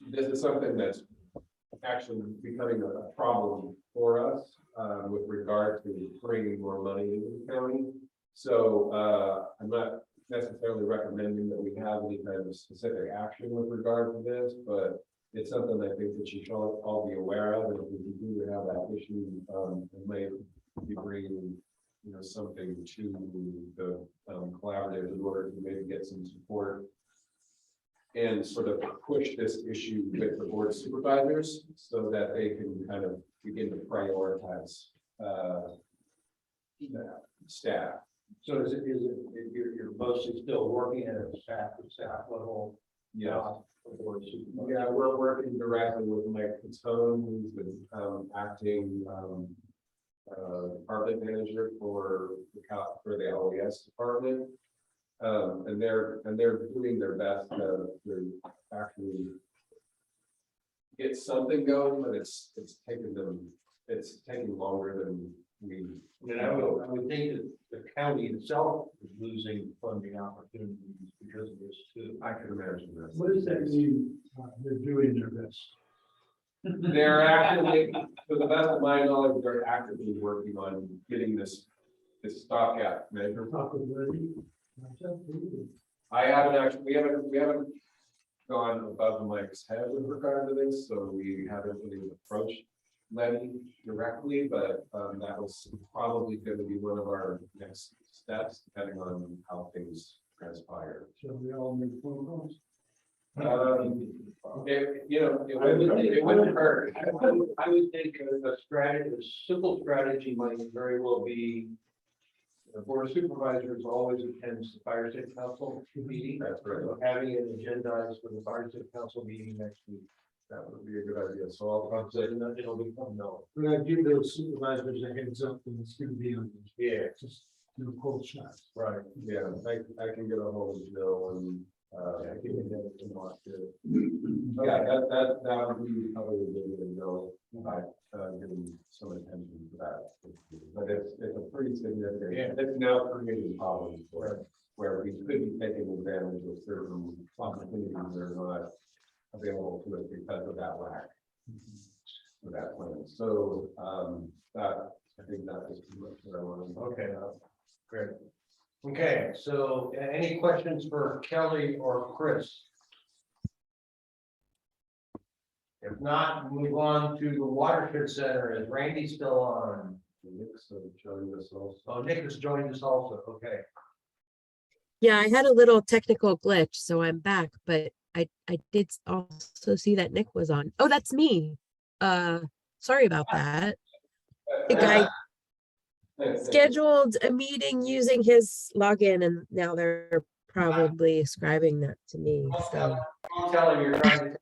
this is something that's actually becoming a problem for us with regard to bringing more money into the county. So I'm not necessarily recommending that we have any kind of specific action with regard to this, but it's something I think that you should all be aware of. And if we continue to have that issue, it may be bringing something to the collaborative in order to maybe get some support and sort of push this issue with the board of supervisors so that they can kind of begin to prioritize staff. So is it, you're mostly still working at a staff level? Yeah. Yeah, we're working directly with Mike Catone, who's the acting department manager for the LES department. And they're doing their best to actually get something going, but it's taking longer than we. I would think that the county itself is losing funding opportunities because of this too. I can imagine that. What does that mean? They're doing their best. They're actually, to the best of my knowledge, they're actively working on getting this stopgap measure. I haven't we haven't gone above Mike's head with regard to this, so we haven't really approached Lenny directly, but that was probably going to be one of our next steps, depending on how things transpire. So we all make phone calls. It wouldn't hurt. I would think a strategy, a simple strategy might very well be the board of supervisors always attends the fire safety council meeting. That's right. So having it agendized for the fire safety council meeting next week. That would be a good idea. So I'll say It'll become known. We're gonna give those supervisors a heads up and it's gonna be on. Yeah. Just do cold shots. right. Yeah, I can get a hold of Bill and I can get it to Mark too. Yeah, that would be probably a good way to go. Giving some attention to that, but it's a pretty significant. Yeah. It's now creating problems where we could be taking advantage of certain opportunities that are not available to us because of that lack of that plan. So that I think that is pretty much what I wanted. Okay, great. Okay, so any questions for Kelly or Chris? If not, move on to the watershed center. Is Randy still on? Nick's joined us also. Oh, Nick has joined us also. Okay. Yeah, I had a little technical glitch, so I'm back, but I did also see that Nick was on. Oh, that's me. Sorry about that. The guy scheduled a meeting using his login and now they're probably ascribing that to me. So I'll tell him you're trying to.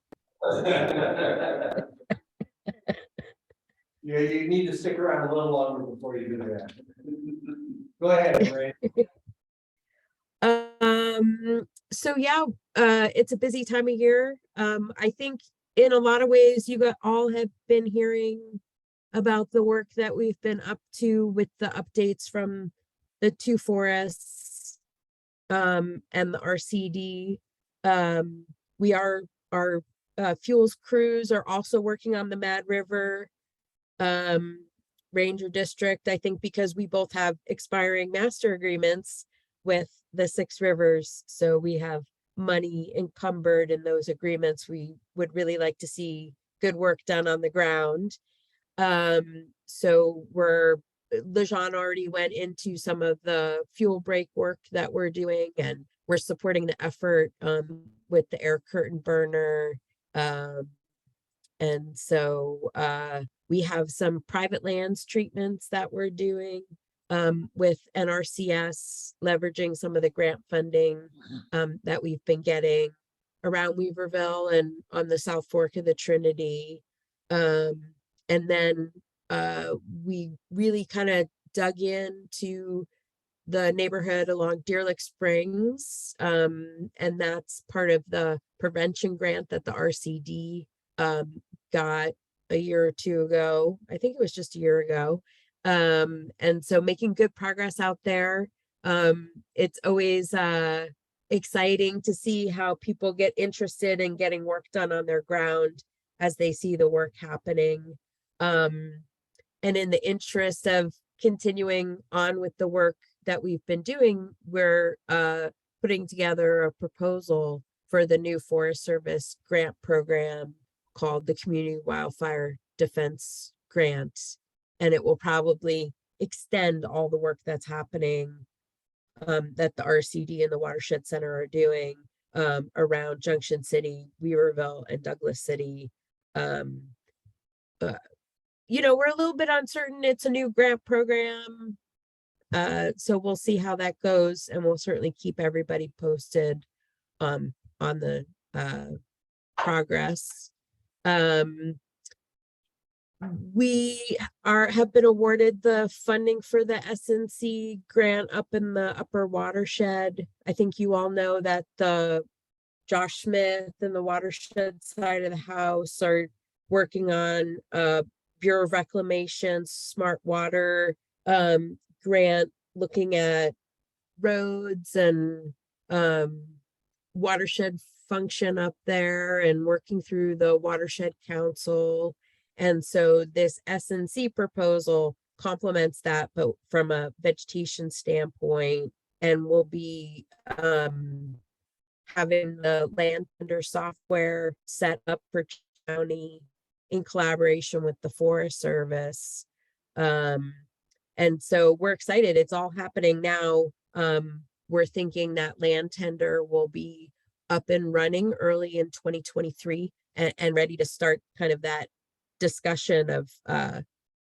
Yeah, you need to stick around a little longer before you do that. Go ahead, Ray. So yeah, it's a busy time of year. I think in a lot of ways you all have been hearing about the work that we've been up to with the updates from the two forests and the RCD. We are our fuels crews are also working on the Mad River Ranger District, I think because we both have expiring master agreements with the 6 rivers. So we have money encumbered in those agreements. We would really like to see good work done on the ground. So Lejean already went into some of the fuel break work that we're doing, and we're supporting the effort with the air curtain burner. And so we have some private lands treatments that we're doing with NRCS, leveraging some of the grant funding that we've been getting around Weaverville and on the South Fork of the Trinity. And then we really kind of dug into the neighborhood along Deer Lick Springs. And that's part of the prevention grant that the RCD got a year or two ago. I think it was just a year ago. And so making good progress out there. It's always exciting to see how people get interested in getting work done on their ground as they see the work happening. And in the interest of continuing on with the work that we've been doing, we're putting together a proposal for the new Forest Service grant program called the Community Wildfire Defense Grant. And it will probably extend all the work that's happening that the RCD and the Watershed Center are doing around Junction City, Weaverville, and Douglas City. You know, we're a little bit uncertain. It's a new grant program. So we'll see how that goes, and we'll certainly keep everybody posted on the progress. We have been awarded the funding for the SNC grant up in the upper watershed. I think you all know that the Josh Smith and the watershed side of the house are working on Bureau of Reclamation Smart Water grant, looking at roads and watershed function up there and working through the Watershed Council. And so this SNC proposal complements that, but from a vegetation standpoint, and we'll be having the land tender software set up for county in collaboration with the Forest Service. And so we're excited. It's all happening now. We're thinking that land tender will be up and running early in 2023 and ready to start kind of that discussion of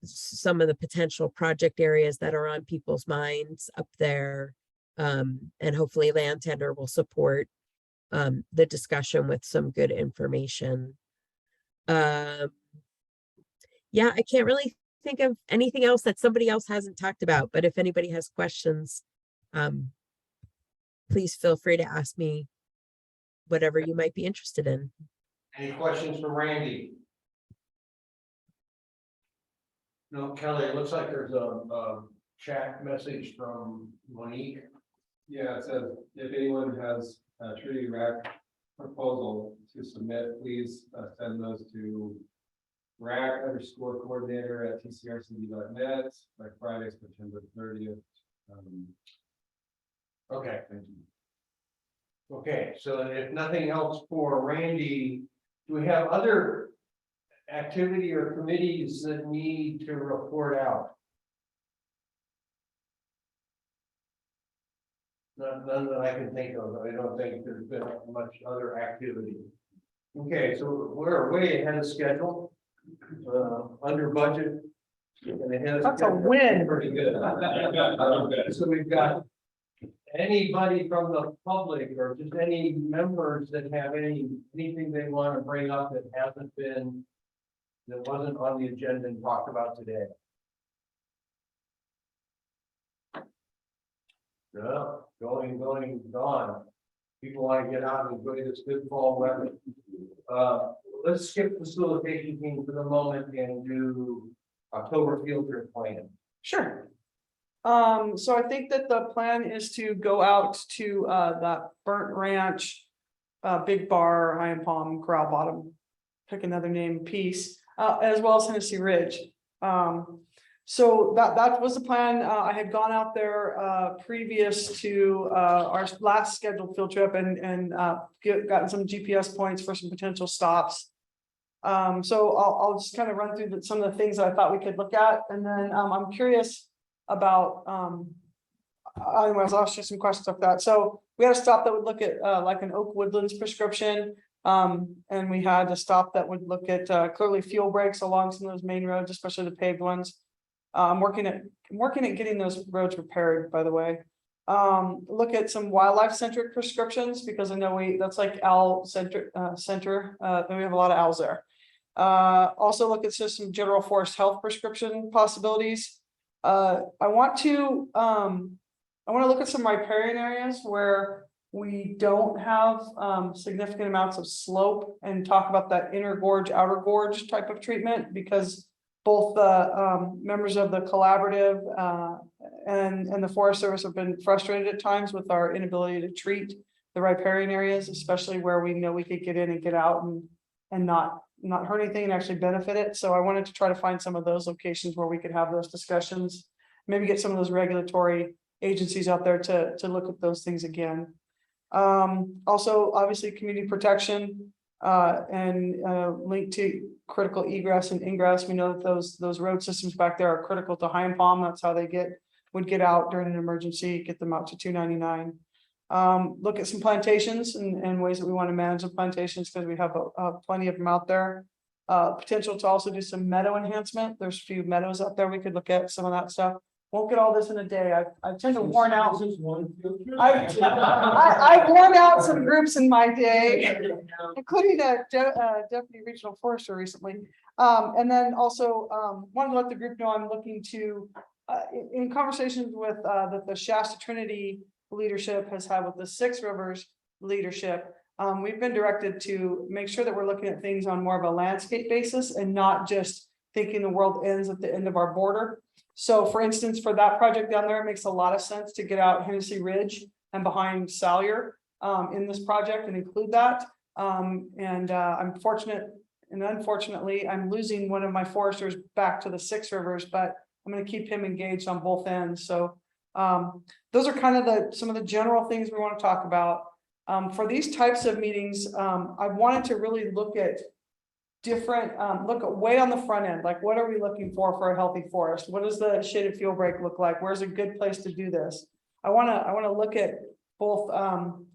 some of the potential project areas that are on people's minds up there. And hopefully land tender will support the discussion with some good information. Yeah, I can't really think of anything else that somebody else hasn't talked about, but if anybody has questions, please feel free to ask me whatever you might be interested in. Any questions for Randy? No, Kelly, it looks like there's a chat message from Monique. Yeah, it says, if anyone has a Trinity Rack proposal to submit, please send those to rack_coordinator@tcrcd.net by Friday, September 30th. Okay. Thank you. Okay, so if nothing else for Randy, do we have other activity or committees that need to report out? None that I can think of. I don't think there's been much other activity. Okay, so we're way ahead of schedule, under budget. And ahead of That's a schedule. win. Pretty good. So we've got anybody from the public or just any members that have anything they want to bring up that wasn't on the agenda and talked about today. No, gone. People want to get out and enjoy this good fall weather. Let's skip facilitation team for the moment and do October field trip plan. Sure. So I think that the plan is to go out to that Burnt Ranch, Big Bar, Iron Palm, Corral Bottom, pick another name piece, as well as Hennessy Ridge. So that was the plan. I had gone out there previous to our last scheduled field trip and gotten some GPS points for some potential stops. So I'll just kind of run through some of the things that I thought we could look at, and then I'm curious about anyways, I'll ask you some questions like that. So we had a stop that would look at like an Oak Woodlands prescription, and we had a stop that would look at clearly fuel breaks along some of those main roads, especially the paved ones. I'm working at getting those roads repaired, by the way. Look at some wildlife centric prescriptions, because I know that's like owl center, we have a lot of owls there. Also look at some general forest health prescription possibilities. I want to look at some riparian areas where we don't have significant amounts of slope, and talk about that inner gorge, outer gorge type of treatment, because both the members of the collaborative and the Forest Service have been frustrated at times with our inability to treat the riparian areas, especially where we know we could get in and get out and not hurt anything and actually benefit it. So I wanted to try to find some of those locations where we could have those discussions, maybe get some of those regulatory agencies out there to look at those things again. Also, obviously, community protection and linked to critical egress and ingress. We know that those road systems back there are critical to High and Palm. That's how they would get out during an emergency, get them out to 299. Look at some plantations and ways that we want to manage the plantations, because we have plenty of them out there. Potential to also do some meadow enhancement. There's a few meadows out there. We could look at some of that stuff. Won't get all this in a day. I tend to worn out. I've worn out some groups in my day, including a deputy regional forester recently. And then also wanted to let the group know I'm looking to, in conversations with that the Shasta Trinity leadership has had with the Six Rivers leadership. We've been directed to make sure that we're looking at things on more of a landscape basis and not just thinking the world ends at the end of our border. So for instance, for that project down there, it makes a lot of sense to get out Hennessy Ridge and behind Salyer in this project and include that. I'm fortunate, and unfortunately, I'm losing one of my foresters back to the Six Rivers, but I'm going to keep him engaged on both ends. So those are kind of some of the general things we want to talk about. For these types of meetings, I wanted to really look at different, look at way on the front end, like what are we looking for a healthy forest? What does the shaded fuel break look like? Where's a good place to do this? I want to look at both,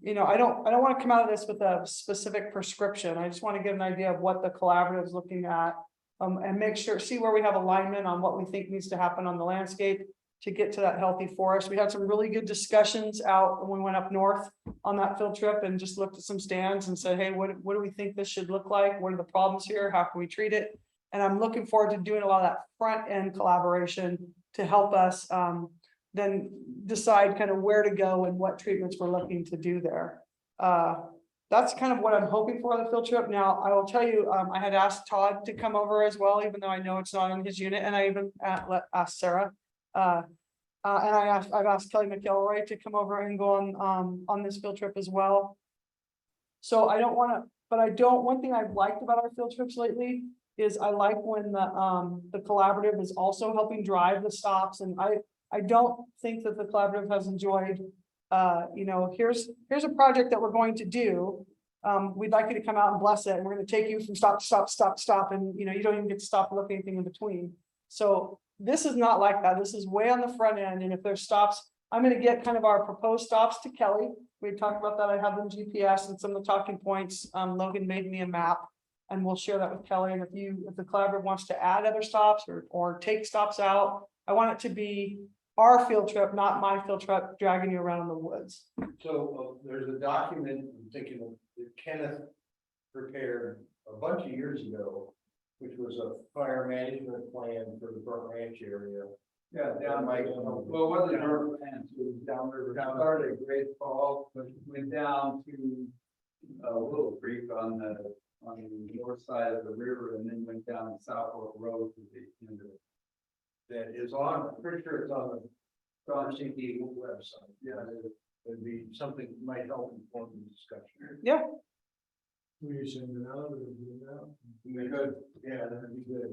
you know, I don't want to come out of this with a specific prescription. I just want to get an idea of what the collaborative is looking at, and make sure, see where we have alignment on what we think needs to happen on the landscape to get to that healthy forest. We had some really good discussions out when we went up north on that field trip and just looked at some stands and said, hey, what do we think this should look like? What are the problems here? How can we treat it? And I'm looking forward to doing a lot of that front end collaboration to help us then decide kind of where to go and what treatments we're looking to do there. That's kind of what I'm hoping for the field trip. Now, I will tell you, I had asked Todd to come over as well, even though I know it's not on his unit, and I even asked Sarah. And I've asked Kelly McElroy to come over and go on this field trip as well. So I don't want to, but one thing I've liked about our field trips lately is I like when the collaborative is also helping drive the stops. And I don't think that the collaborative has enjoyed, you know, here's a project that we're going to do. We'd like you to come out and bless it. And we're going to take you from stop to stop to stop to stop. And, you know, you don't even get to stop and look anything in between. So this is not like that. This is way on the front end. And if there's stops, I'm going to get kind of our proposed stops to Kelly. We talked about that. I have them GPS and some of the talking points. Logan made me a map and we'll share that with Kelly. And if the collaborative wants to add other stops or take stops out, I want it to be our field trip, not my field trip dragging you around in the woods. So there's a document I'm thinking of that Kenneth prepared a bunch of years ago, which was a fire management plan for the Burnt Ranch area. Yeah, down by, well, what the north end to downriver, started at Great Falls, but went down to Little Creek on the north side of the river, and then went down South Fork Road to the end of it. That is on, I'm pretty sure it's on the CP website. Yeah, It'd be something that might help inform the discussion. Yeah. We send it out, or do it out? We could, yeah, that'd be good.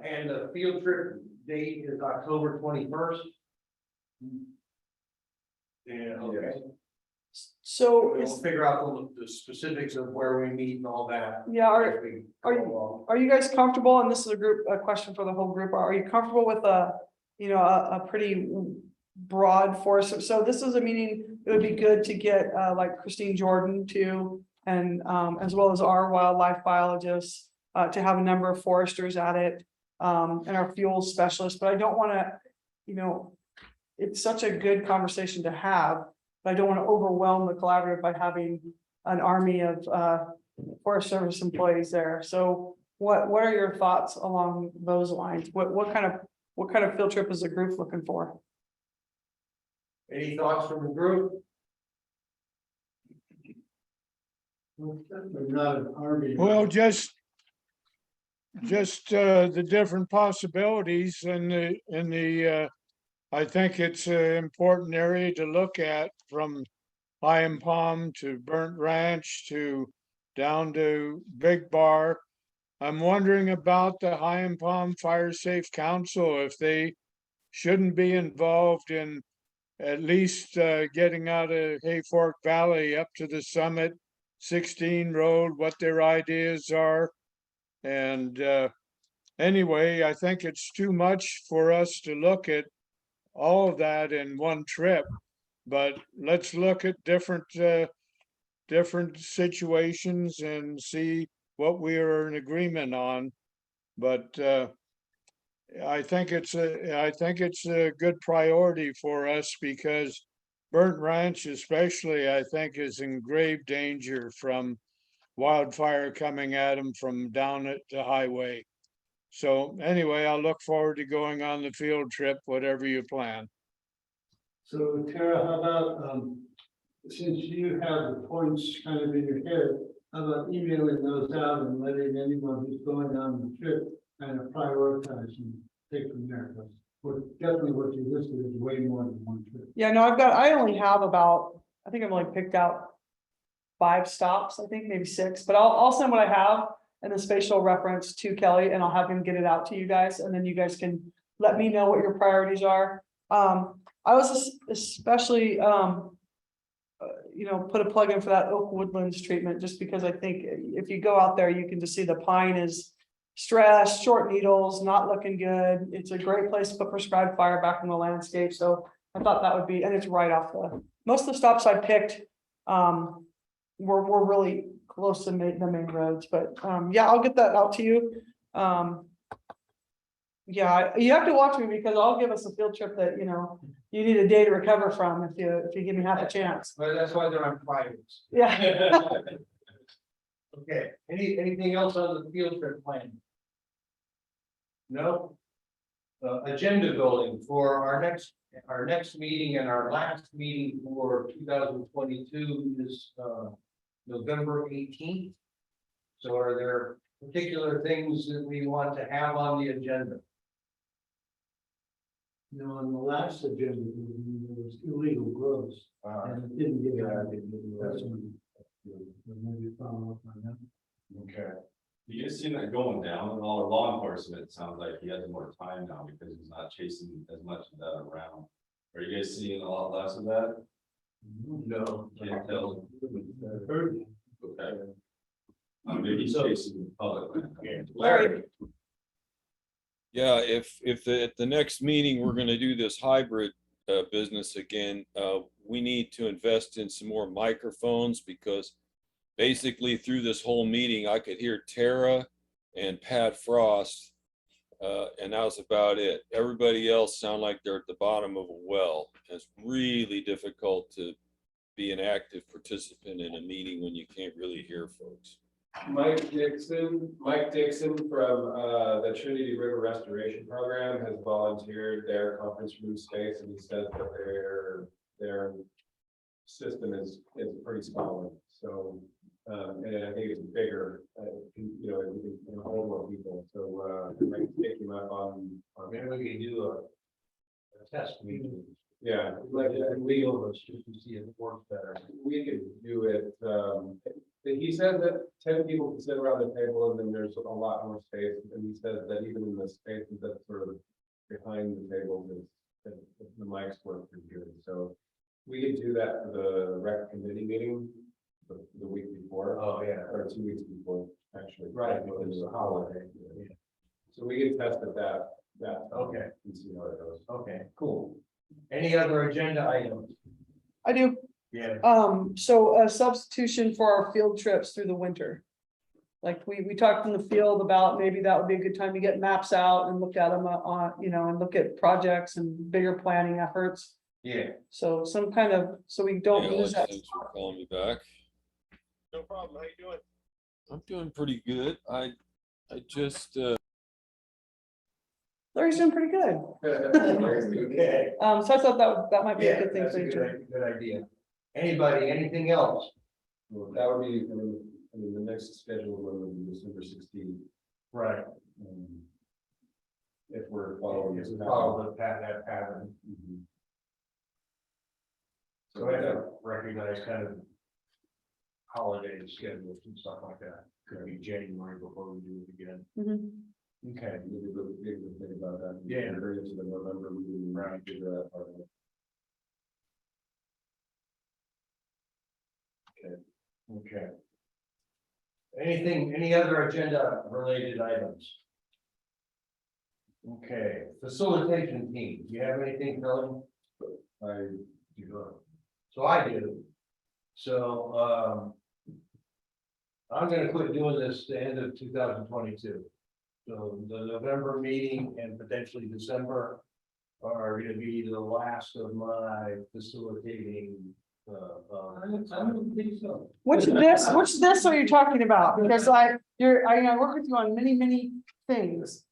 And the field trip date is October 21st. Yeah, okay. So We'll is, figure out the specifics of where we meet and all that. yeah, as we are go you, along. are you guys comfortable? And this is a question for the whole group. Are you comfortable with a pretty broad force? So this is a meeting, it would be good to get, like Christine Jordan too, and, as well as our wildlife biologists, to have a number of foresters at it, and our fuel specialists, but I don't want to, it's such a good conversation to have, but I don't want to overwhelm the collaborative by having an army of Forest Service employees there. So what are your thoughts along those lines? What kind of field trip is the group looking for? Any thoughts from the group? Not an army. Well, just the different possibilities and I think it's an important area to look at, from Lion Palm to Burnt Ranch to down to Big Bar. I'm wondering about the Lion Palm Fire Safe Council, if they shouldn't be involved in at least getting out of Hayfork Valley up to the summit, 16 Road, what their ideas are. And anyway, I think it's too much for us to look at all of that in one trip, but let's look at different situations and see what we are in agreement on. But I think it's a good priority for us, because Burnt Ranch especially, I think, is in grave danger from wildfire coming at them from down at the highway. So anyway, I'll look forward to going on the field trip, whatever you plan. So Tara, how about, since you have the points kind of in your head, how about emailing those out and letting anyone who's going on the trip kind of prioritize and take from there? But definitely what you listed is way more than one trip. Yeah, no, I only have about, I think I've only picked out 5 stops, I think maybe 6, but I'll send what I have and the spatial reference to Kelly, and I'll have him get it out to you guys, and then you guys can let me know what your priorities are. I was especially, put a plug in for that oak woodlands treatment, just because I think if you go out there, you can just see the pine is stressed, short needles, not looking good. It's a great place to put prescribed fire back in the landscape. So I thought that would be, and it's right off most of the stops I picked, were really close to the main roads, but yeah, I'll get that out to you. Yeah, you have to watch me, because I'll give us a field trip that, you need a day to recover from if you give me half a chance. But that's why they're on Fridays. Yeah. Okay, anything else on the field trip plan? No? Agenda building for our next meeting, and our last meeting for 2022 is November 18th. So are there particular things that we want to have on the agenda? On the last agenda, there was illegal growths, and it didn't get out. Maybe follow up on that. Okay. You guys seen that going down, and all the law enforcement, it sounds like he has more time now because he's not chasing as much of that around. Are you guys seeing a lot less of that? No. Can't tell. Heard. Okay. Maybe he's chasing the public. Larry. Yeah, if at the next meeting, we're gonna do this hybrid business again, we need to invest in some more microphones, because basically through this whole meeting, I could hear Tara and Pat Frost, and that was about it. Everybody else sound like they're at the bottom of a well. It's really difficult to be an active participant in a meeting when you can't really hear folks. Mike Dixon from the Trinity River Restoration Program has volunteered their conference room space, and he says that their system is pretty solid. So, and I think it's bigger, you know, it can hold more people. So I might take him up on Maybe we can do a test meeting. yeah, Like legal, let's just see if it works better. we could do it. He said that 10 people can sit around the table, and then there's a lot more space. And he says that even in the spaces that sort of behind the table, the mics work pretty good. So we could do that for the rec committee meeting the week before. Oh, yeah. Or 2 weeks before, actually. Right, because it's a holiday. Yeah. So we can test it that. Okay. And see how it goes. Okay, cool. Any other agenda items? I do. Yeah. So a substitution for our field trips through the winter. Like we talked in the field about maybe that would be a good time to get maps out and look at them on, you know, and look at projects and bigger planning efforts. Yeah. So some kind of, so we don't Hey, lose Alex, that. thanks for calling me back. No problem. How you doing? I'm doing pretty good. I just, Larry's doing pretty good. Okay. So I thought that might be a Yeah, good thing that's for a you. good idea. Anybody, anything else? Well, that would be, I mean, the next scheduled one would be December 16th. Right. If we're following. If we follow that pattern. Mhm. So we have to recognize kind of holiday schedules and stuff like that. Could be January before we do it again. Mhm. Okay. Maybe we'll think about that. Yeah. Bring it to the November meeting. Right. Figure that part out. Okay. Anything, any other agenda related items? Okay, facilitation team, do you have anything, Kelly? I do not. So I do. So, I'm gonna quit doing this the end of 2022. So the November meeting and potentially December are gonna be the last of my facilitating. I don't think so. Which this are you talking about? Because I work with you on many things.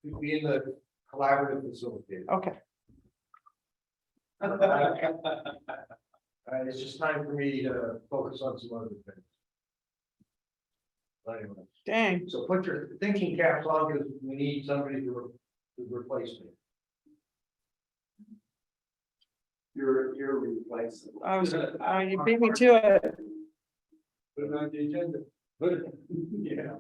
To be in the collaborative facilitator. Okay. It's just time for me to focus on some other things. Anyway, Dang. so put your thinking caps on, because we need somebody to replace me. You're replacing. You beat me to it. Put it on the agenda. Put it, yeah.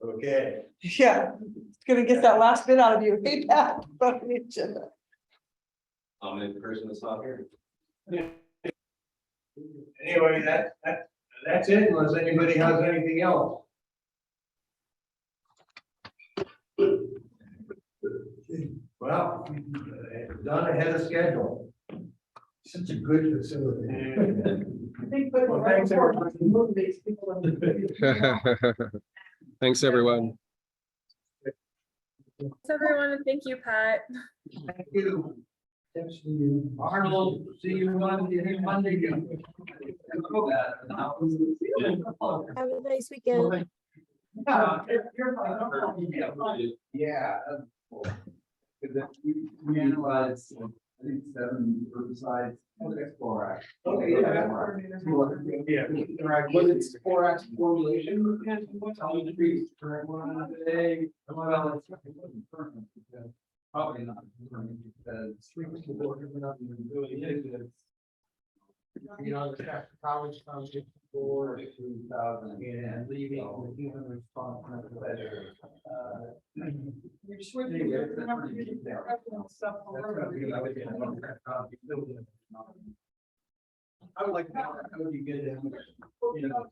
Okay. Yeah, it's gonna get that last bit out of you. Hey, Pat, put on the agenda. I'm the person that's not here. Anyway, that's it, unless anybody has anything else. Well, done ahead of schedule. Such a good facility. I think, but Well, thanks, everybody. motivates people. Thanks, everyone. Thanks, everyone, and thank you, Pat. Thank you. Arnold, see you Monday. Have a nice weekend. Yeah. We analyzed, I think, 7 herbicides. Borax. Okay, yeah. Was it borax formulation? How degrees? Current one today. Well, it's probably not. You know, the college foundation for 2000 and leaving the human response. You're switching. Remember to do the reference stuff for I would like to know how you get it. You know,